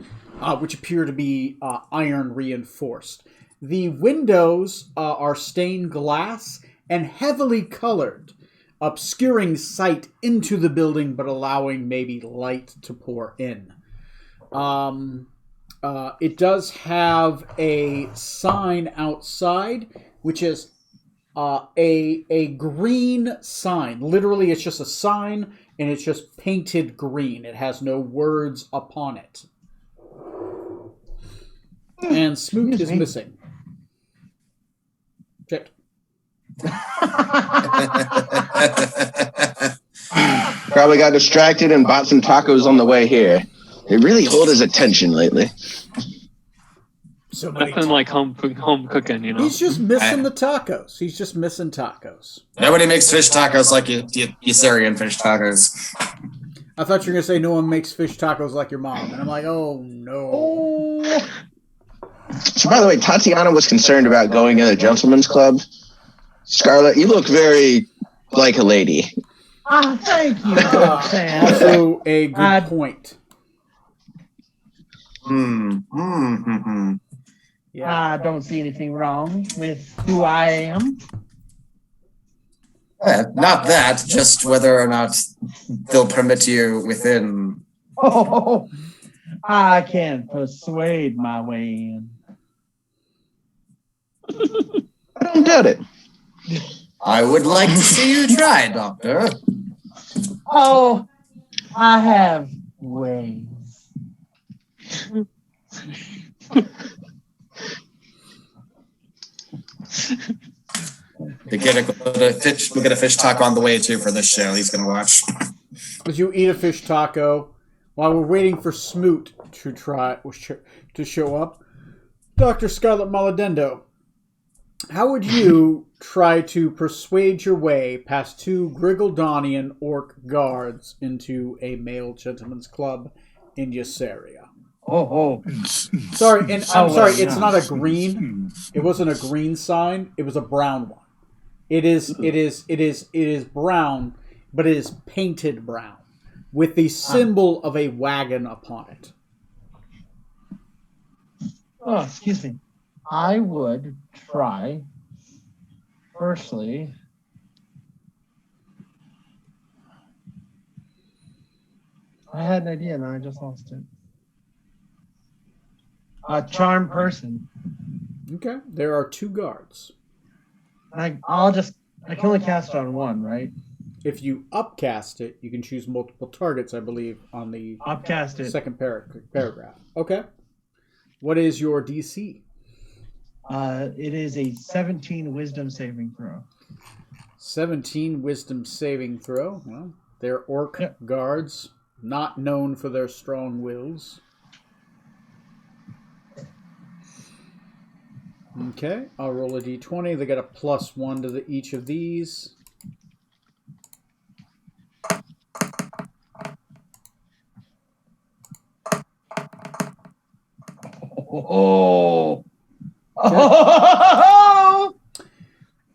which appear to be iron reinforced. The windows are stained glass and heavily colored, obscuring sight into the building but allowing maybe light to pour in. It does have a sign outside, which is a green sign. Literally, it's just a sign, and it's just painted green. It has no words upon it. And Smoot is missing. Check.
Probably got distracted and bought some tacos on the way here. They really hold his attention lately.
Nothing like home cooking, you know.
He's just missing the tacos. He's just missing tacos.
Nobody makes fish tacos like you Syrian fish tacos.
I thought you were going to say no one makes fish tacos like your mom. And I'm like, oh, no.
So, by the way, Tatiana was concerned about going in a gentleman's club. Scarlett, you look very like a lady.
Thank you, Sam.
Also a good point.
Yeah. I don't see anything wrong with who I am.
Not that, just whether or not they'll permit you within.
Oh, I can persuade my way in.
I don't doubt it.
I would like to see you try, Doctor.
Oh, I have ways.
We'll get a fish taco on the way too for this show. He's gonna watch.
As you eat a fish taco, while we're waiting for Smoot to show up, Dr. Scarlett Maladendo, how would you try to persuade your way past two Grigaldonian orc guards into a male gentleman's club in Yassaria? Sorry, and I'm sorry, it's not a green. It wasn't a green sign. It was a brown one. It is brown, but it is painted brown with the symbol of a wagon upon it.
Oh, excuse me. I would try, firstly, I had an idea and I just lost it. A charm person.
Okay, there are two guards.
I can only cast it on one, right?
If you upcast it, you can choose multiple targets, I believe, on the
upcast it.
Second paragraph. Okay. What is your DC?
It is a 17 wisdom saving throw.
17 wisdom saving throw. Well, they're orc guards, not known for their strong wills. Okay, I'll roll a d20. They got a +1 to each of these.
Oh.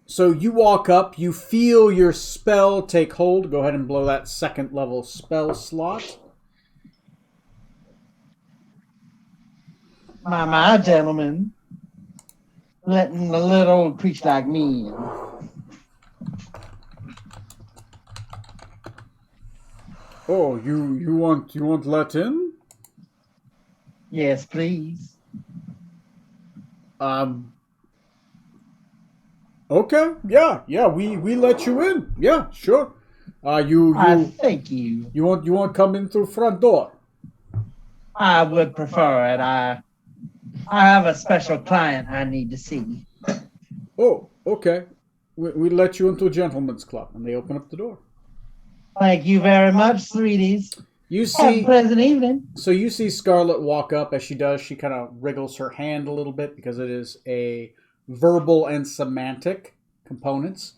So you walk up, you feel your spell take hold. Go ahead and blow that second level spell slot.
My gentlemen. Letting a little creature like me in.
Oh, you want let in?
Yes, please.
Okay. Yeah, we let you in. Yeah, sure.
Thank you.
You want to come in through front door?
I would prefer it. I have a special client I need to see.
Oh, okay. We let you into a gentleman's club, and they open up the door.
Thank you very much, sweeties.
You see,
have a pleasant evening.
So you see Scarlett walk up. As she does, she kind of wriggles her hand a little bit because it is a verbal and semantic components,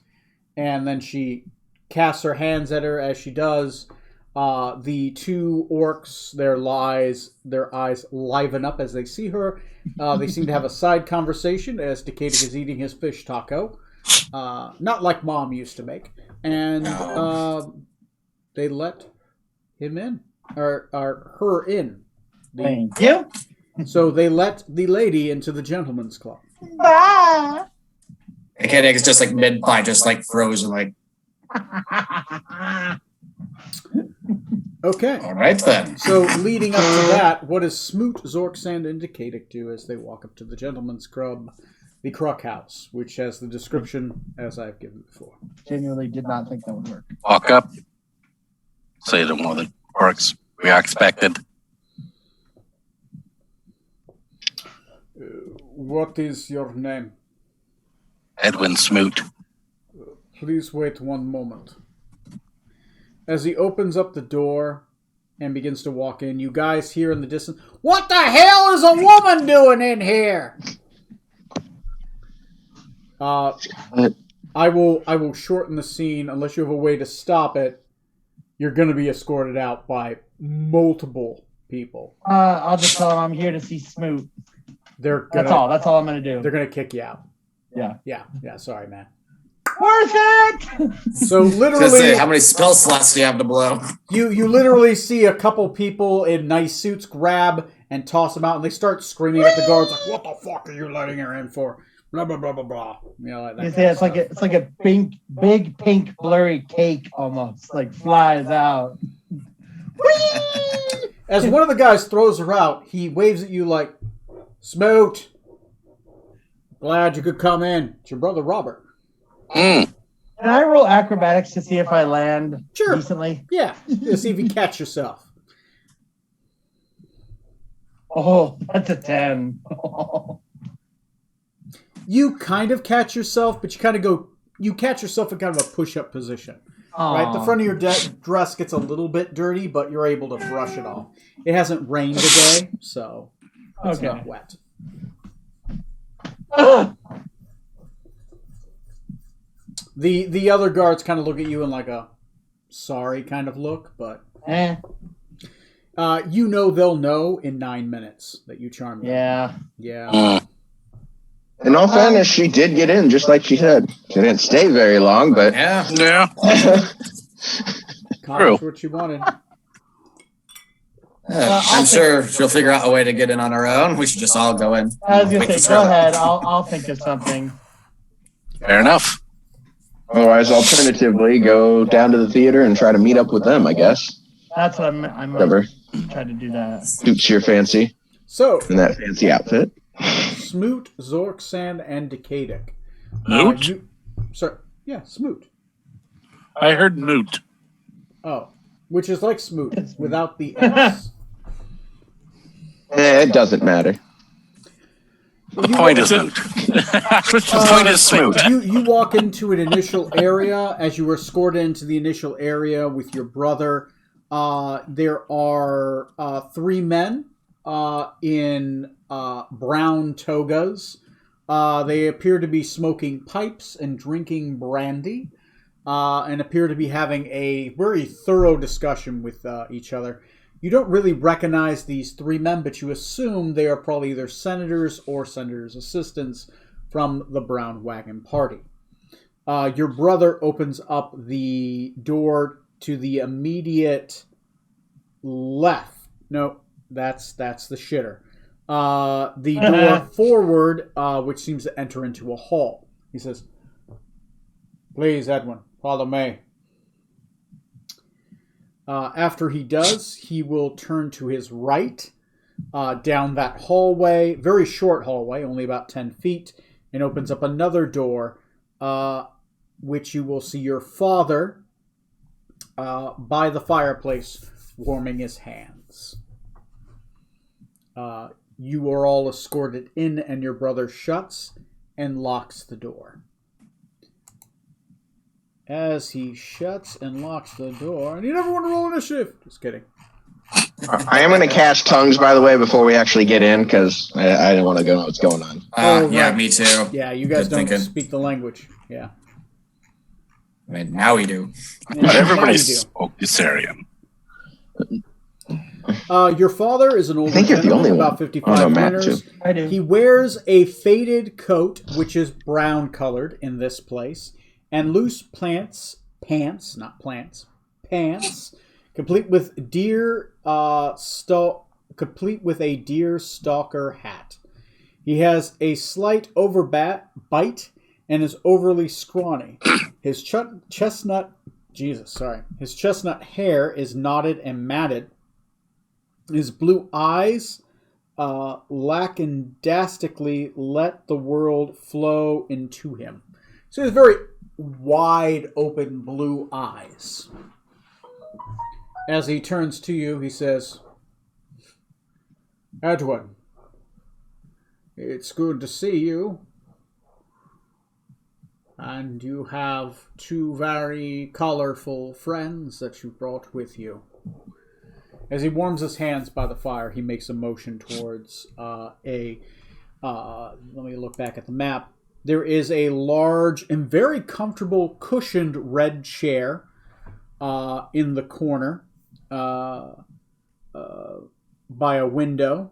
and then she casts her hands at her. As she does, the two orcs, their eyes liven up as they see her. They seem to have a side conversation as Decadic is eating his fish taco, not like Mom used to make, and they let him in, or her in.
Thank you.
So they let the lady into the gentleman's club.
Bye.
Decadic is just like mid-bite, just like frozen, like.
Okay.
All right, then.
So, leading up to that, what does Smoot, Zorksand, and Decadic do as they walk up to the gentleman's club, the Kruk House, which has the description as I've given before?
Genuinely did not think that would work.
Walk up. Say no more than orcs. We are expected.
What is your name?
Edwin Smoot.
Please wait one moment. As he opens up the door and begins to walk in, you guys hear in the distance, "What the hell is a woman doing in here?" I will shorten the scene unless you have a way to stop it. You're going to be escorted out by multiple people.
I'll just tell them I'm here to see Smoot. That's all I'm going to do.
They're going to kick you out.
Yeah.
Sorry, man.
Worth it!
So literally,
how many spell slots do you have to blow?
You literally see a couple people in nice suits grab and toss them out, and they start screaming at the guards like, "What the fuck are you letting her in for?" Blah blah blah blah blah. You know, like that.
It's like a big pink blurry cake almost, like flies out.
As one of the guys throws her out, he waves at you like, "Smoot, glad you could come in. It's your brother Robert."
Can I roll acrobatics to see if I land decently?
Yeah, to see if you catch yourself.
Oh, that's a 10.
You kind of catch yourself, but you catch yourself in kind of a push-up position.
Aww.
Right? The front of your dress gets a little bit dirty, but you're able to brush it off. It hasn't rained today, so it's not wet. The other guards kind of look at you in like a sorry kind of look, but you know they'll know in 9 minutes that you charmed them. Yeah.
In all fairness, she did get in, just like she said. She didn't stay very long, but
yeah.
Accomplished what she wanted.
I'm sure she'll figure out a way to get in on her own. We should just all go in.
I was gonna say, go ahead. I'll think of something.
Fair enough.
Otherwise, alternatively, go down to the theater and try to meet up with them, I guess.
That's what I'm
Whatever.
Try to do that.
Suits your fancy.
So,
in that fancy outfit.
Smoot, Zorksan, and Decadic.
Moot?
Smoot.
I heard moot.
Oh, which is like Smoot, without the S.
It doesn't matter.
The point is moot. The point is smoot.
You walk into an initial area. As you are escorted into the initial area with your brother, there are 3 men in brown togas. They appear to be smoking pipes and drinking brandy, and appear to be having a very thorough discussion with each other. You don't really recognize these 3 men, but you assume they are probably either senators or senators' assistants from the Brown Wagon Party. Your brother opens up the door to the immediate left. No, that's the shitter. The door forward, which seems to enter into a hall. He says, "Please, Edwin, follow me." After he does, he will turn to his right down that hallway, very short hallway, only about 10 feet, and opens up another door, which you will see your father by the fireplace warming his hands. You are all escorted in, and your brother shuts and locks the door. As he shuts and locks the door, and you never want to roll initiative. Just kidding.
I am going to cast tongues, by the way, before we actually get in, because I don't want to know what's going on.
Yeah, me too.
Yeah, you guys don't speak the language. Yeah.
I mean, now we do.
But everybody spoke Ysarian.
Your father is an older gentleman, about 55 winters.
I do.
He wears a faded coat, which is brown colored in this place, and loose pants, complete with a deer stalker hat. He has a slight bite and is overly scrawny. His chestnut hair is knotted and matted. His blue eyes lackadaisically let the world flow into him. So he has very wide open blue eyes. As he turns to you, he says, "Edwin, it's good to see you. And you have two very colorful friends that you brought with you. As he warms his hands by the fire, he makes a motion towards let me look back at the map. There is a large and very comfortable cushioned red chair in the corner by a window,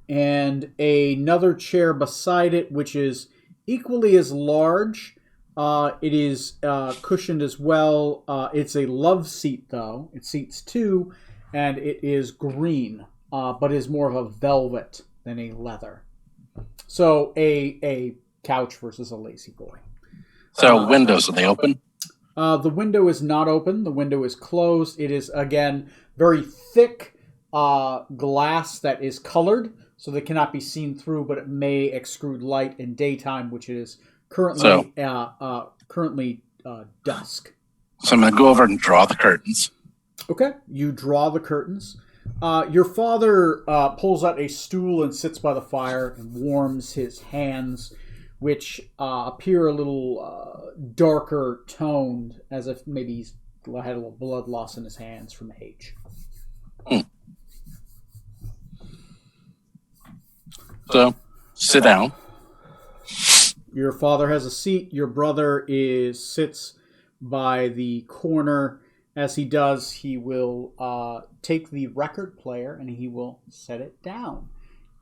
and another chair beside it, which is equally as large. It is cushioned as well. It's a love seat, though. It seats two, and it is green, but is more of a velvet than a leather. So a couch versus a lazy boy.
So windows, are they open?
The window is not open. The window is closed. It is, again, very thick glass that is colored, so they cannot be seen through, but it may extrude light in daytime, which is currently dusk.
So I'm going to go over and draw the curtains.
Okay, you draw the curtains. Your father pulls out a stool and sits by the fire and warms his hands, which appear a little darker toned, as if maybe he's had a little blood loss in his hands from age.
So, sit down.
Your father has a seat. Your brother sits by the corner. As he does, he will take the record player and he will set it down.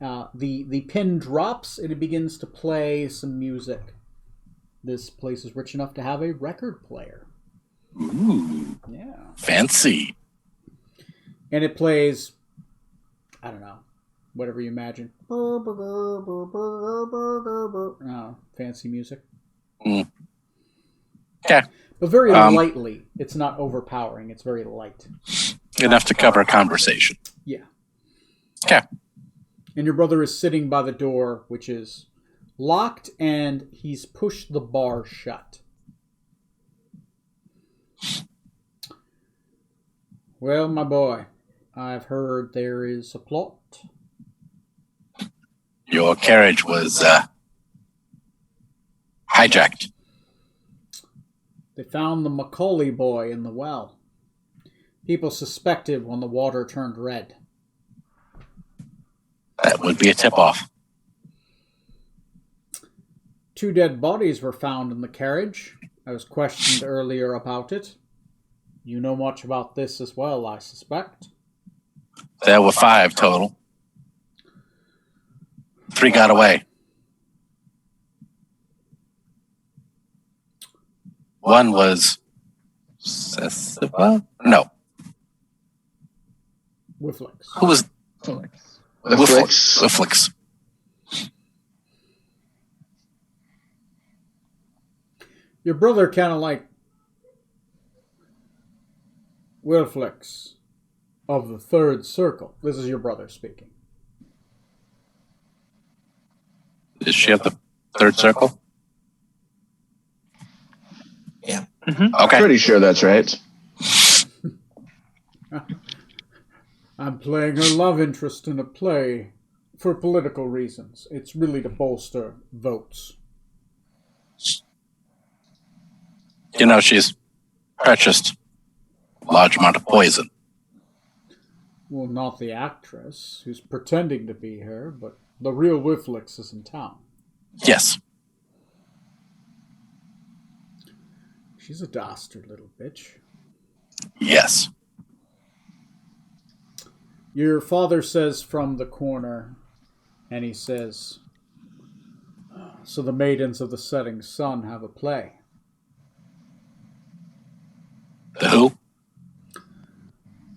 The pin drops and it begins to play some music. This place is rich enough to have a record player.
Ooh.
Yeah.
Fancy.
And it plays, I don't know, whatever you imagine. Oh, fancy music.
Mm. Okay.
But very lightly. It's not overpowering. It's very light.
Enough to cover a conversation.
Yeah.
Okay.
And your brother is sitting by the door, which is locked, and he's pushed the bar shut. Well, my boy, I've heard there is a plot.
Your carriage was hijacked.
They found the Macaulay boy in the well. People suspected when the water turned red.
That would be a tip-off.
2 dead bodies were found in the carriage. I was questioned earlier about it. You know much about this as well, I suspect.
There were 5 total. 3 got away. 1 was No.
Whifflix.
Who was
Whifflix.
Whifflix.
Your brother kind of like Whifflix of the Third Circle. This is your brother speaking.
Is she at the Third Circle?
Yeah.
Mm-hmm.
Okay.
Pretty sure that's right.
I'm playing her love interest in a play for political reasons. It's really to bolster votes.
You know, she's purchased a large amount of poison.
Well, not the actress who's pretending to be her, but the real Whifflix is in town.
Yes.
She's a dastard little bitch.
Yes.
Your father says from the corner, and he says, so the Maidens of the Setting Sun have a play.
The who?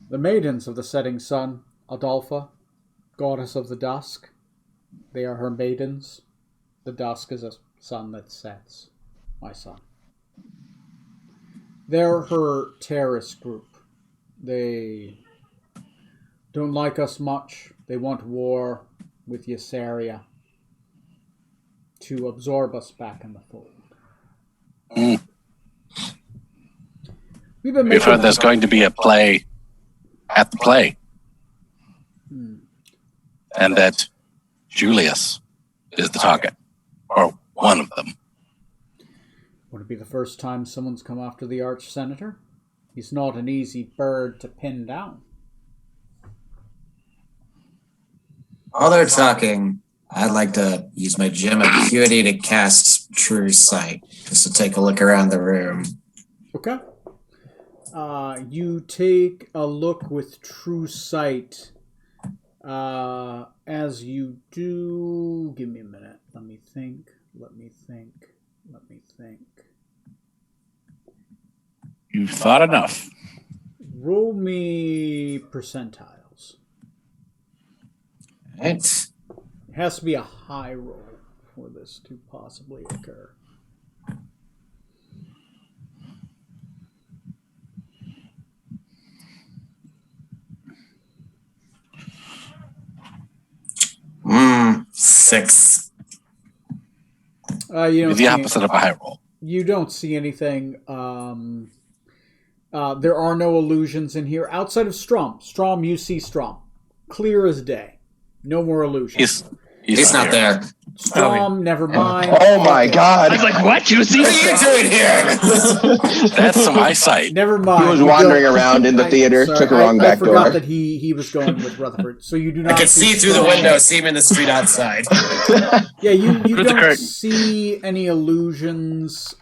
The Maidens of the Setting Sun, Adolpha, goddess of the dusk. They are her maidens. The dusk is a sun that sets, my son. They're her terrorist group. They don't like us much. They want war with Ysaria to absorb us back in the fold.
Mm.
We've
heard there's going to be a play at the play. And that Julius is the target. Or one of them.
Would it be the first time someone's come after the Arch Senator? He's not an easy bird to pin down.
While they're talking, I'd like to use my gem of acuity to cast True Sight, just to take a look around the room.
Okay. You take a look with True Sight. As you do... Give me a minute. Let me think.
You've thought enough.
Roll me percentiles.
Right.
It has to be a high roll for this to possibly occur.
Six.
You don't
The opposite of a high roll.
You don't see anything. There are no illusions in here outside of Strom. Strom, you see Strom. Clear as day. No more illusions.
He's not there.
Strom, never mind.
Oh my god.
I was like, what? Juicy?
What are you doing here?
That's some eyesight.
Never mind.
He was wandering around in the theater, took a wrong back door.
I forgot that he was going with Rutherford. So you do not
I could see through the window, see him in the street outside.
Yeah, you don't see any illusions.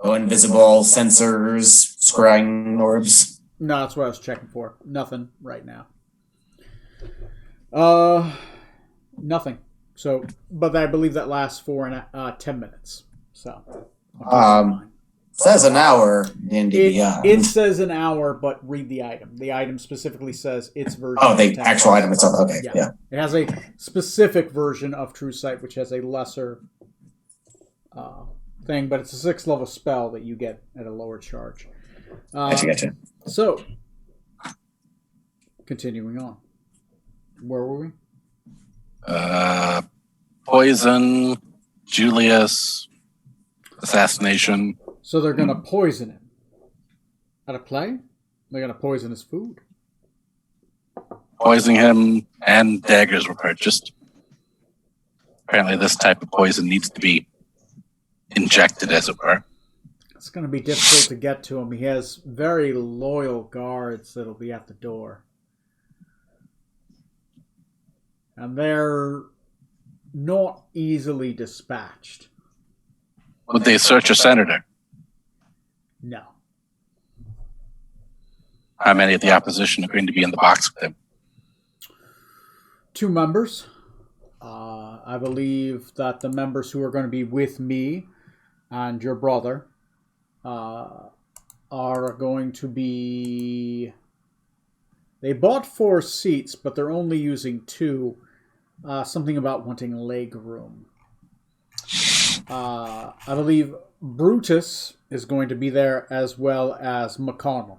Oh, invisible sensors, scrying orbs.
No, that's what I was checking for. Nothing right now. Nothing. So, but I believe that lasts for 10 minutes. So,
says an hour in DBI.
It says an hour, but read the item. The item specifically says its version.
Oh, the actual item itself. Okay, yeah.
It has a specific version of True Sight, which has a lesser thing, but it's a 6th level spell that you get at a lower charge.
Gotcha.
So, continuing on. Where were we?
Poison, Julius, assassination.
So they're going to poison him. At a play? They're going to poison his food.
Poisoning him and daggers were purchased. Apparently this type of poison needs to be injected, as it were.
It's going to be difficult to get to him. He has very loyal guards that'll be at the door. And they're not easily dispatched.
Would they search a senator?
No.
How many of the opposition are going to be in the box with him?
2 members. I believe that the members who are going to be with me and your brother are going to be... They bought 4 seats, but they're only using 2. Something about wanting leg room. I believe Brutus is going to be there, as well as McConnell.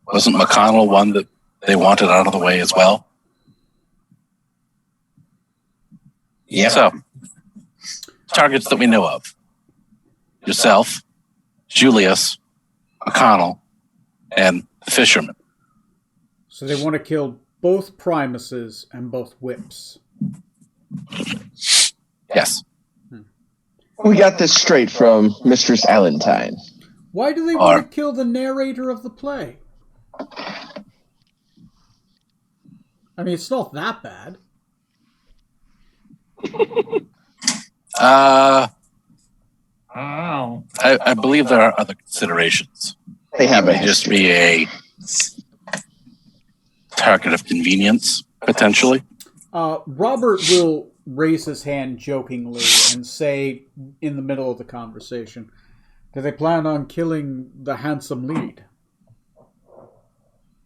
Wasn't McConnell one that they wanted out of the way as well?
Yeah.
So, targets that we know of. Yourself, Julius, McConnell, and the fisherman.
So they want to kill both Primuses and both Whips.
Yes.
We got this straight from Mistress Allentine.
Why do they want to kill the narrator of the play? I mean, it's not that bad.
Wow.
I believe there are other considerations.
They have
It may just be a target of convenience, potentially.
Robert will raise his hand jokingly and say in the middle of the conversation, do they plan on killing the handsome lead?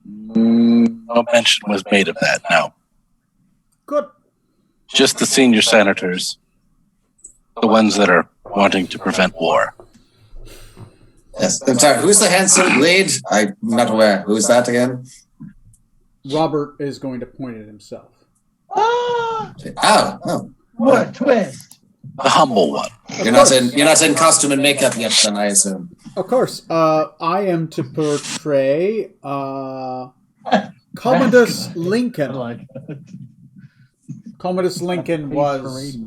No mention was made of that, no.
Good.
Just the senior senators, the ones that are wanting to prevent war.
Yes. I'm sorry, who's the handsome lead? I'm not aware. Who's that again?
Robert is going to point at himself.
Oh.
What a twist.
The humble one.
You're not in costume and makeup yet, then, I assume.
Of course. I am to portray Commodus Lincoln. Commodus Lincoln was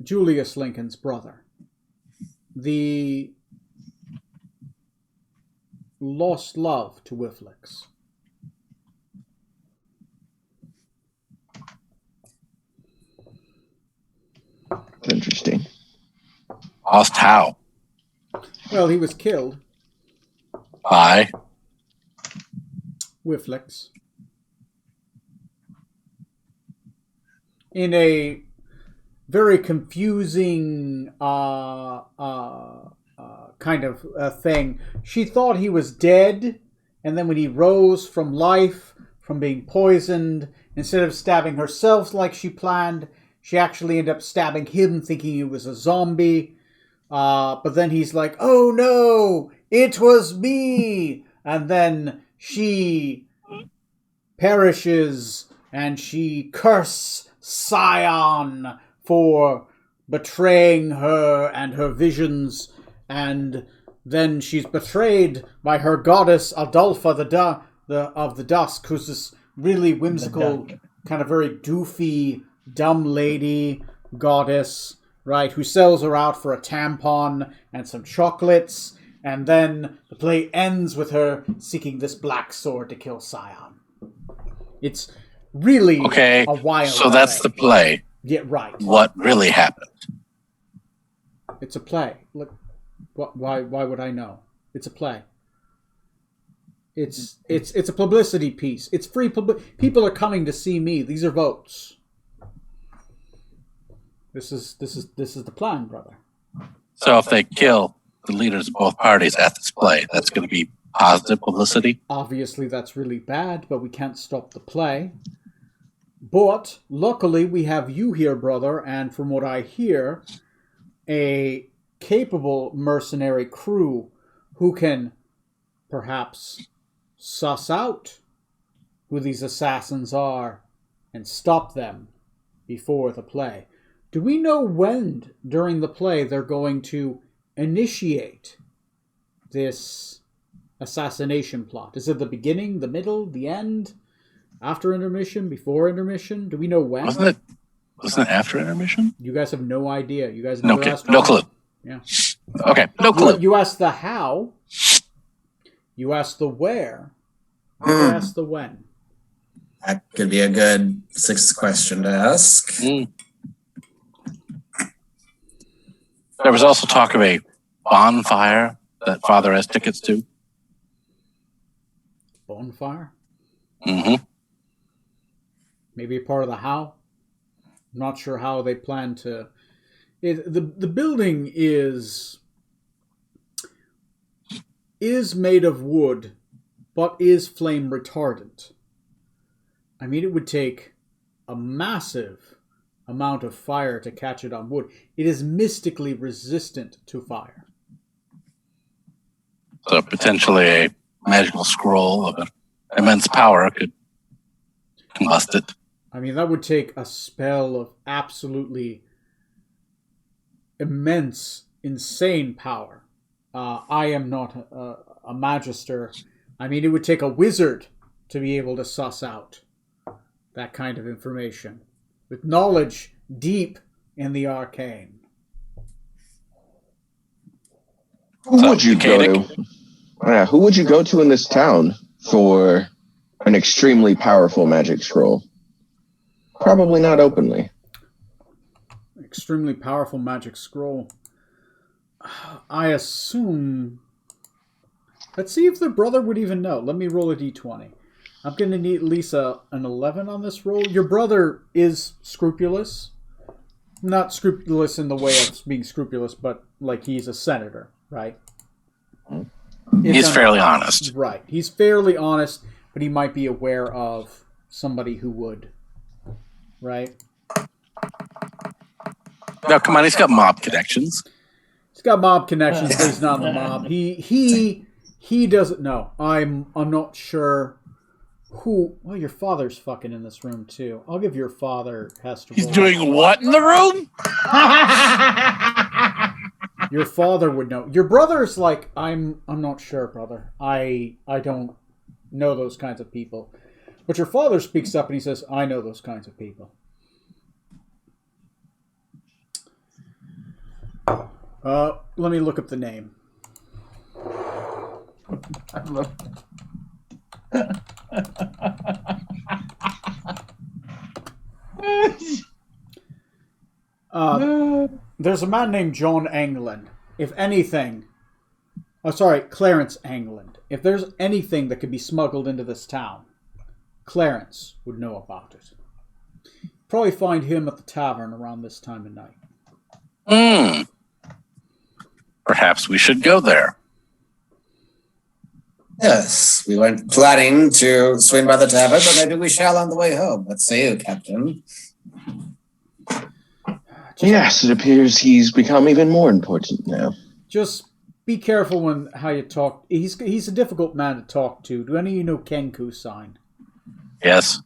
Julius Lincoln's brother. The lost love to Whifflix.
Interesting.
Lost how?
Well, he was killed.
By?
Whifflix. In a very confusing kind of thing. She thought he was dead, and then when he rose from life, from being poisoned, instead of stabbing herself like she planned, she actually ended up stabbing him thinking he was a zombie. But then he's like, oh no, it was me! And then she perishes, and she curses Scion for betraying her and her visions, and then she's betrayed by her goddess Adolpha of the Dusk, who's this really whimsical, kind of very doofy, dumb lady goddess, right, who sells her out for a tampon and some chocolates, and then the play ends with her seeking this black sword to kill Scion. It's really a wild
so that's the play.
Yeah, right.
What really happened?
It's a play. Look, why would I know? It's a play. It's a publicity piece. It's free people are coming to see me. These are votes. This is the plan, brother.
So if they kill the leaders of both parties at this play, that's going to be positive publicity?
Obviously, that's really bad, but we can't stop the play. But luckily, we have you here, brother, and from what I hear, a capable mercenary crew who can perhaps suss out who these assassins are and stop them before the play. Do we know when during the play they're going to initiate this assassination plot? Is it the beginning, the middle, the end, after intermission, before intermission? Do we know when?
Wasn't it after intermission?
You guys have no idea. You guys
no clue.
Yeah.
Okay, no clue.
You asked the how. You asked the where. You asked the when.
That could be a good sixth question to ask.
There was also talk of a bonfire that Father has tickets to.
Bonfire?
Mm-hmm.
Maybe a part of the how? I'm not sure how they plan to... The building is made of wood, but is flame retardant. I mean, it would take a massive amount of fire to catch it on wood. It is mystically resistant to fire.
So potentially a magical scroll of immense power could combust it.
I mean, that would take a spell of absolutely immense, insane power. I am not a magister. I mean, it would take a wizard to be able to suss out that kind of information with knowledge deep in the arcane.
Who would you go to? Yeah, who would you go to in this town for an extremely powerful magic scroll? Probably not openly.
Extremely powerful magic scroll. I assume... Let's see if the brother would even know. Let me roll a d20. I'm going to need at least an 11 on this roll. Your brother is scrupulous. Not scrupulous in the way of being scrupulous, but like he's a senator, right?
He's fairly honest.
Right. He's fairly honest, but he might be aware of somebody who would. Right?
No, come on. He's got mob connections.
He's got mob connections, but he's not in the mob. He doesn't know. I'm not sure who. Well, your father's fucking in this room too. I'll give your father has to.
He's doing what in the room?
Your father would know. Your brother's like, I'm not sure, brother. I don't know those kinds of people. But your father speaks up and he says, I know those kinds of people. Let me look up the name.
I love
There's a man named John England. If anything, Clarence England. If there's anything that could be smuggled into this town, Clarence would know about it. Probably find him at the tavern around this time of night.
Perhaps we should go there.
Yes, we weren't planning to swing by the tavern, but maybe we shall on the way home. What say you, Captain?
Yes, it appears he's become even more important now.
Just be careful how you talk. He's a difficult man to talk to. Do any of you know Kenku-san?
Yes.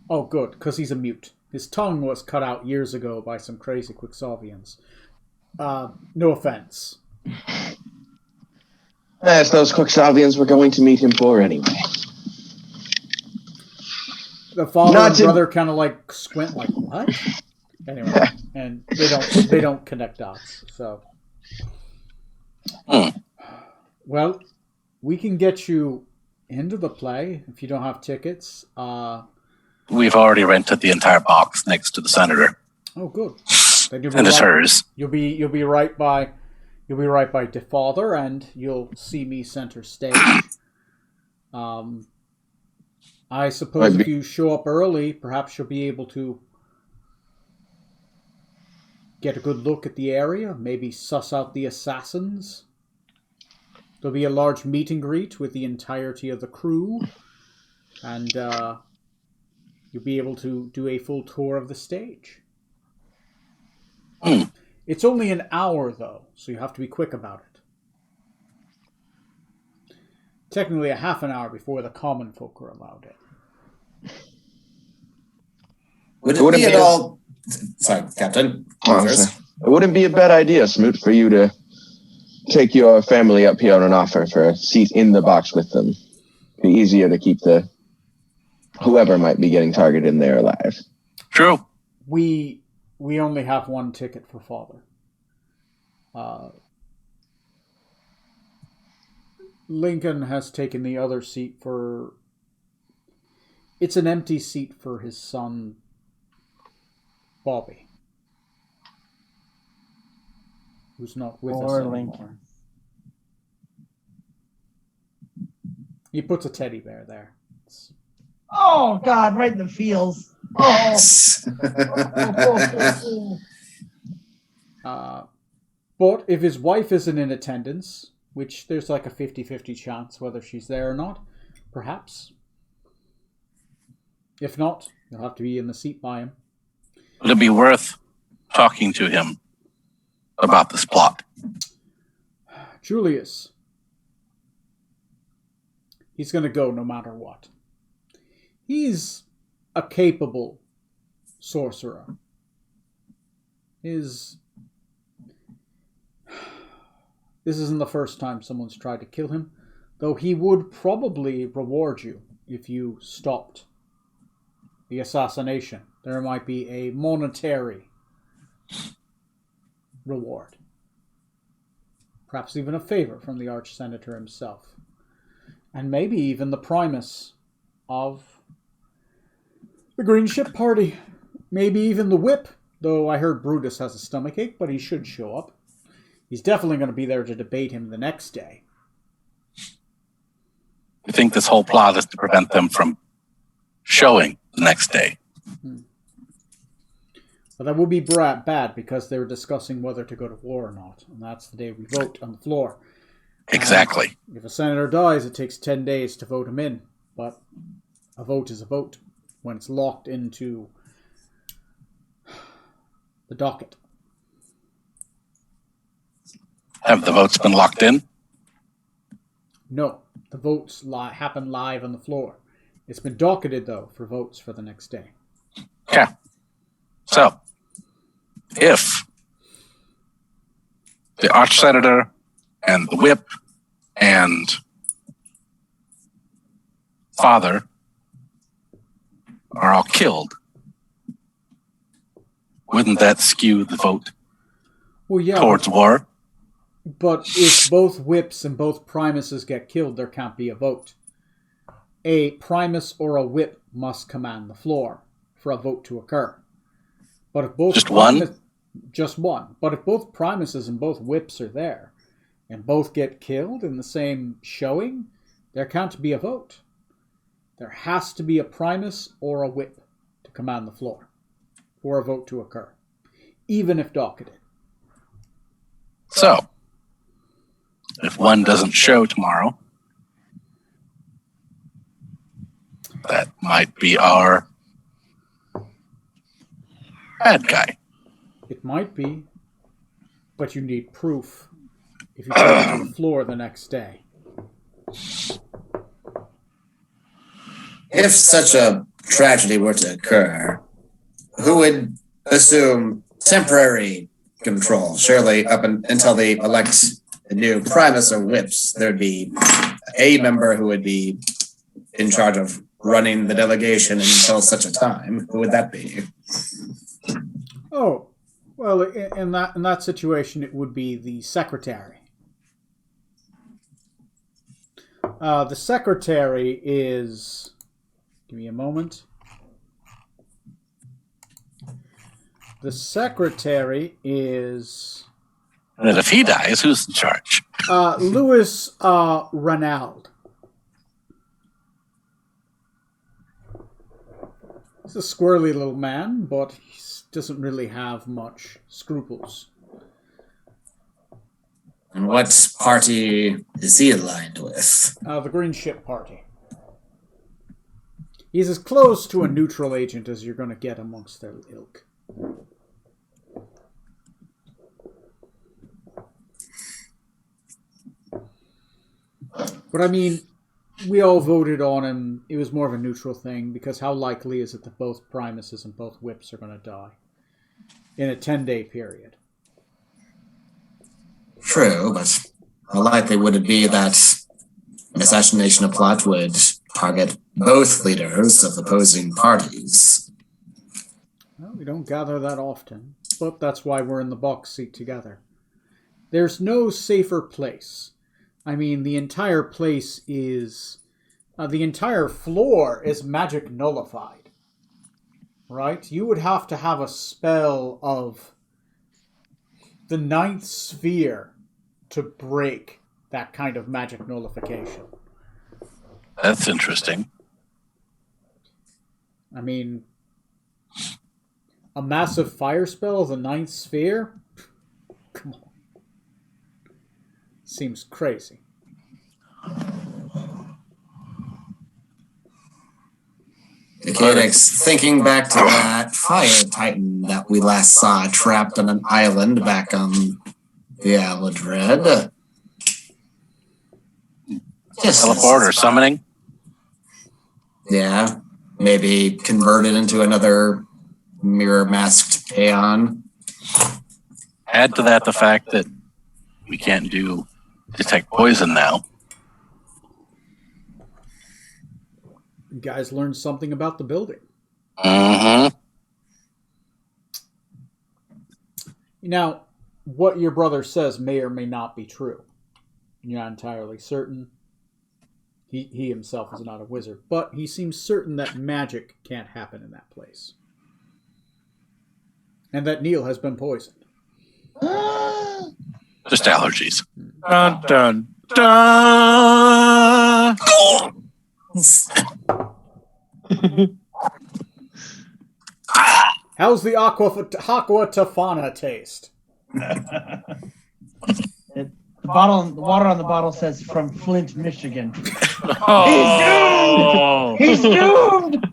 Oh, good, because he's a mute. His tongue was cut out years ago by some crazy Quixovians. No offense.
As those Quixovians were going to meet him for anyway.
The father and brother kind of like squint, like what? Anyway, and they don't connect dots. So, well, we can get you into the play if you don't have tickets.
We've already rented the entire box next to the senator.
Oh, good.
And it's hers.
You'll be right by the father, and you'll see me center stage. I suppose if you show up early, perhaps you'll be able to get a good look at the area, maybe suss out the assassins. There'll be a large meet and greet with the entirety of the crew, and you'll be able to do a full tour of the stage. It's only an hour, though, so you have to be quick about it. Technically a half an hour before the common folk are allowed in.
Would it be at all... Sorry, Captain.
It wouldn't be a bad idea, Smoot, for you to take your family up here on an offer for a seat in the box with them. It'd be easier to keep whoever might be getting targeted in there alive.
True.
We only have one ticket for father. Lincoln has taken the other seat for... It's an empty seat for his son, Bobby, who's not with us anymore. Lincoln. He puts a teddy bear there.
Oh, God, right in the feels. Oh.
But if his wife isn't in attendance, which there's like a 50-50 chance whether she's there or not, perhaps. If not, you'll have to be in the seat by him.
Would it be worth talking to him about this plot?
Julius. He's going to go no matter what. He's a capable sorcerer. This isn't the first time someone's tried to kill him, though he would probably reward you if you stopped the assassination. There might be a monetary reward. Perhaps even a favor from the Arch-Senator himself. And maybe even the Primus of the Green Ship Party. Maybe even the Whip, though I heard Brutus has a stomachache, but he should show up. He's definitely going to be there to debate him the next day.
You think this whole plot is to prevent them from showing the next day?
But that would be bad because they were discussing whether to go to war or not. And that's the day we vote on the floor.
Exactly.
If a senator dies, it takes 10 days to vote him in. But a vote is a vote when it's locked into the docket.
Have the votes been locked in?
No. The votes happen live on the floor. It's been docketed, though, for votes for the next day.
Yeah. So, if the Arch-Senator and the Whip and Father are all killed, wouldn't that skew the vote?
Well, yeah.
Towards war.
But if both whips and both primuses get killed, there can't be a vote. A primus or a whip must command the floor for a vote to occur. But if both
just one?
Just one. But if both primuses and both whips are there, and both get killed in the same showing, there can't be a vote. There has to be a primus or a whip to command the floor for a vote to occur, even if docketed.
So, if one doesn't show tomorrow, that might be our bad guy.
It might be, but you need proof if you take it to the floor the next day.
If such a tragedy were to occur, who would assume temporary control? Surely up until they elect a new primus or whips, there'd be a member who would be in charge of running the delegation until such a time. Who would that be?
Oh, well, in that situation, it would be the secretary. The secretary is... Give me a moment. The secretary is...
And if he dies, who's in charge?
Louis Renaud. He's a squirrely little man, but he doesn't really have much scruples.
And what party is he aligned with?
The Green Ship Party. He's as close to a neutral agent as you're going to get amongst their ilk. But I mean, we all voted on him. It was more of a neutral thing, because how likely is it that both primuses and both whips are going to die in a 10-day period?
True, but how likely would it be that an assassination plot would target both leaders of opposing parties?
Well, we don't gather that often, but that's why we're in the box seat together. There's no safer place. I mean, the entire place is... the entire floor is magic nullified. Right? You would have to have a spell of the 9th sphere to break that kind of magic nullification.
That's interesting.
I mean, a massive fire spell of the 9th sphere? Come on. Seems crazy.
Mechanics, thinking back to that fire titan that we last saw trapped on an island back on the Aladred.
Teleport or summoning?
Yeah, maybe converted into another mirror-masked Aeon.
Add to that the fact that we can't do detect poison now.
You guys learned something about the building.
Mm-hmm.
Now, what your brother says may or may not be true. You're not entirely certain. He himself is not a wizard, but he seems certain that magic can't happen in that place. And that Neil has been poisoned.
Just allergies.
Dun, dun, dun.
How's the aqua tofana taste?
The water on the bottle says from Flint, Michigan.
Oh.
He's doomed!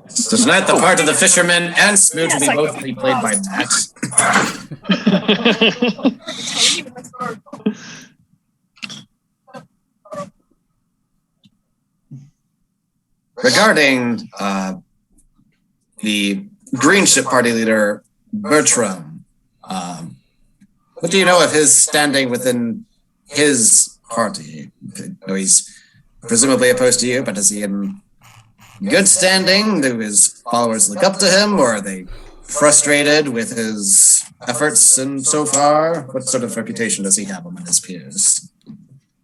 So tonight the part of the fisherman and Smoot will be both be played by Matt. Regarding the Green Ship Party leader, Bertram, what do you know of his standing within his party? He's presumably opposed to you, but is he in good standing? Do his followers look up to him, or are they frustrated with his efforts and so far? What sort of reputation does he have among his peers?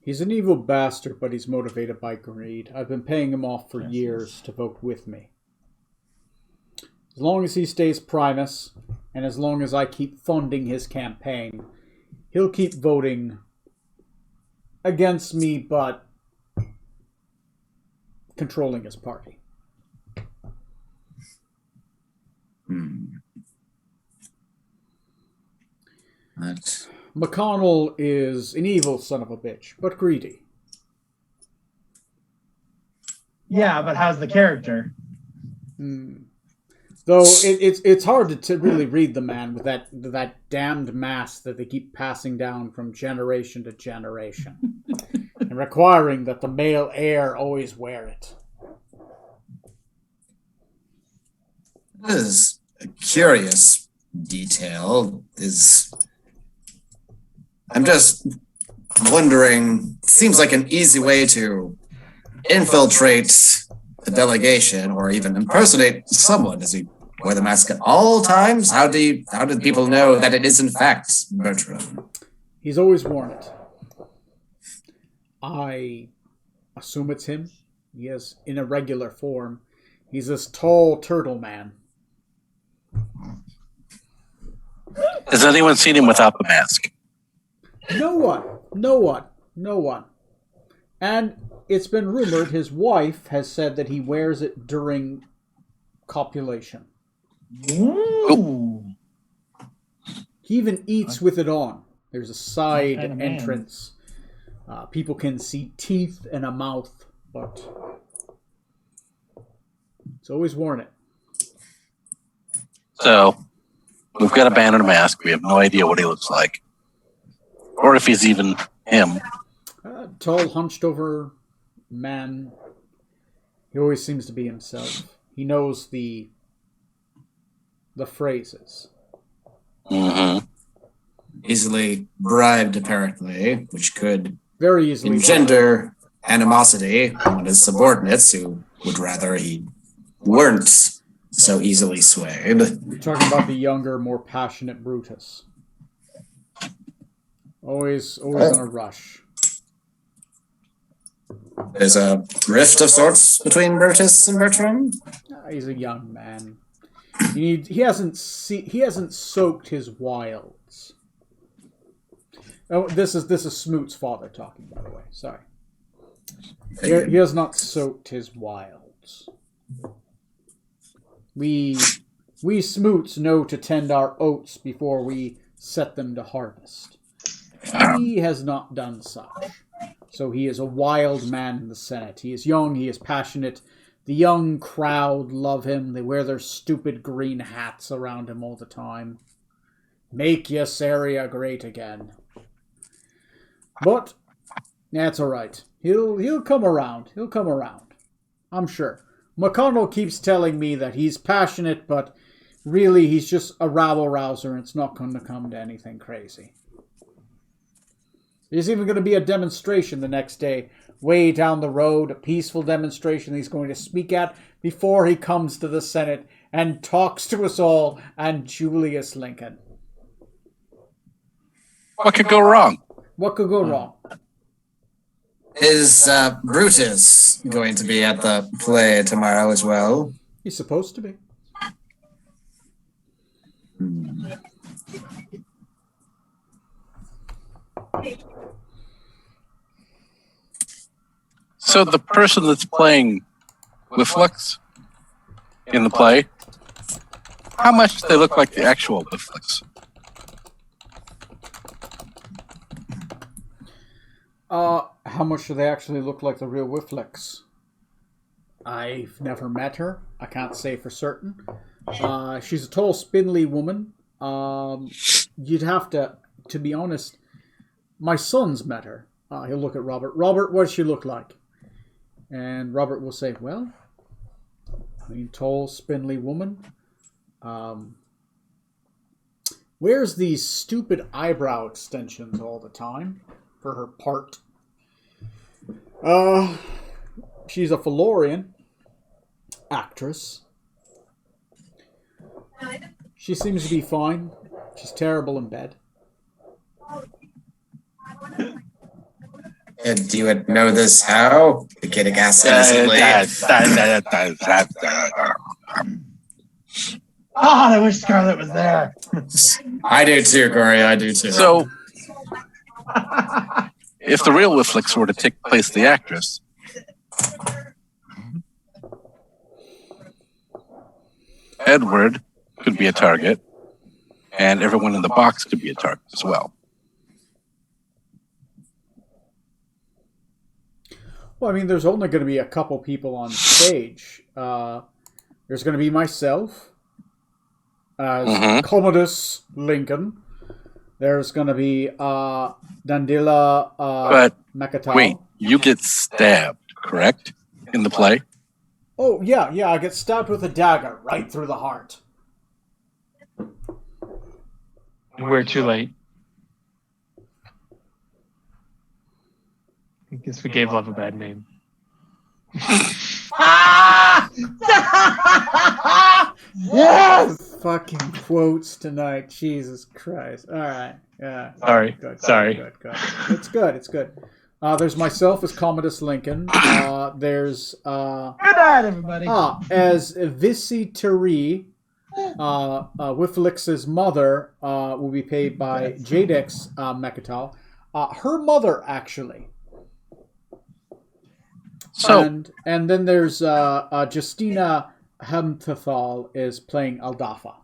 He's an evil bastard, but he's motivated by greed. I've been paying him off for years to vote with me. As long as he stays Primus, and as long as I keep funding his campaign, he'll keep voting against me, but controlling his party. McConnell is an evil son of a bitch, but greedy.
Yeah, but how's the character?
Though it's hard to really read the man with that damned mask that they keep passing down from generation to generation, and requiring that the male heir always wear it.
This is a curious detail. I'm just wondering, seems like an easy way to infiltrate the delegation or even impersonate someone. Does he wear the mask at all times? How do people know that it is in fact Bertram?
He's always worn it. I assume it's him. He is in a regular form. He's this tall turtle man.
Has anyone seen him without the mask?
No one. And it's been rumored his wife has said that he wears it during copulation.
Ooh.
He even eats with it on. There's a side entrance. People can see teeth and a mouth, but it's always worn it.
So, we've got a ban on a mask. We have no idea what he looks like. Or if he's even him.
Tall, hunched-over man. He always seems to be himself. He knows the phrases.
Mm-hmm.
Easily bribed, apparently, which could
very easily
engender animosity among his subordinates who would rather he weren't so easily swayed.
You're talking about the younger, more passionate Brutus. Always in a rush.
There's a rift of sorts between Brutus and Bertram.
He's a young man. He hasn't soaked his wilds. Oh, this is Smoot's father talking, by the way. Sorry. He has not soaked his wilds. We Smoots know to tend our oats before we set them to harvest. He has not done such. So he is a wild man in the Senate. He is young, he is passionate. The young crowd love him. They wear their stupid green hats around him all the time. Make Yessaria great again. But that's all right. He'll come around. He'll come around. I'm sure. McConnell keeps telling me that he's passionate, but really he's just a rabble-rouser and it's not going to come to anything crazy. There's even going to be a demonstration the next day, way down the road, a peaceful demonstration he's going to speak at before he comes to the Senate and talks to us all and Julius Lincoln.
What could go wrong?
What could go wrong?
Is Brutus going to be at the play tomorrow as well?
He's supposed to be.
So the person that's playing Whifflex in the play, how much do they look like the actual Whifflex?
How much do they actually look like the real Whifflex? I've never met her. I can't say for certain. She's a tall, spindly woman. You'd have to be honest, my son's met her. He'll look at Robert. Robert, what does she look like? And Robert will say, well, I mean, tall, spindly woman. Wears these stupid eyebrow extensions all the time for her part. She's a Felorian actress. She seems to be fine. She's terrible in bed.
Do you know this how? The kid asked innocently.
I wish Scarlet was there.
I do too, Corey. I do too.
So, if the real Whifflicks were to take place the actress, Edward could be a target, and everyone in the box could be a target as well.
Well, I mean, there's only going to be a couple people on stage. There's going to be myself as Commodus Lincoln. There's going to be Dandila
but
Makatal.
Wait, you get stabbed, correct? In the play?
Oh, yeah, I get stabbed with a dagger right through the heart.
We're too late. I guess we gave love a bad name.
Yes!
Fucking quotes tonight. Jesus Christ. All right. Yeah.
Sorry.
Good.
Good.
It's good. There's myself as Commodus Lincoln. There's
Good night, everybody.
as Visi Tari, Whifflix's mother, will be played by Jadex Mekatal. Her mother, actually.
So,
and then there's Justina Hemtathal is playing Aldafa,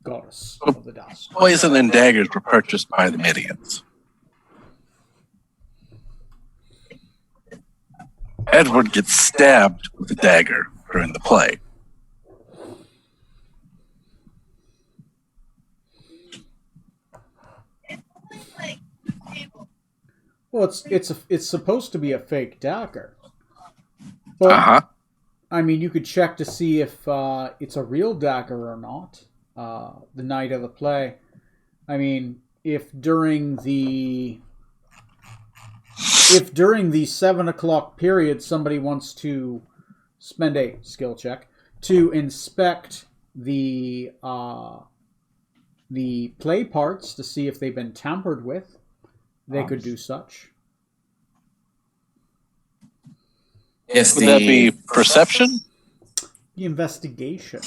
goddess of the dust.
poison and daggers were purchased by the Midians. Edward gets stabbed with a dagger during the play.
Well, it's supposed to be a fake dagger. But, I mean, you could check to see if it's a real dagger or not. The night of the play. I mean, if during the 7 o'clock period somebody wants to spend a skill check to inspect the play parts to see if they've been tampered with, they could do such.
Would
that be perception?
The investigation.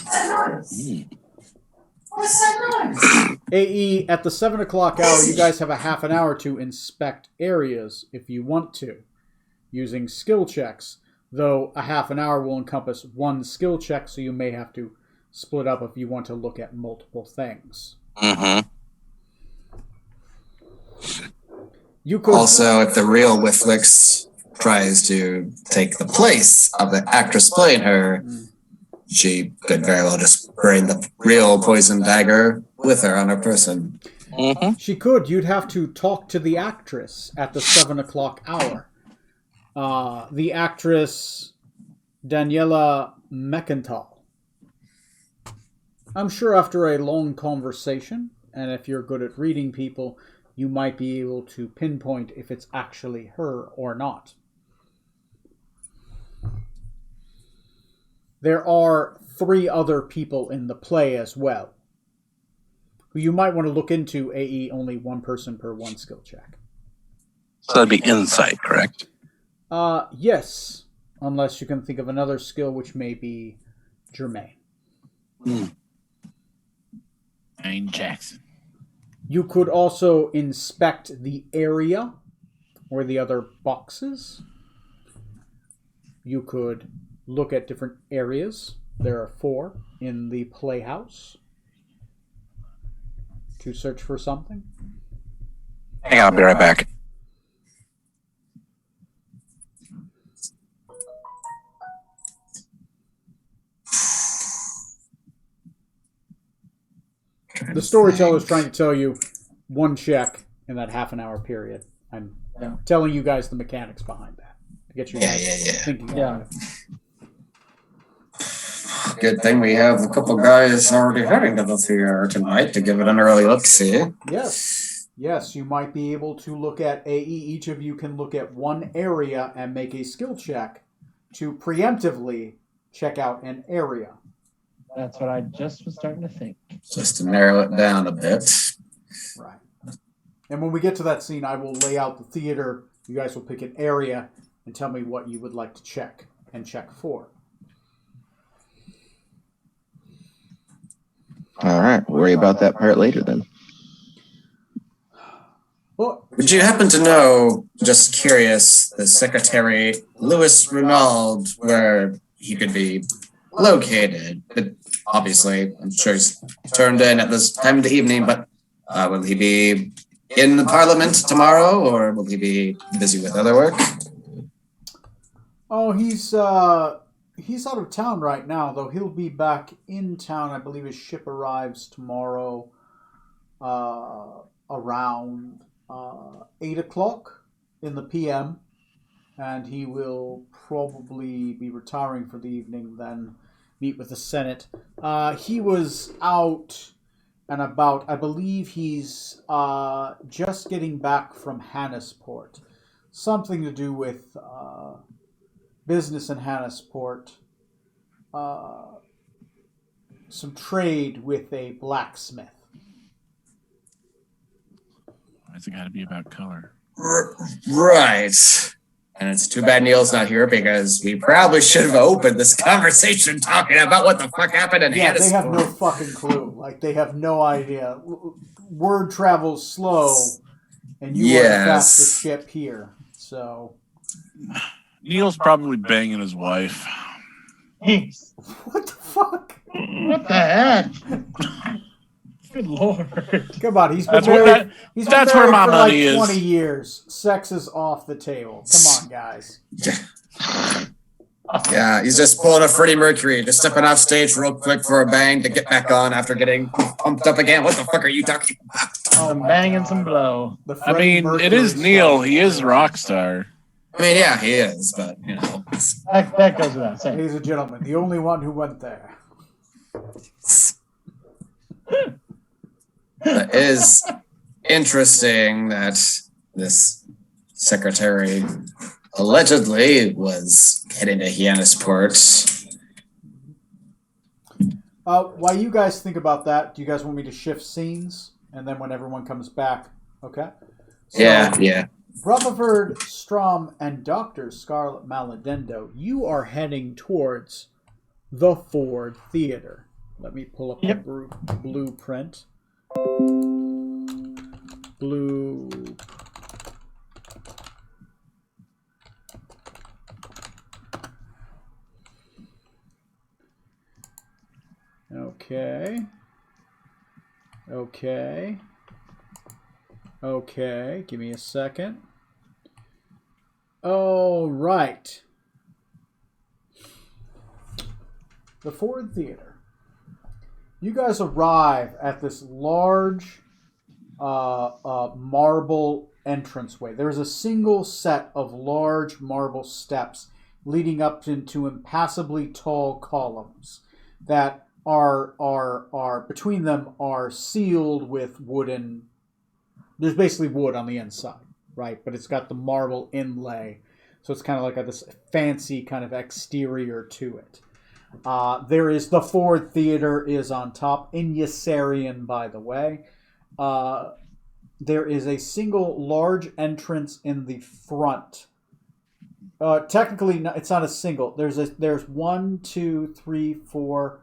AE, at the 7 o'clock hour, you guys have a half an hour to inspect areas if you want to, using skill checks. Though a half an hour will encompass one skill check, so you may have to split up if you want to look at multiple things. You could
also, if the real Whifflix tries to take the place of the actress playing her, she could very well just bring the real poison dagger with her on her person.
She could. You'd have to talk to the actress at the 7 o'clock hour. The actress Daniela Meckenthal. I'm sure after a long conversation, and if you're good at reading people, you might be able to pinpoint if it's actually her or not. There are 3 other people in the play as well, who you might want to look into. AE, only one person per one skill check.
So that'd be insight, correct?
Yes, unless you can think of another skill which may be germane.
Jane Jackson.
You could also inspect the area or the other boxes. You could look at different areas. There are 4 in the playhouse to search for something.
Hang on, I'll be right back.
The storyteller is trying to tell you one check in that half an hour period. I'm telling you guys the mechanics behind that to get you guys thinking about it.
Good thing we have a couple guys already heading to the theater tonight to give it an early look-see.
Yes, you might be able to look at AE. Each of you can look at one area and make a skill check to preemptively check out an area.
That's what I just was starting to think.
Just to narrow it down a bit.
Right. And when we get to that scene, I will lay out the theater. You guys will pick an area and tell me what you would like to check and check for.
All right. We'll worry about that part later then.
Well,
would you happen to know, just curious, the Secretary Louis Renaud, where he could be located? But obviously, I'm sure he's turned in at this time of the evening, but will he be in the Parliament tomorrow, or will he be busy with other work?
Oh, he's out of town right now, though he'll be back in town. I believe his ship arrives tomorrow around 8 o'clock in the PM, and he will probably be retiring for the evening, then meet with the Senate. He was out and about. I believe he's just getting back from Hannisport. Something to do with business in Hannisport. Some trade with a blacksmith.
It's got to be about color.
Right. And it's too bad Neil's not here because we probably should have opened this conversation talking about what the fuck happened in Hannisport.
They have no fucking clue. Like, they have no idea. Word travels slow, and you are the fastest ship here. So
Neil's probably banging his wife.
Thanks.
what the fuck?
What the heck? Good lord.
Come on, he's been
That's
married,
that's where my
for
money
like
is.
20 years. Sex is off the table. Come on, guys.
Yeah, he's just pulling a Freddie Mercury, just stepping off stage real quick for a bang to get back on after getting pumped up again. What the fuck are you talking about?
Some bang and some blow.
I mean, it is Neil. He is a rock star.
I mean, yeah, he is, but, you know.
That goes without saying.
Ladies and gentlemen, the only one who went there.
It is interesting that this secretary allegedly was heading to Hannisport.
While you guys think about that, do you guys want me to shift scenes? And then when everyone comes back, okay? So,
Yeah.
Rutherford, Strom, and Dr. Scarlet Maledendo, you are heading towards the Ford Theater. Let me pull up the blueprint. Okay, give me a second. All right. The Ford Theater. You guys arrive at this large marble entranceway. There's a single set of large marble steps leading up into impassably tall columns that are between them are sealed with wooden. There's basically wood on the inside, right? But it's got the marble inlay, so it's kind of like this fancy kind of exterior to it. There is the Ford Theater is on top, in Yossarian, by the way. There is a single large entrance in the front. Technically, it's not a single. There's 1, 2, 3, 4,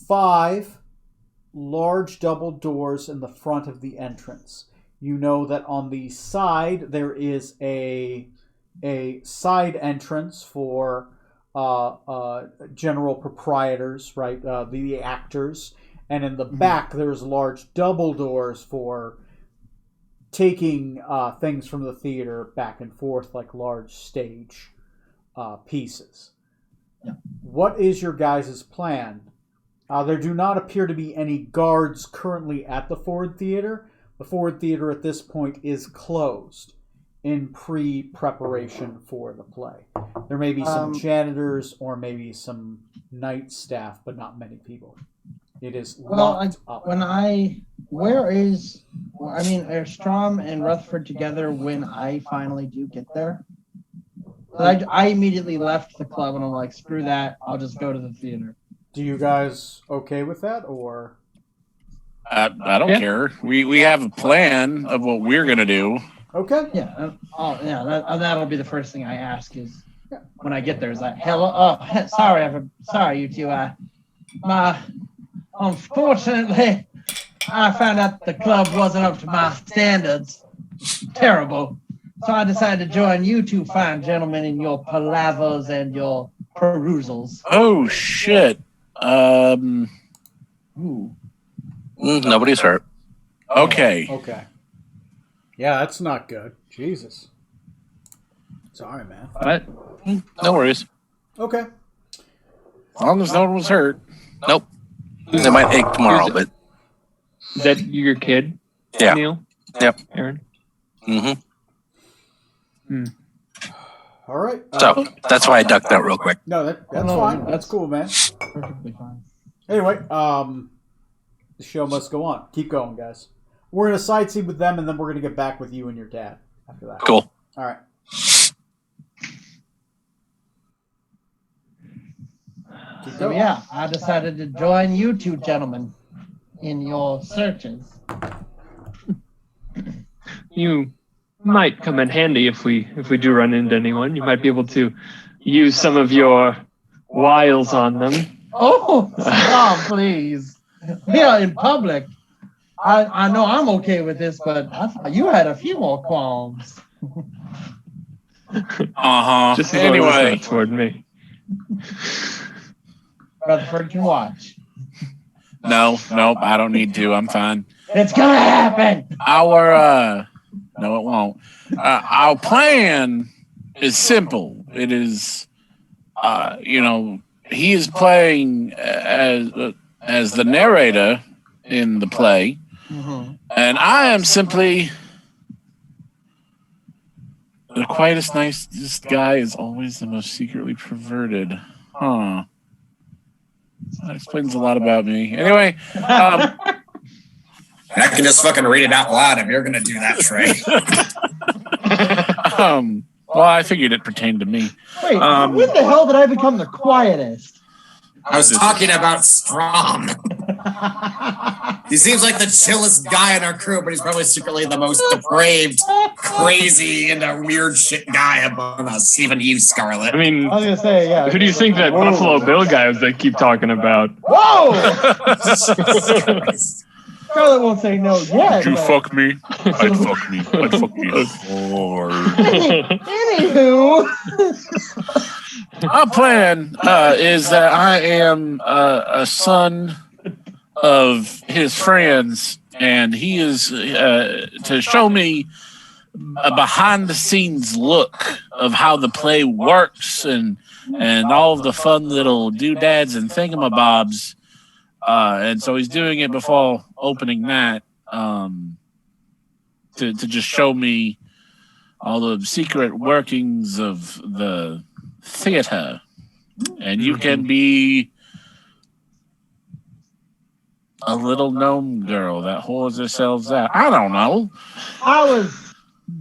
5 large double doors in the front of the entrance. You know that on the side there is a side entrance for general proprietors, right? The actors, and in the back there's large double doors for taking things from the theater back and forth, like large stage pieces.
Yeah.
What is your guys' plan? There do not appear to be any guards currently at the Ford Theater. The Ford Theater at this point is closed in pre-preparation for the play. There may be some janitors or maybe some night staff, but not many people. It is locked up.
Are Strom and Rutherford together when I finally do get there? I immediately left the club and I'm like, screw that, I'll just go to the theater.
Do you guys okay with that, or?
I don't care. We have a plan of what we're gonna do.
Okay.
Yeah. That'll be the first thing I ask is when I get there. Is like, hello. Oh, sorry, you two. Unfortunately, I found out the club wasn't up to my standards. Terrible. So I decided to join you two fine gentlemen in your palavers and your perusals.
Oh shit.
Nobody's hurt.
Okay.
Okay. Yeah, that's not good. Jesus. Sorry, man.
What?
No worries.
Okay.
As long as no one was hurt.
Nope. They might ache tomorrow, but
Is that your kid?
yeah.
Neil?
Yep.
Aaron?
Mm-hmm.
All right.
So that's why I ducked out real quick.
No, that's fine. That's cool, man.
Perfectly fine.
Anyway, the show must go on. Keep going, guys. We're going to sightsee with them, and then we're going to get back with you and your dad after that.
Cool.
All right.
So yeah, I decided to join you two gentlemen in your searches.
You might come in handy if we do run into anyone. You might be able to use some of your wiles on them.
Oh, please. Yeah, in public. I know I'm okay with this, but I thought you had a few more qualms.
Just as long as it's not toward me.
Rutherford can watch.
No, I don't need to. I'm fine.
It's gonna happen.
No, it won't. Our plan is simple. It is, he is playing as the narrator in the play, and I am simply the quietest, nicest guy is always the most secretly perverted. Huh. That explains a lot about me. Anyway,
I can just fucking read it out loud if you're gonna do that, Trey.
well, I figured it pertained to me.
Wait, when the hell did I become the quietest?
I was talking about Strom. He seems like the chillest guy in our crew, but he's probably secretly the most depraved, crazy, and a weird shit guy among us, even you, Scarlet.
I mean,
I was gonna say, yeah.
who do you think that Buffalo Bill guy is they keep talking about?
Whoa! Scarlet won't say no yet.
Would you fuck me? I'd fuck me. I'd fuck you.
Anywho.
Our plan is that I am a son of his friends, and he is to show me a behind-the-scenes look of how the play works and all of the fun little doodads and thingamabobs. And so he's doing it before opening that to just show me all the secret workings of the theater. And you can be a little gnome girl that whores herself out. I don't know.
I was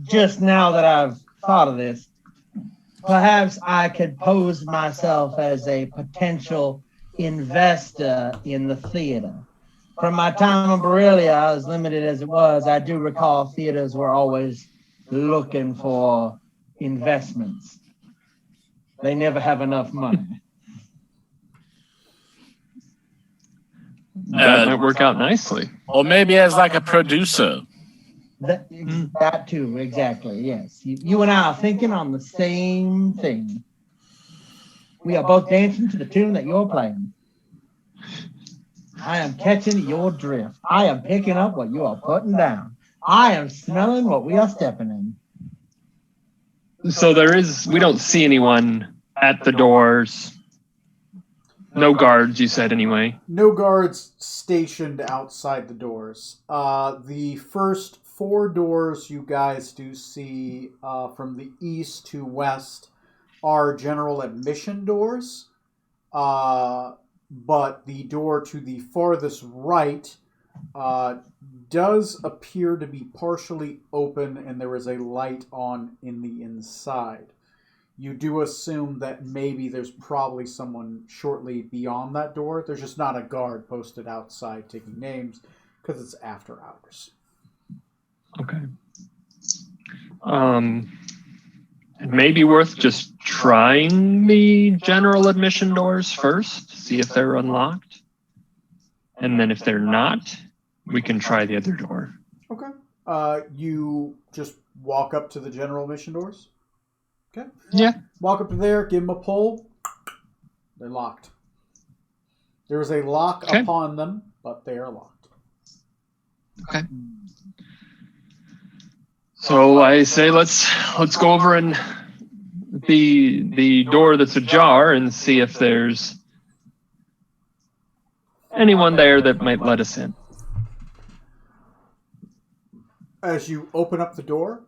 just now that I've thought of this, perhaps I could pose myself as a potential investor in the theater. From my time in Borrelia, as limited as it was, I do recall theaters were always looking for investments. They never have enough money.
That might work out nicely.
Or maybe as like a producer.
That too, exactly, yes. You and I are thinking on the same thing. We are both dancing to the tune that you're playing. I am catching your drift. I am picking up what you are putting down. I am smelling what we are stepping in.
So we don't see anyone at the doors. No guards, you said anyway.
No guards stationed outside the doors. The first 4 doors you guys do see from the east to west are general admission doors. But the door to the farthest right does appear to be partially open, and there is a light on in the inside. you do assume that maybe there's probably someone shortly beyond that door. There's just not a guard posted outside taking names because it's after hours.
Okay. It may be worth just trying the general admission doors first, see if they're unlocked. And then if they're not, we can try the other door.
Okay. You just walk up to the general admission doors? Okay.
Yeah.
Walk up to there, give them a pull. They're locked. There is a lock upon them, but they are locked.
Okay. So I say let's go over and the door that's ajar and see if there's anyone there that might let us in.
As you open up the door,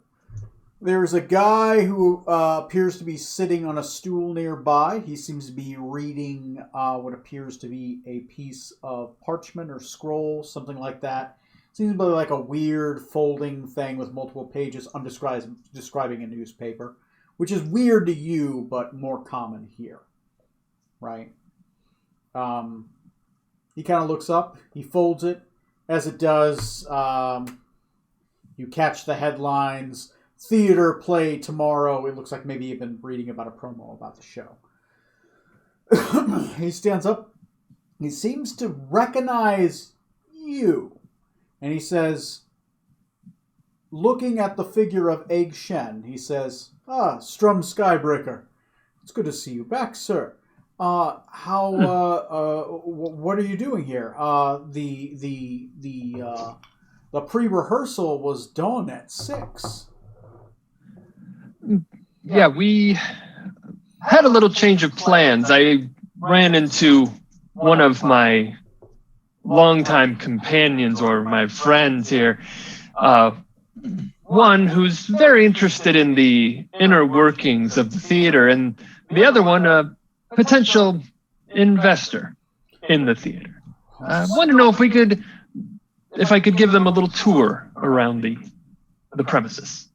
there's a guy who appears to be sitting on a stool nearby. He seems to be reading what appears to be a piece of parchment or scroll, something like that. Seems to be like a weird folding thing with multiple pages describing a newspaper, which is weird to you, but more common here, right? He kind of looks up. He folds it. As it does, you catch the headlines. Theater play tomorrow. It looks like maybe you've been reading about a promo about the show. He stands up. He seems to recognize you. And he says, looking at the figure of Egg Shen, he says, Strum Skybreaker. It's good to see you back, sir. What are you doing here? The pre-rehearsal was done at 6.
Yeah, we had a little change of plans. I ran into one of my longtime companions or my friends here. One who's very interested in the inner workings of the theater, and the other one a potential investor in the theater. I want to know if I could give them a little tour around the premises.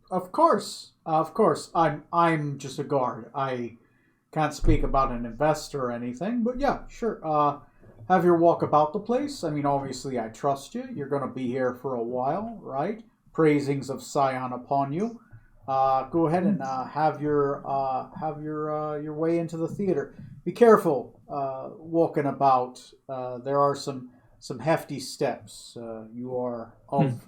Of course. I'm just a guard. I can't speak about an investor or anything, but yeah, sure. Have your walk about the place. I mean, obviously, I trust you. You're going to be here for a while, right? Praisings of Scion upon you. Go ahead and have your way into the theater. Be careful walking about. There are some hefty steps. You are of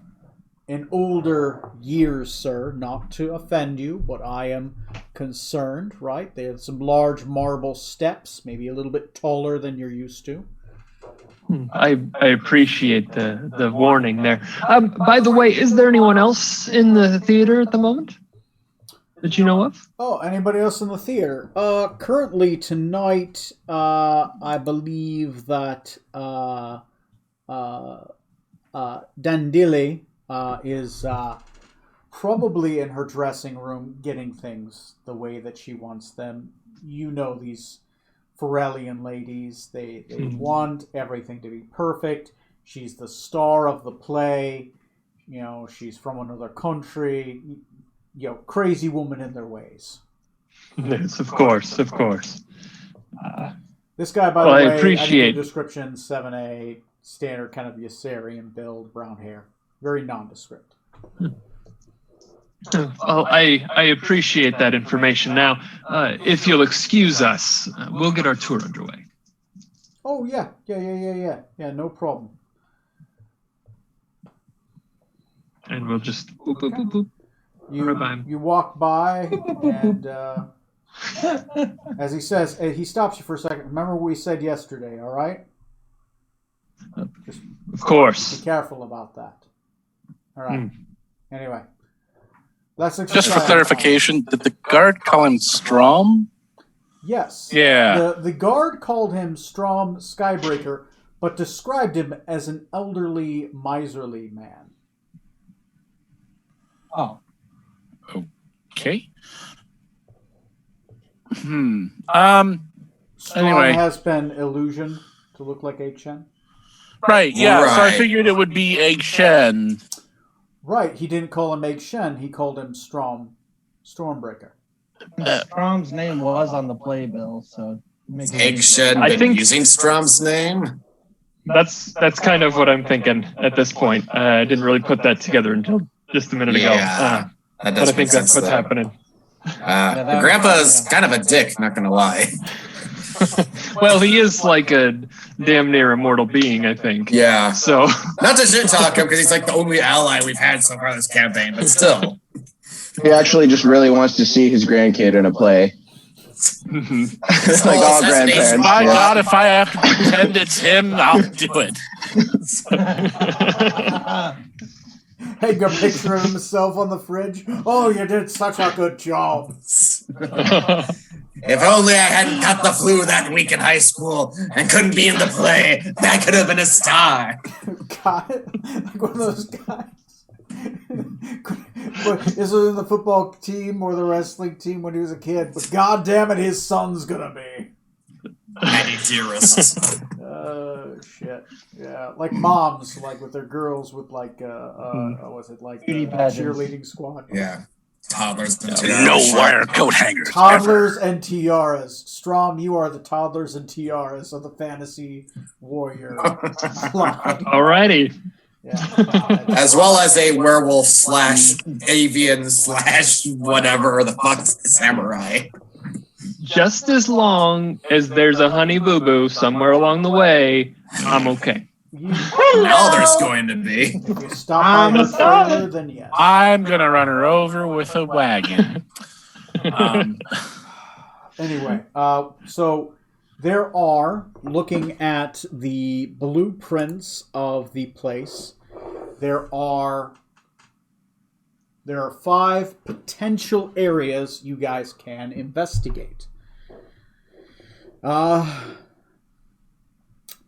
an older years, sir. Not to offend you, but I am concerned, right? There's some large marble steps, maybe a little bit taller than you're used to.
I appreciate the warning there. By the way, is there anyone else in the theater at the moment that you know of?
Oh, anybody else in the theater? Currently tonight, I believe that Dandile is probably in her dressing room getting things the way that she wants them. You know these Ferellian ladies, they want everything to be perfect. She's the star of the play. You know, she's from another country. You know, crazy woman in their ways.
Yes, of course.
This guy, by the way,
I appreciate
the description, 7A, standard kind of Yossarian build, brown hair. Very nondescript.
Well, I appreciate that information. Now, if you'll excuse us, we'll get our tour underway.
Oh, yeah, no problem.
And we'll just boop, boop, boop, boop.
You walk by, and as he says, he stops you for a second. Remember what we said yesterday, all right? Just
of course.
Be careful about that. All right. Anyway.
Just for clarification, did the guard call him Strom?
Yes.
Yeah.
The guard called him Strom Skybreaker, but described him as an elderly, miserly man.
Oh.
Okay.
Strom
Anyway.
has been illusion to look like Egg Shen.
Right, yeah.
Right.
So I figured it would be Egg Shen.
Right, he didn't call him Egg Shen, he called him Stormbreaker.
Strom's name was on the playbill, so
Egg should have been using Strom's name.
That's kind of what I'm thinking at this point. I didn't really put that together until just a minute ago.
That
but
does
I think that's what's happening.
Grandpa's kind of a dick, not gonna lie.
Well, he is like a damn near immortal being, I think.
Yeah.
So
not to shit talk him because he's like the only ally we've had so far this campaign, but still.
He actually just really wants to see his grandkid in a play. It's like all grandparents.
My God, if I have to pretend it's him, I'll do it.
Hang a picture of himself on the fridge. Oh, you did such a good job.
If only I hadn't got the flu that week in high school and couldn't be in the play, I could have been a star.
God, like one of those guys. Is it in the football team or the wrestling team when he was a kid? But God damn it, his son's gonna be.
Daddy dearest.
Oh shit! Yeah, like moms, like with their girls with like what's it like cheerleading squad?
Yeah, toddlers and
tiaras. No wire coat hangers.
Toddlers and tiaras. Strom, you are the toddlers and tiaras of the fantasy warrior line.
Alrighty.
Yeah.
As well as a werewolf / avian / whatever the fuck samurai.
Just as long as there's a honey boo boo somewhere along the way, I'm okay.
Now there's going to be.
If you stop by further, then yes.
I'm gonna run her over with a wagon.
Anyway, so there are, looking at the blueprints of the place, there are 5 potential areas you guys can investigate.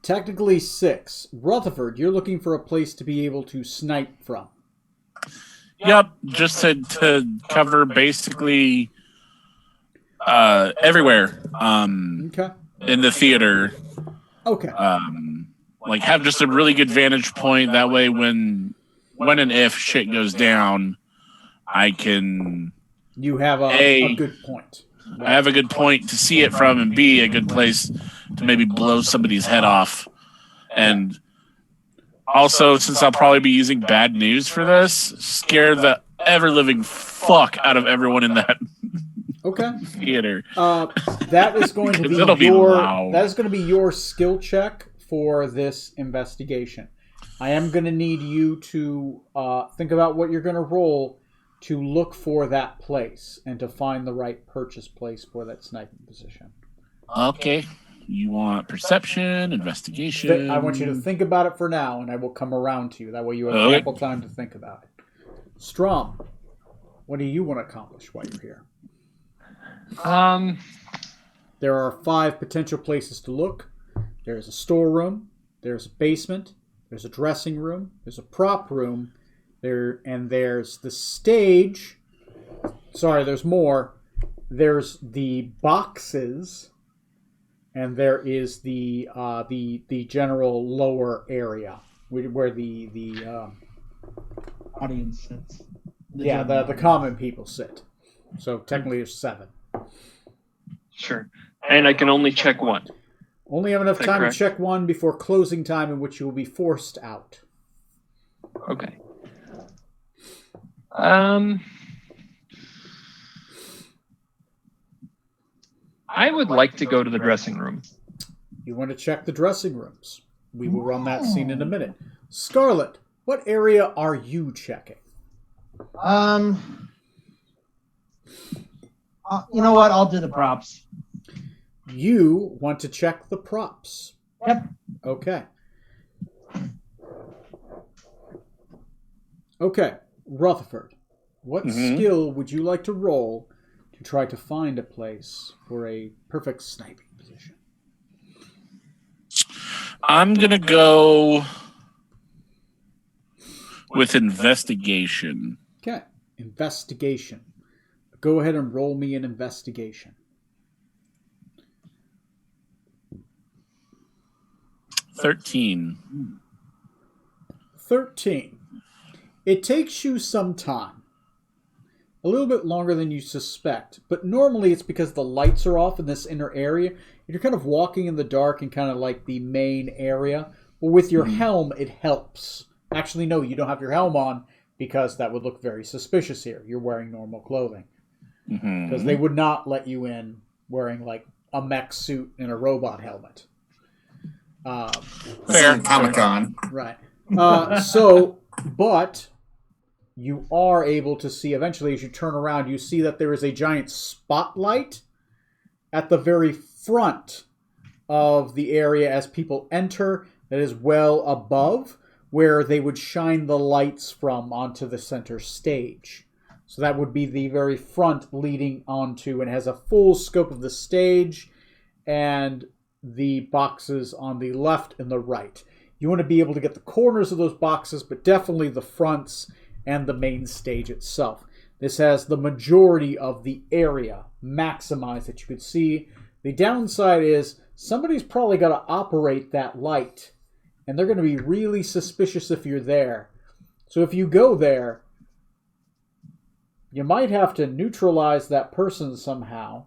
Technically 6. Rutherford, you're looking for a place to be able to snipe from.
Yep, just to cover basically everywhere.
Okay.
In the theater.
Okay.
Like have just a really good vantage point. That way, when and if shit goes down, I can.
You have a good point.
I have a good point to see it from, and B, a good place to maybe blow somebody's head off. And also, since I'll probably be using bad news for this, scare the ever-living fuck out of everyone in that theater.
That is going to be your skill check for this investigation. I am going to need you to think about what you're going to roll to look for that place and to find the right purchase place for that sniping position.
Okay. You want perception, investigation?
I want you to think about it for now, and I will come around to you. That way you have ample time to think about it. Strom, what do you want to accomplish while you're here? There are 5 potential places to look. There's a storeroom. There's a basement. There's a dressing room. There's a prop room. There's the stage. Sorry, there's more. There's the boxes, and there is the general lower area where the
audience sits.
The common people sit. So technically, there's 7.
Sure, and I can only check 1.
Only have enough time to check 1 before closing time, in which you will be forced out.
Okay. I would like to go to the dressing room.
You want to check the dressing rooms. We will run that scene in a minute. Scarlet, what area are you checking?
You know what? I'll do the props.
You want to check the props.
Yep.
Okay. Okay, Rutherford, what skill would you like to roll to try to find a place for a perfect sniping position?
I'm going to go with investigation.
Okay, investigation. Go ahead and roll me an investigation.
13.
It takes you some time a little bit longer than you suspect. But normally it's because the lights are off in this inner area. You're kind of walking in the dark in kind of like the main area. Well, with your helm, it helps. Actually, no, you don't have your helm on because that would look very suspicious here. You're wearing normal clothing. Because they would not let you in wearing like a mech suit and a robot helmet.
Comic-Con.
Right. But you are able to see eventually as you turn around, you see that there is a giant spotlight at the very front of the area as people enter that is well above where they would shine the lights from onto the center stage. So that would be the very front leading onto, and has a full scope of the stage and the boxes on the left and the right. You want to be able to get the corners of those boxes, but definitely the fronts and the main stage itself. This has the majority of the area maximized that you could see. The downside is somebody's probably got to operate that light, and they're going to be really suspicious if you're there. So if you go there, you might have to neutralize that person somehow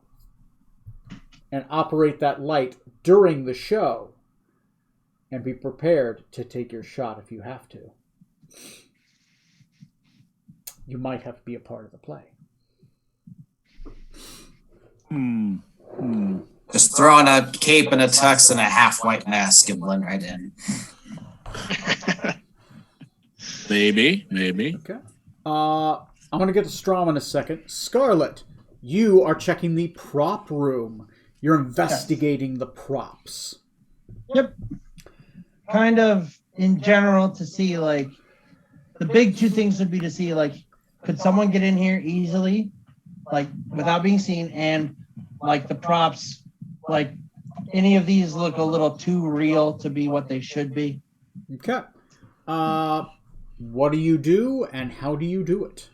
and operate that light during the show and be prepared to take your shot if you have to. You might have to be a part of the play.
Just throw on a cape and a tux and a half-white mask and blend right in.
Maybe.
Okay. I'm going to get to Strom in a second. Scarlet, you are checking the prop room. You're investigating the props.
Yep. Kind of in general to see, like, the big two things would be to see, like, could someone get in here easily, like, without being seen, and, like, the props, like, any of these look a little too real to be what they should be.
Okay. What do you do, and how do you do it?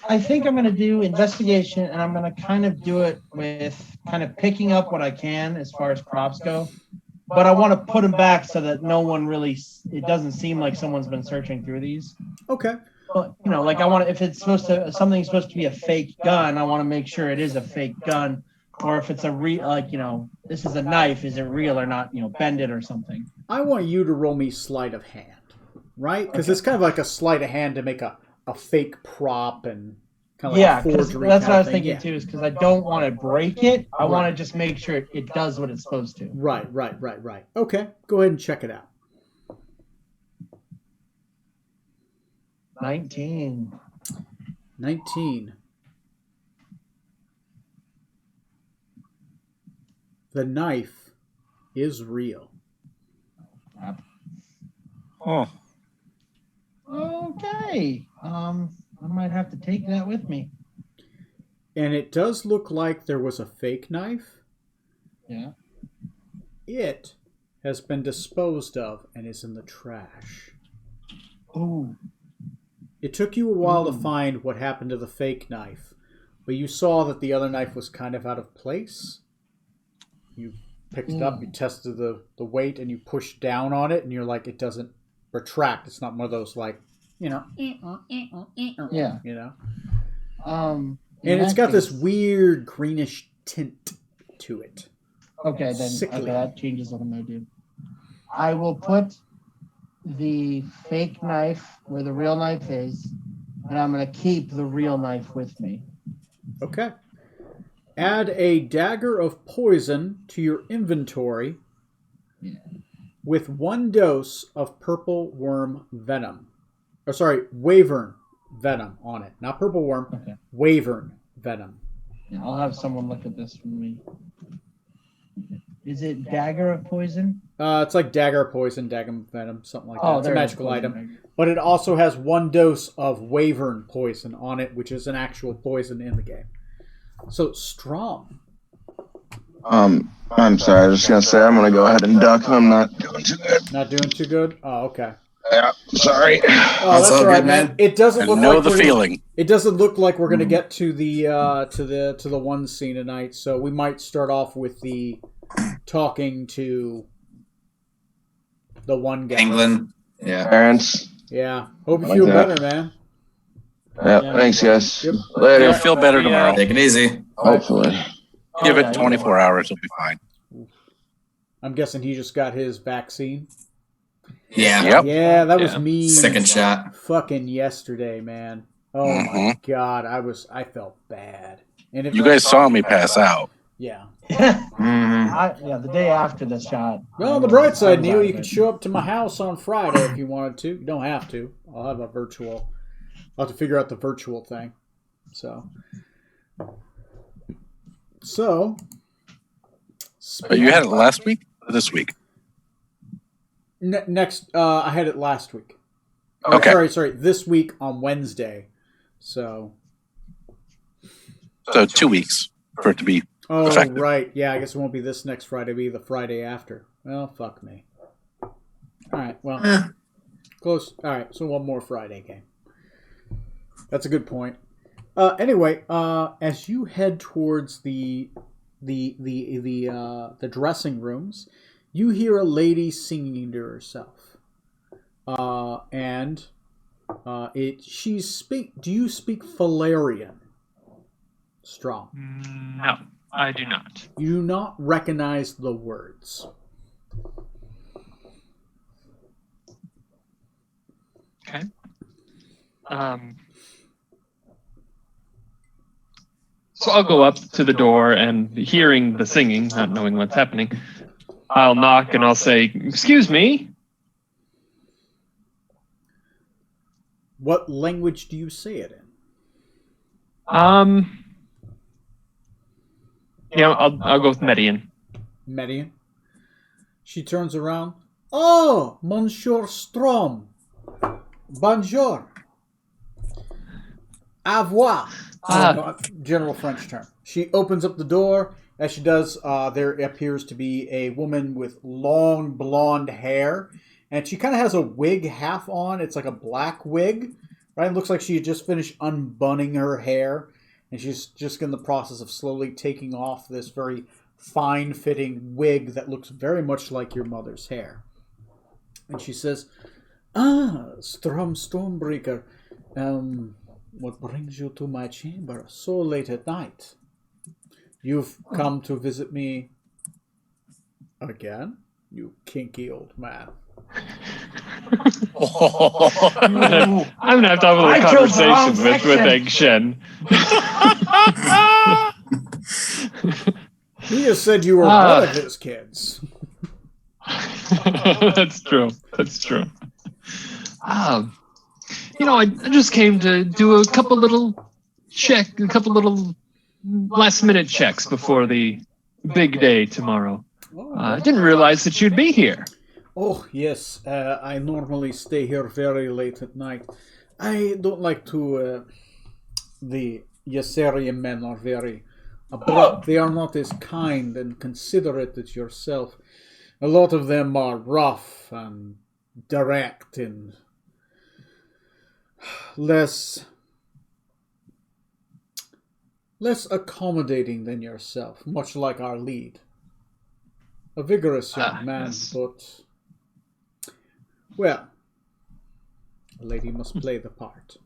I think I'm going to do investigation, and I'm going to kind of do it with kind of picking up what I can as far as props go. But I want to put them back so that no one really, it doesn't seem like someone's been searching through these.
Okay.
But, you know, like I want to, if it's supposed to, something's supposed to be a fake gun, I want to make sure it is a fake gun. Or if it's a like, you know, this is a knife, is it real or not, you know, bend it or something.
I want you to roll me sleight of hand, right? Because it's kind of like a sleight of hand to make a fake prop and kind of like a forgery.
That's what I was thinking too, is because I don't want to break it. I want to just make sure it does what it's supposed to.
Right. Okay, go ahead and check it out.
19.
The knife is real.
Oh.
Okay. I might have to take that with me.
And it does look like there was a fake knife.
Yeah.
It has been disposed of and is in the trash.
Ooh.
It took you a while to find what happened to the fake knife, but you saw that the other knife was kind of out of place. You picked it up, you tested the weight, and you pushed down on it, and you're like, it doesn't retract. It's not one of those, like, you know.
Yeah.
You know.
And
it's got this weird greenish tint to it.
Okay, then okay, that changes what I'm going to do. I will put the fake knife where the real knife is, and I'm going to keep the real knife with me.
Okay. Add a dagger of poison to your inventory with 1 dose of purple worm venom. Or sorry, wyvern venom on it. Not purple worm,
okay.
Wyvern venom.
Yeah, I'll have someone look at this for me. Is it dagger of poison?
It's like dagger of poison, dagger of venom, something like that. It's a magical item.
Dagger.
But it also has 1 dose of wyvern poison on it, which is an actual poison in the game. So, Strom.
I'm sorry. I was just going to say I'm going to go ahead and duck. I'm not doing too good.
Not doing too good? Oh, okay.
Yeah, sorry.
Oh, that's all right, man. It doesn't look
know
like
the feeling.
It doesn't look like we're going to get to the one scene tonight, so we might start off with the talking to the one guy.
England. Yeah.
Parents.
Yeah. Hope you
Like
feel
that.
better, man.
Thanks, guys.
Yep.
Later.
You'll feel better tomorrow.
Take it easy.
Hopefully.
Give it 24 hours, it'll be fine.
I'm guessing he just got his vaccine.
Yeah.
Yep.
Yeah, that was me.
Second shot.
Fucking yesterday, man. Oh my god, I felt bad. And if
You guys saw me pass out.
Yeah.
The day after the shot.
Well, on the bright side, Neil, you can show up to my house on Friday if you wanted to. You don't have to. I'll have a virtual. I'll have to figure out the virtual thing. So.
But you had it last week or this week?
Next, I had it last week. Oh,
Okay.
Sorry. This week on Wednesday. So
2 weeks for it to be
Oh,
effective.
right. Yeah, I guess it won't be this next Friday. It'll be the Friday after. Well, fuck me. All right. Well, close. All right. So one more Friday game. That's a good point. Anyway, as you head towards the dressing rooms, you hear a lady singing to herself. Do you speak Falarian? Strong.
No, I do not.
You do not recognize the words.
Okay. So I'll go up to the door and hearing the singing, not knowing what's happening, I'll knock and I'll say, "Excuse me."
What language do you say it in?
I'll go with Median.
Median. She turns around. Oh, Monsieur Strom. Bonjour. Au revoir. General French term. She opens up the door. As she does, there appears to be a woman with long blonde hair. And she kind of has a wig half on. It's like a black wig. Right? It looks like she had just finished unbunning her hair. And she's just in the process of slowly taking off this very fine-fitting wig that looks very much like your mother's hair. And she says, Stormbreaker, what brings you to my chamber so late at night? You've come to visit me again, you kinky old man.
I'm gonna have to have a little conversation with Egg Shen.
He just said you were one of his kids.
That's true. I just came to do a couple little last minute checks before the big day tomorrow. I didn't realize that you'd be here.
Oh, yes. I normally stay here very late at night. I don't like to... the Yserian men are very abrupt. They are not as kind and considerate as yourself. A lot of them are rough and direct and less accommodating than yourself, much like our lead. A vigorous young man, yes. But... well, a lady must play the part.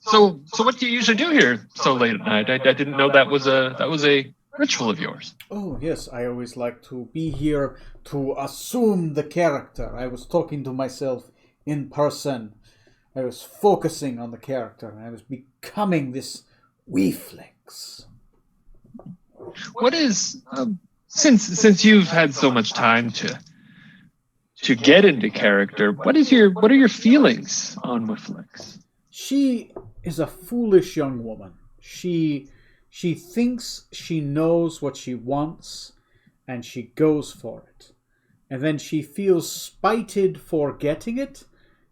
So what do you usually do here so late at night? I didn't know that was a ritual of yours.
Oh, yes, I always like to be here to assume the character. I was talking to myself in person. I was focusing on the character. I was becoming this Weeflix.
What is since you've had so much time to get into character, what are your feelings on Weeflix?
She is a foolish young woman. She thinks she knows what she wants, and she goes for it. And then she feels spited for getting it,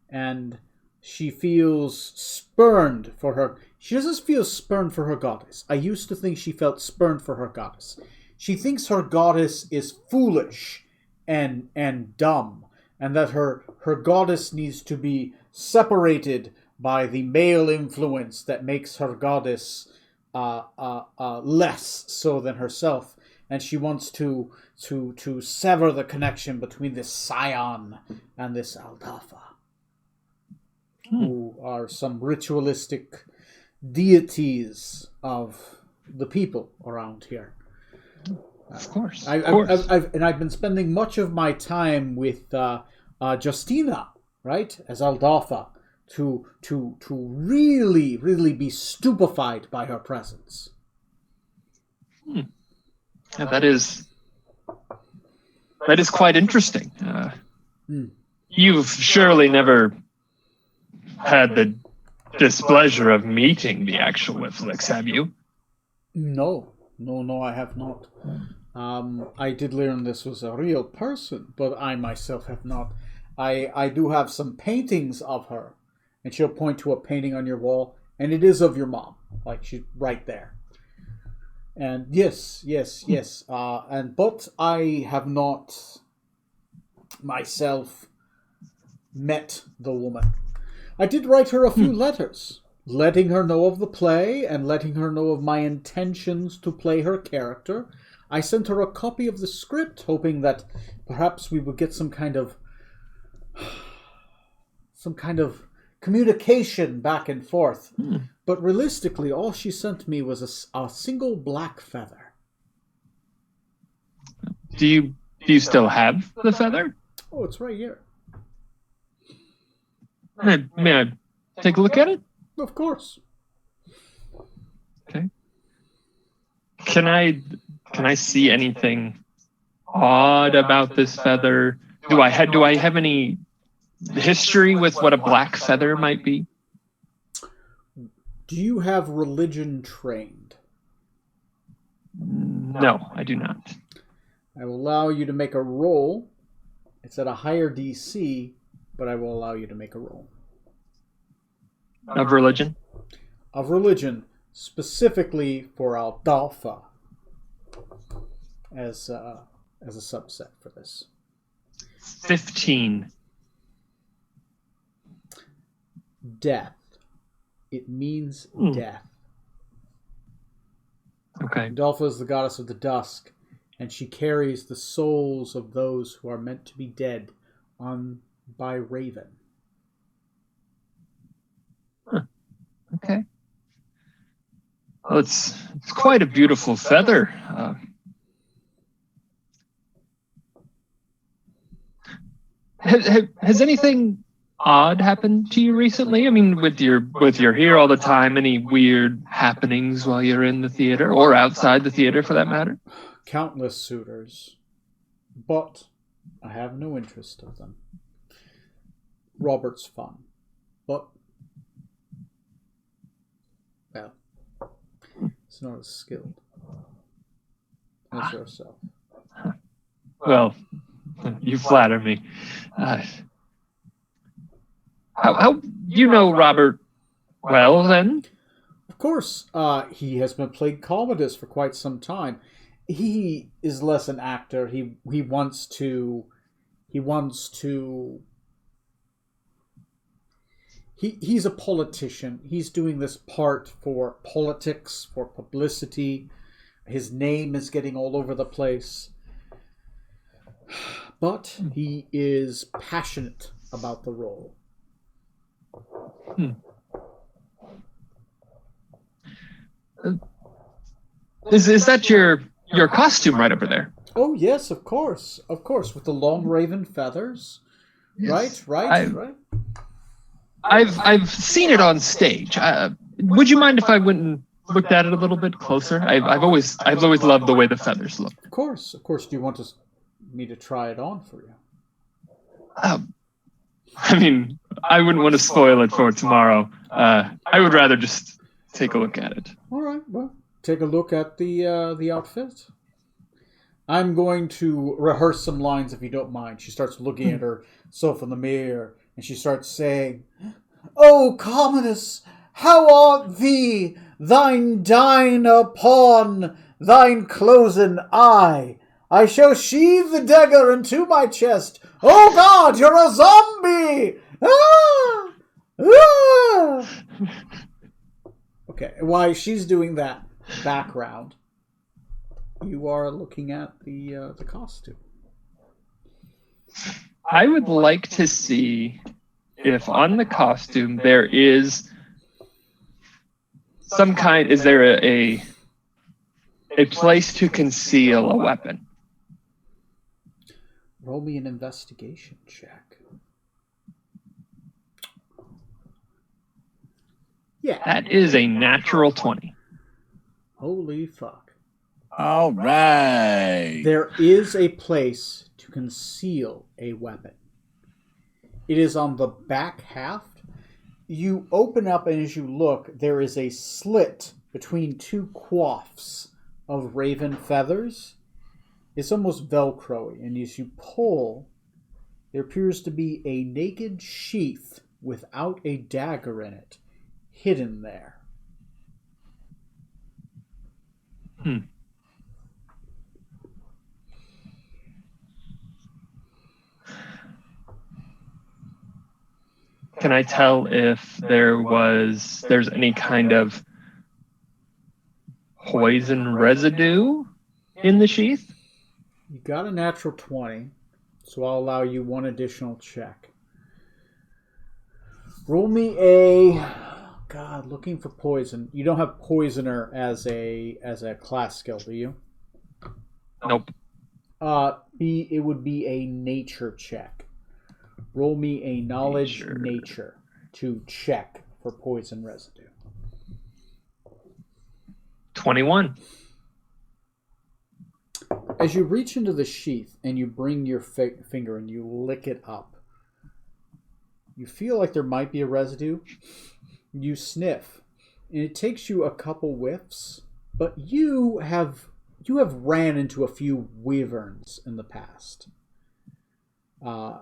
and she feels spurned for her... She doesn't feel spurned for her goddess. I used to think she felt spurned for her goddess. She thinks her goddess is foolish and dumb, and that her goddess needs to be separated by the male influence that makes her goddess less so than herself, and she wants to sever the connection between this Scion and this Aldafa, who are some ritualistic deities of the people around here.
Of course.
I've been spending much of my time with Justina, right, as Aldalfa, to really, really be stupefied by her presence.
Yeah, that is quite interesting. You've surely never had the displeasure of meeting the actual Whifflix, have you?
No, I have not. I did learn this was a real person, but I myself have not. I do have some paintings of her, and she'll point to a painting on your wall, and it is of your mom, like she's right there. And yes. But I have not myself met the woman. I did write her a few letters, letting her know of the play and letting her know of my intentions to play her character. I sent her a copy of the script, hoping that perhaps we would get some kind of communication back and forth. But realistically, all she sent me was a single black feather.
Do you still have the feather?
Oh, it's right here.
May I take a look at it?
Of course.
Okay. Can I see anything odd about this feather? Do I have any history with what a black feather might be?
Do you have religion trained?
No, I do not.
I will allow you to make a roll. It's at a higher DC, but I will allow you to make a roll.
Of religion?
Of religion, specifically for Aldalfa, as a subset for this.
15.
Death. It means death.
Okay.
Aldalfa is the goddess of the dusk, and she carries the souls of those who are meant to be dead by Raven.
Huh. Okay. Well, it's quite a beautiful feather. Has anything odd happened to you recently? I mean, with you're here all the time, any weird happenings while you're in the theater or outside the theater for that matter?
Countless suitors, but I have no interest of them. Robert's fun, but well, it's not as skilled as yourself.
Well, you flatter me. How you know Robert well, then?
Of course, he has been playing Commodus for quite some time. He is less an actor. He wants to. He's a politician. He's doing this part for politics, for publicity. His name is getting all over the place. But he is passionate about the role.
Is that your costume right over there?
Oh yes, of course, with the long raven feathers. Yes. Right.
I've seen it on stage. Would you mind if I went and looked at it a little bit closer? I've always loved the way the feathers look.
Of course. Do you want me to try it on for you?
I mean, I wouldn't want to spoil it for tomorrow. I would rather just take a look at it.
All right. Well, take a look at the outfit. I'm going to rehearse some lines if you don't mind. She starts looking at herself in the mirror, and she starts saying, "O Commodus, how art thee? Thine dine upon thine closen eye. I shall sheathe the dagger into my chest. Oh God, you're a zombie! Ah! Okay, while she's doing that background, you are looking at the costume.
I would like to see if on the costume there is some kind, is there a place to conceal a weapon?
Roll me an investigation check. Yeah.
That is a natural 20.
Holy fuck.
All right.
There is a place to conceal a weapon. It is on the back half. You open up, and as you look, there is a slit between two coifs of raven feathers. It's almost Velcro-y, and as you pull, there appears to be a naked sheath without a dagger in it, hidden there.
Can I tell if there's any kind of poison residue in the sheath?
You got a natural 20, so I'll allow you one additional check. Roll me a... God, looking for poison. You don't have poisoner as a class skill, do you?
Nope.
It would be a nature check. Roll me a knowledge nature to check for poison residue.
21.
As you reach into the sheath and you bring your finger and you lick it up, you feel like there might be a residue. You sniff, and it takes you a couple whiffs, but you have ran into a few wyverns in the past.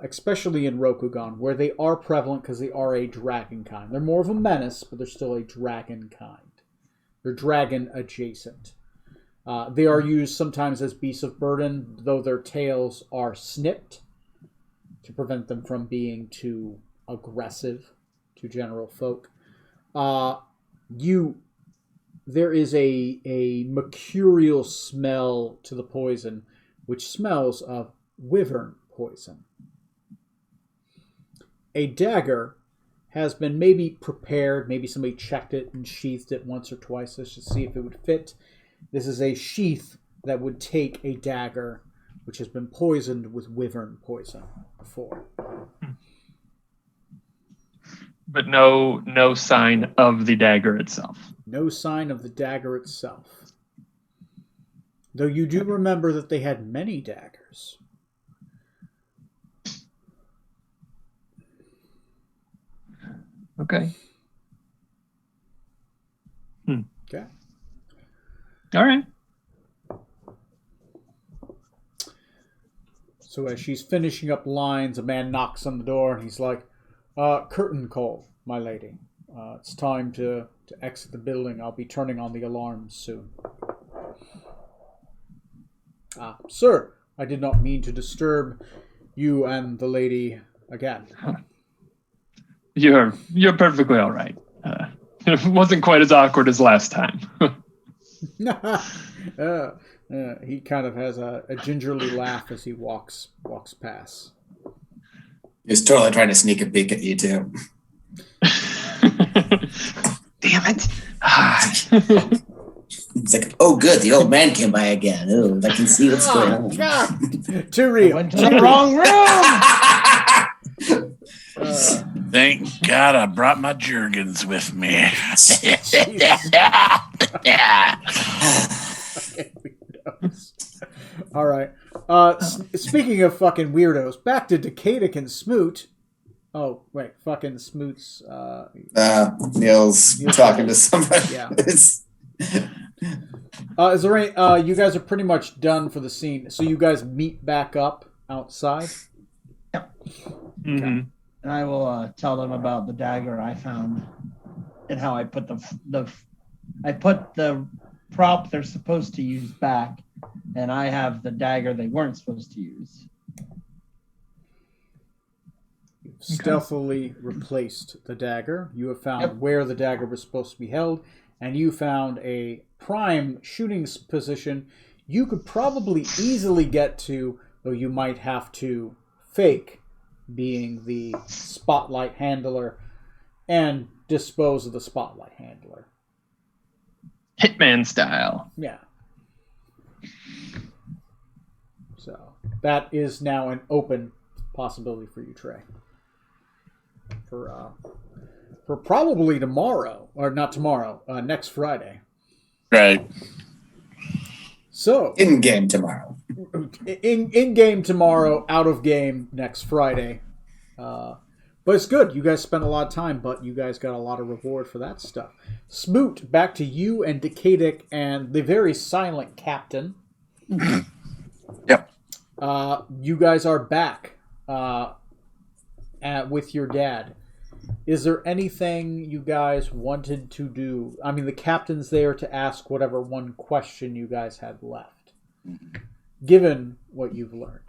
Especially in Rokugan, where they are prevalent because they are a dragon kind. They're more of a menace, but they're still a dragon kind. They're dragon adjacent. They are used sometimes as beasts of burden, though their tails are snipped to prevent them from being too aggressive to general folk. There is a mercurial smell to the poison, which smells of wyvern poison. A dagger has been maybe prepared, maybe somebody checked it and sheathed it once or twice just to see if it would fit. This is a sheath that would take a dagger which has been poisoned with wyvern poison before.
But no sign of the dagger itself.
No sign of the dagger itself. Though you do remember that they had many daggers.
Okay.
Okay.
All right.
So as she's finishing up lines, a man knocks on the door and he's like, curtain call, my lady. It's time to exit the building. I'll be turning on the alarms soon. Sir, I did not mean to disturb you and the lady again.
You're perfectly all right. It wasn't quite as awkward as last time.
He kind of has a gingerly laugh as he walks past.
He's totally trying to sneak a peek at you too.
Damn it.
It's like, oh good, the old man came by again. Oh, I can see what's going on.
God. Too real.
Went to the wrong room.
Thank God I brought my Jergens with me.
All right. Speaking of fucking weirdos, back to Decadic and Smoot. Oh, wait. Fucking Smoot's...
Neil's talking to somebody.
Yeah. Is there any... you guys are pretty much done for the scene. So you guys meet back up outside?
Yep.
Mm-hmm.
Okay.
And I will tell them about the dagger I found and how I put the prop they're supposed to use back, and I have the dagger they weren't supposed to use.
You've stealthily replaced the dagger. You have found where the dagger was supposed to be held, and you found a prime shooting position you could probably easily get to, though you might have to fake being the spotlight handler, and dispose of the spotlight handler.
Hitman style.
Yeah. So that is now an open possibility for you, Trey. For probably tomorrow, or not tomorrow, next Friday.
Right.
So in game tomorrow.
In game tomorrow, out of game next Friday. But it's good. You guys spent a lot of time, but you guys got a lot of reward for that stuff. Smoot, back to you and Decadic and the very silent captain.
Yep.
You guys are back with your dad. Is there anything you guys wanted to do? I mean, the captain's there to ask whatever one question you guys had left, given what you've learned.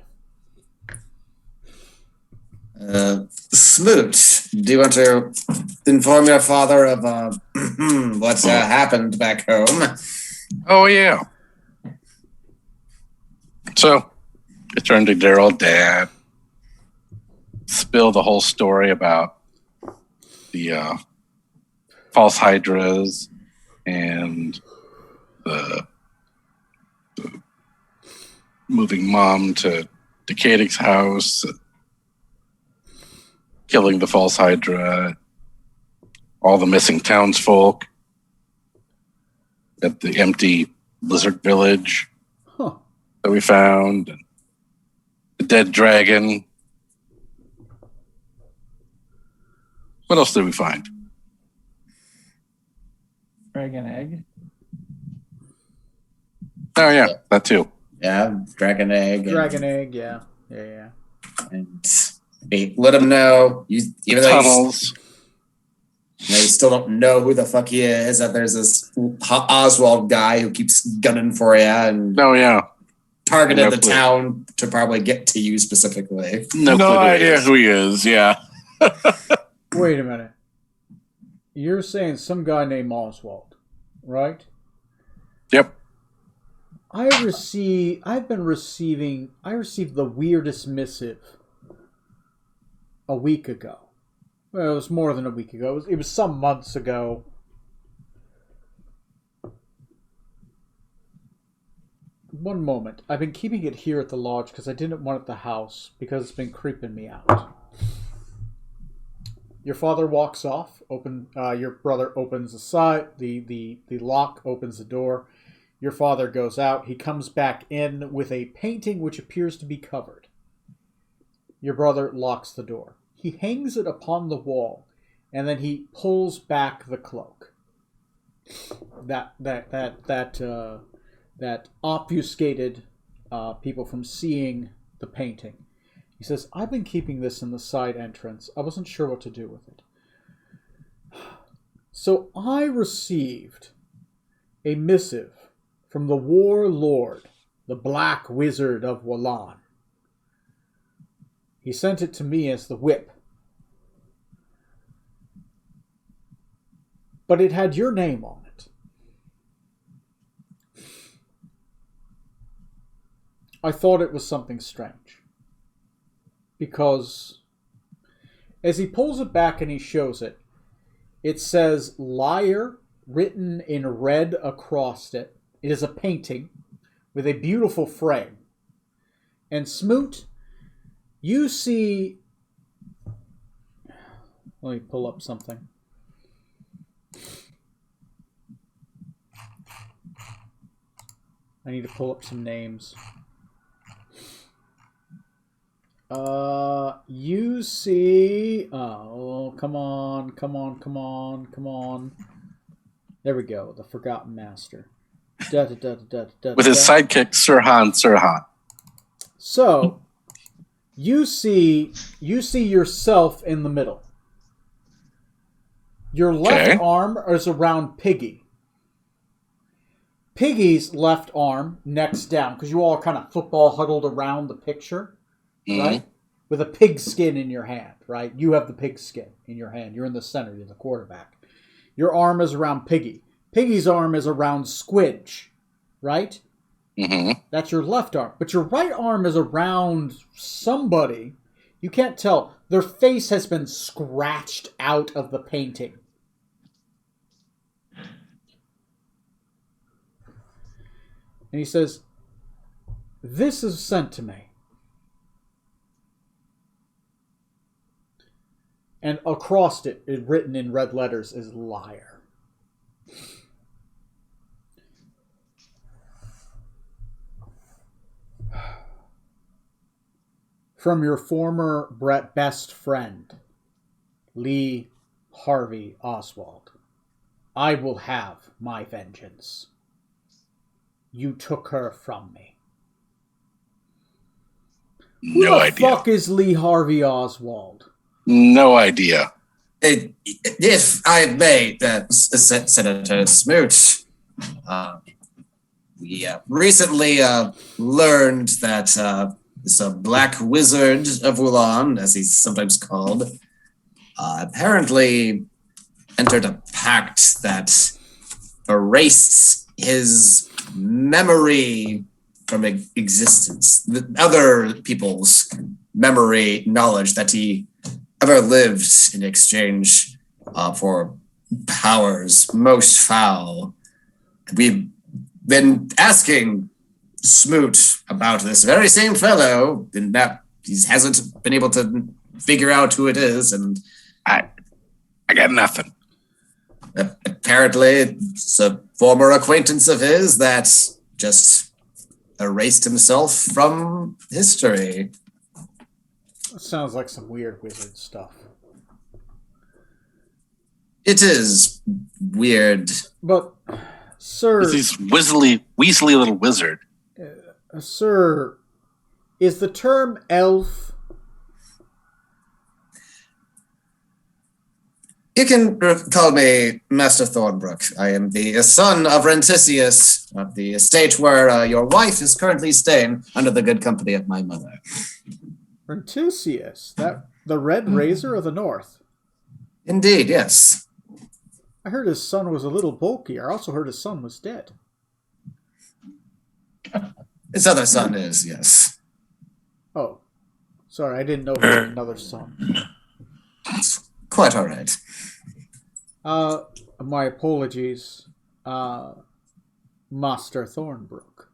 Smoot, do you want to inform your father of what's happened back home?
Oh, yeah. So, it turned to dear old dad. Spill the whole story about the false hydras and the moving mom to Decadic's house, killing the false hydra, all the missing townsfolk at the empty lizard village that we found, and the dead dragon. What else did we find?
Dragon egg.
Oh yeah, that too.
Yeah, dragon egg.
Dragon egg, yeah.
And let him know. Even though you still don't know who the fuck he is, that there's this Oswald guy who keeps gunning for you and targeted the town to probably get to you specifically.
No idea who he is, yeah.
Wait a minute. You're saying some guy named Oswald, right?
Yep.
I received the weirdest missive a week ago. Well, it was more than a week ago. It was some months ago. One moment. I've been keeping it here at the lodge because I didn't want it at the house because it's been creeping me out. Your father walks off. Your brother opens the side. The lock opens the door. Your father goes out. He comes back in with a painting which appears to be covered. Your brother locks the door. He hangs it upon the wall, and then he pulls back the cloak. That obfuscated people from seeing the painting. He says, "I've been keeping this in the side entrance. I wasn't sure what to do with it. So I received a missive from the War Lord, the Black Wizard of Wallan. He sent it to me as the whip. But it had your name on it. I thought it was something strange. Because as he pulls it back and he shows it, it says liar written in red across it. It is a painting with a beautiful frame. And Smoot, you see... Let me pull up something. I need to pull up some names. You see... Oh, come on. There we go. The Forgotten Master. With
his sidekick, Sirhan.
So, you see yourself in the middle. Your left arm is around Piggy. Piggy's left arm next down, because you all are kind of football huddled around the picture, right? With a pig skin in your hand, right? You have the pig skin in your hand. You're in the center. You're the quarterback. Your arm is around Piggy. Piggy's arm is around Squidge, right? That's your left arm. But your right arm is around somebody. You can't tell. Their face has been scratched out of the painting. And he says, "This is sent to me." And across it, written in red letters, is liar. From your former best friend, Lee Harvey Oswald. I will have my vengeance. You took her from me.
No idea.
Who the fuck is Lee Harvey Oswald?
No idea.
If I may, Senator Smoot, we recently learned that this Black Wizard of Wulan, as he's sometimes called, apparently entered a pact that erased his memory from existence, the other people's memory, knowledge that he ever lived in exchange for powers most foul. We've been asking Smoot about this very same fellow, and that he hasn't been able to figure out who it is, and
I got nothing.
Apparently, it's a former acquaintance of his that just erased himself from history.
That sounds like some weird wizard stuff.
It is weird.
But, sir...
He's Weasley little wizard.
Sir, is the term elf...
You can call me Master Thornbrook. I am the son of Rentisius, of the estate where your wife is currently staying under the good company of my mother.
Rentisius? That the Red Razor of the North?
Indeed, yes.
I heard his son was a little bulky. I also heard his son was dead.
His other son is, yes.
Oh. Sorry, I didn't know he had another son.
Quite all right.
My apologies, Master Thornbrook.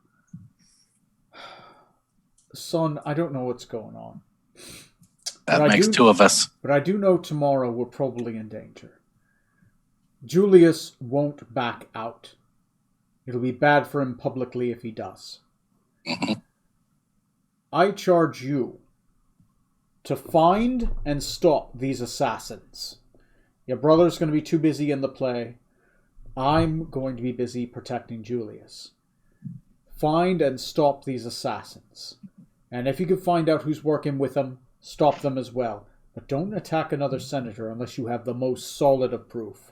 Son, I don't know what's going on.
That makes two of us.
But I do know tomorrow we're probably in danger. Julius won't back out. It'll be bad for him publicly if he does.
Mm-hmm.
I charge you to find and stop these assassins. Your brother's going to be too busy in the play. I'm going to be busy protecting Julius. Find and stop these assassins. And if you can find out who's working with them, stop them as well. But don't attack another senator unless you have the most solid of proof.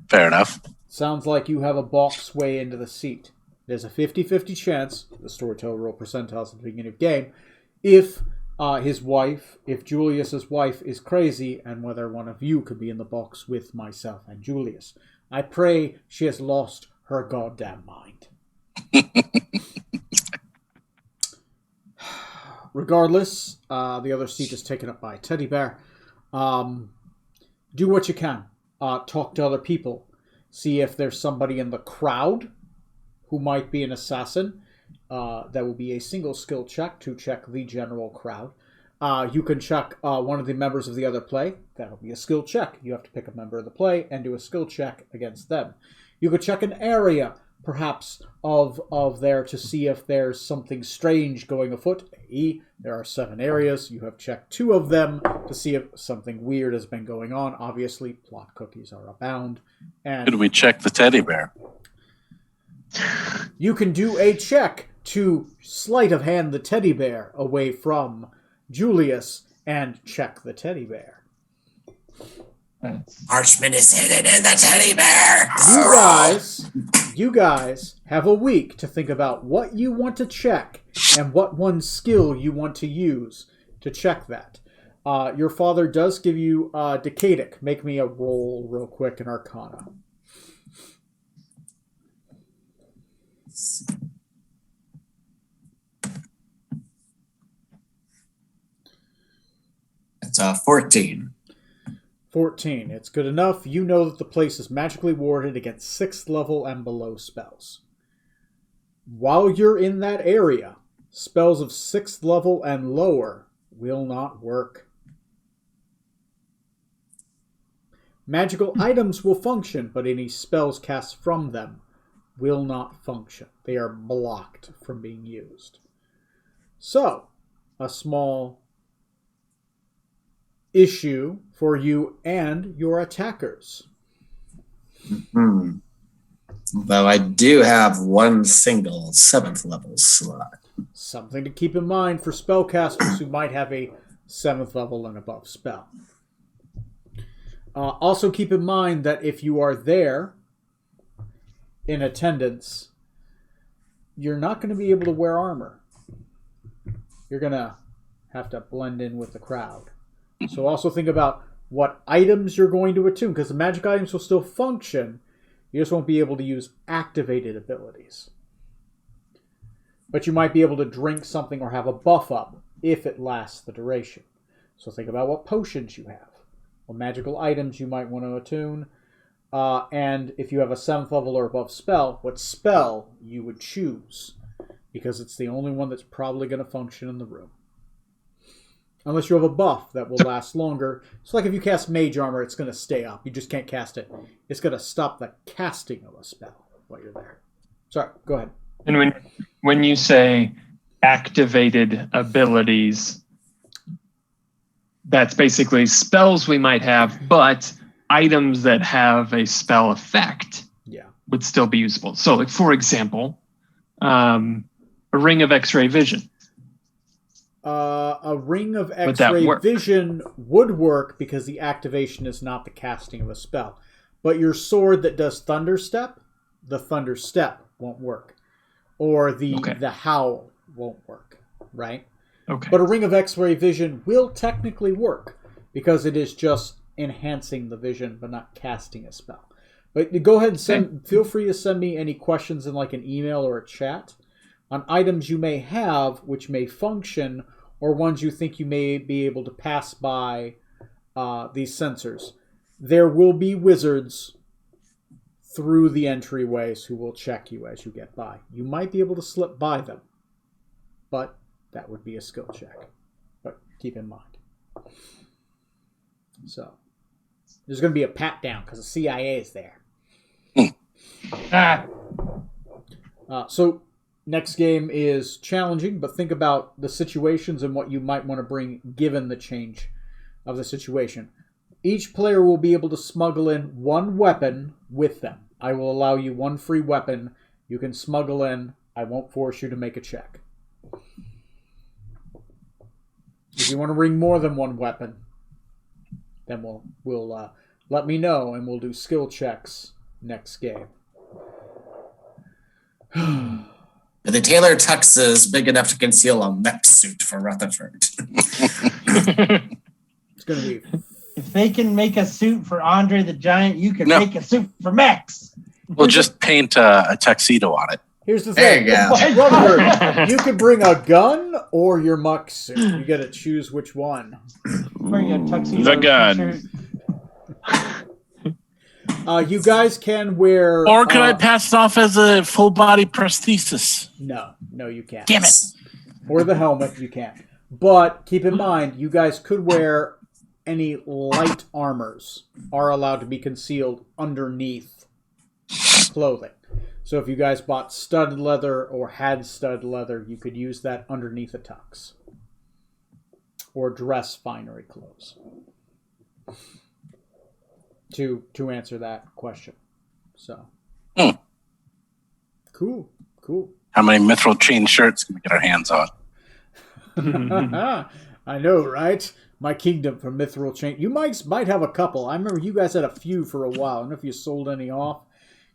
Fair enough.
Sounds like you have a box way into the seat. There's a 50-50 chance, the storyteller roll percentiles at the beginning of the game, if Julius's wife is crazy, and whether one of you could be in the box with myself and Julius. I pray she has lost her goddamn mind. Regardless, the other seat is taken up by a teddy bear. Do what you can. Talk to other people. See if there's somebody in the crowd who might be an assassin. That will be a single skill check to check the general crowd. You can check one of the members of the other play. That'll be a skill check. You have to pick a member of the play and do a skill check against them. You could check an area, perhaps, of there to see if there's something strange going afoot. i.e., there are 7 areas. You have checked 2 of them to see if something weird has been going on. Obviously, plot cookies are abound. And
Could we check the teddy bear?
You can do a check to sleight of hand the teddy bear away from Julius and check the teddy bear.
Parchment is hidden in the teddy bear.
You guys have a week to think about what you want to check and what one skill you want to use to check that. Your father does give you Decadic. Make me a roll real quick in Arcana.
It's 14.
14. It's good enough. You know that the place is magically warded against 6th level and below spells. While you're in that area, spells of 6th level and lower will not work. Magical items will function, but any spells cast from them will not function. They are blocked from being used. So, a small issue for you and your attackers.
Mm-hmm. Though I do have one single 7th level slot.
Something to keep in mind for spellcasters who might have a 7th level and above spell. Also keep in mind that if you are there in attendance, you're not going to be able to wear armor. You're going to have to blend in with the crowd. So also think about what items you're going to attune, because the magic items will still function. You just won't be able to use activated abilities. But you might be able to drink something or have a buff up if it lasts the duration. So think about what potions you have, what magical items you might want to attune, and if you have a 7th level or above spell, what spell you would choose, because it's the only one that's probably going to function in the room. Unless you have a buff that will last longer. So like if you cast Mage Armor, it's going to stay up. You just can't cast it. It's going to stop the casting of a spell while you're there. Sorry, go ahead.
And when you say activated abilities, that's basically spells we might have, but items that have a spell effect would still be usable. So like, for example, a Ring of X-Ray Vision.
A Ring of X-Ray Vision would work because the activation is not the casting of a spell. But your sword that does Thunder Step, the Thunder Step won't work. Or the Howl won't work, right?
Okay.
But a Ring of X-Ray Vision will technically work because it is just enhancing the vision but not casting a spell. But go ahead and feel free to send me any questions in like an email or a chat on items you may have which may function or ones you think you may be able to pass by these sensors. There will be wizards through the entryways who will check you as you get by. You might be able to slip by them, but that would be a skill check. But keep in mind. So, there's going to be a pat down because the CIA is there. So, next game is challenging, but think about the situations and what you might want to bring given the change of the situation. Each player will be able to smuggle in one weapon with them. I will allow you one free weapon you can smuggle in. I won't force you to make a check. If you want to bring more than one weapon, then we'll let me know and we'll do skill checks next game.
The tailor tux is big enough to conceal a mech suit for Rutherford.
It's going to be...
If they can make a suit for Andre the Giant, you can make a suit for Max.
We'll just paint a tuxedo on it.
Here's the thing. Rutherford, you could bring a gun or your muck suit. You got to choose which one.
Bring a tuxedo.
The gun.
You guys can wear...
Or could I pass it off as a full-body prosthesis?
No, you can't.
Damn it.
Or the helmet, you can't. But keep in mind, you guys could wear any light armors are allowed to be concealed underneath clothing. So if you guys bought studded leather or had studded leather, you could use that underneath a tux. Or dress finery clothes. To answer that question. So. Cool.
How many mithril chain shirts can we get our hands on?
I know, right? My kingdom for mithril chain. You might have a couple. I remember you guys had a few for a while. I don't know if you sold any off.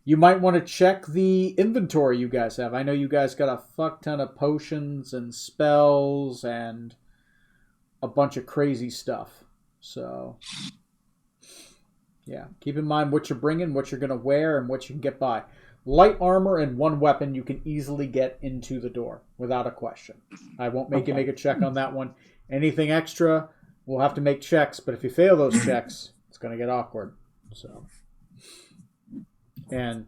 You might want to check the inventory you guys have. I know you guys got a fuck ton of potions and spells and a bunch of crazy stuff. So, yeah. Keep in mind what you're bringing, what you're going to wear, and what you can get by. Light armor and one weapon you can easily get into the door without a question. I won't make you make a check on that one. Anything extra, we'll have to make checks, but if you fail those checks, it's going to get awkward. So, and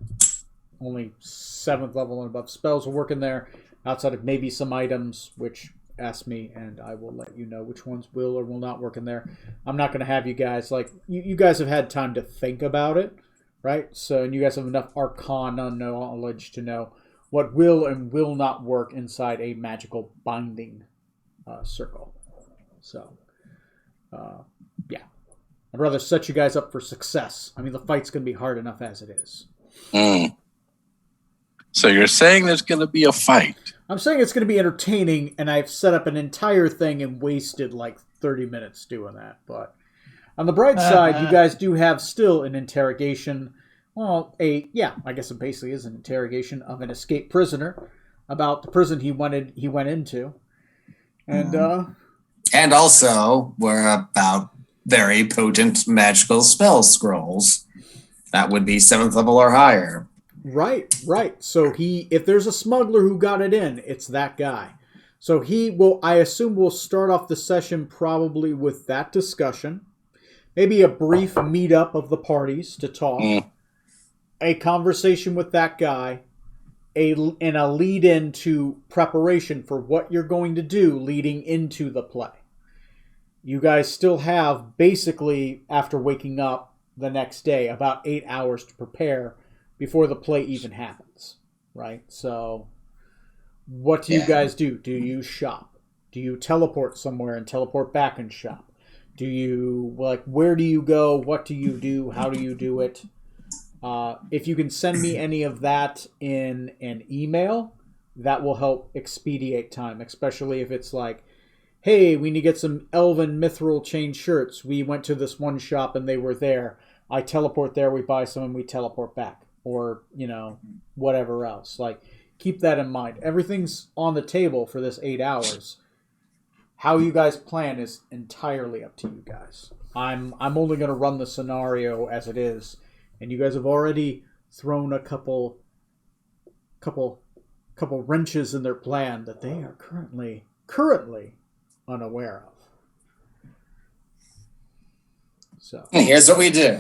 only 7th level and above spells will work in there, outside of maybe some items, which ask me, and I will let you know which ones will or will not work in there. I'm not going to have you guys, like, you guys have had time to think about it, right? So, and you guys have enough arcana knowledge to know what will and will not work inside a magical binding circle. So, yeah. I'd rather set you guys up for success. I mean, the fight's going to be hard enough as it is.
So you're saying there's going to be a fight?
I'm saying it's going to be entertaining, and I've set up an entire thing and wasted like 30 minutes doing that. But on the bright side, you guys do have still an interrogation. Well, I guess it basically is an interrogation of an escaped prisoner about the prison he went into.
And also, we're about very potent magical spell scrolls. That would be 7th level or higher.
Right. So if there's a smuggler who got it in, it's that guy. So I assume we'll start off the session probably with that discussion. Maybe a brief meetup of the parties to talk. A conversation with that guy. And a lead in to preparation for what you're going to do leading into the play. You guys still have, basically, after waking up the next day, about 8 hours to prepare before the play even happens, right? So, what do you guys do? Do you shop? Do you teleport somewhere and teleport back and shop? Do you, where do you go? What do you do? How do you do it? If you can send me any of that in an email, that will help expedite time, especially if it's like, hey, we need to get some Elven Mithril chain shirts. We went to this one shop and they were there. I teleport there, we buy some, and we teleport back. Or, whatever else. Keep that in mind. Everything's on the table for this 8 hours. How you guys plan is entirely up to you guys. I'm only going to run the scenario as it is. And you guys have already thrown a couple wrenches in their plan that they are currently unaware of. So
here's what we do.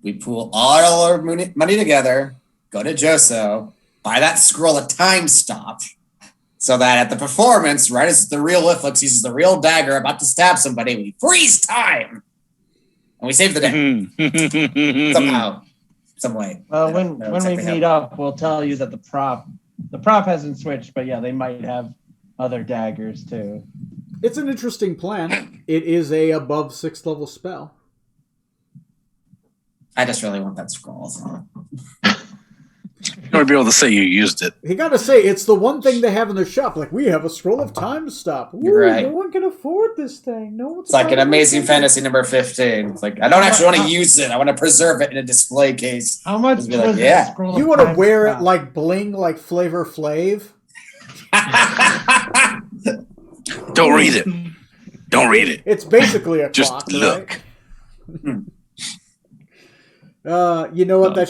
We pool all our money together, go to Joso, buy that scroll a time stop, so that at the performance, right as the real Liflix uses the real dagger about to stab somebody, we freeze time! And we save the day. Somehow. Some way.
Well, when we meet up, we'll tell you that the prop hasn't switched, but yeah, they might have other daggers too.
It's an interesting plan. It is a above 6th level spell.
I just really want that scroll. So.
You want to be able to say you used it.
You got to say, it's the one thing they have in their shop. We have a scroll of time stop. Ooh,
right.
No one can afford this thing.
It's like an Amazing Fantasy number 15. It's like, I don't actually want to use it. I want to preserve it in a display case.
How much was
that
scroll?
You want to wear it like bling, like Flavor Flav?
Don't read it. Don't read it.
It's basically a
just
clock,
look.
Right? You know what? That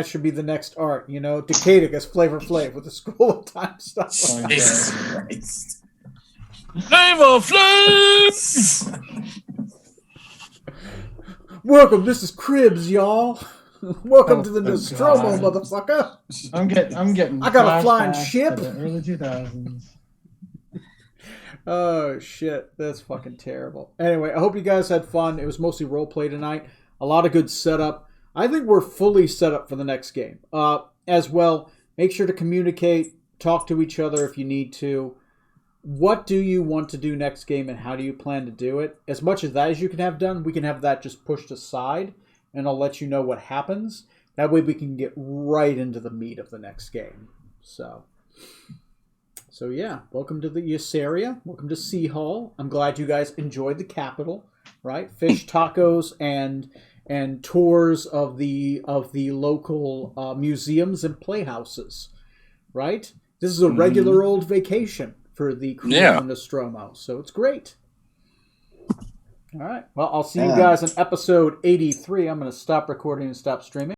should be the next art. Decadic as Flavor Flav with a scroll of time stuff.
Jesus Christ.
Flavor Flav!
Welcome. This is Cribs, y'all. Welcome to the Nostromo, motherfucker.
I'm getting.
I got a flying ship.
To the early 2000s.
Oh shit, that's fucking terrible. Anyway, I hope you guys had fun. It was mostly roleplay tonight. A lot of good setup. I think we're fully set up for the next game. As well, make sure to communicate, talk to each other if you need to. What do you want to do next game and how do you plan to do it? As much of that as you can have done, we can have that just pushed aside and I'll let you know what happens. That way we can get right into the meat of the next game. So yeah, welcome to the Ysaria. Welcome to Sea Hall. I'm glad you guys enjoyed the capital, right? Fish tacos and tours of the local museums and playhouses, right? This is a regular old vacation for the crew of Nostromo, so it's great. All right. Well, I'll see you guys in episode 83. I'm going to stop recording and stop streaming.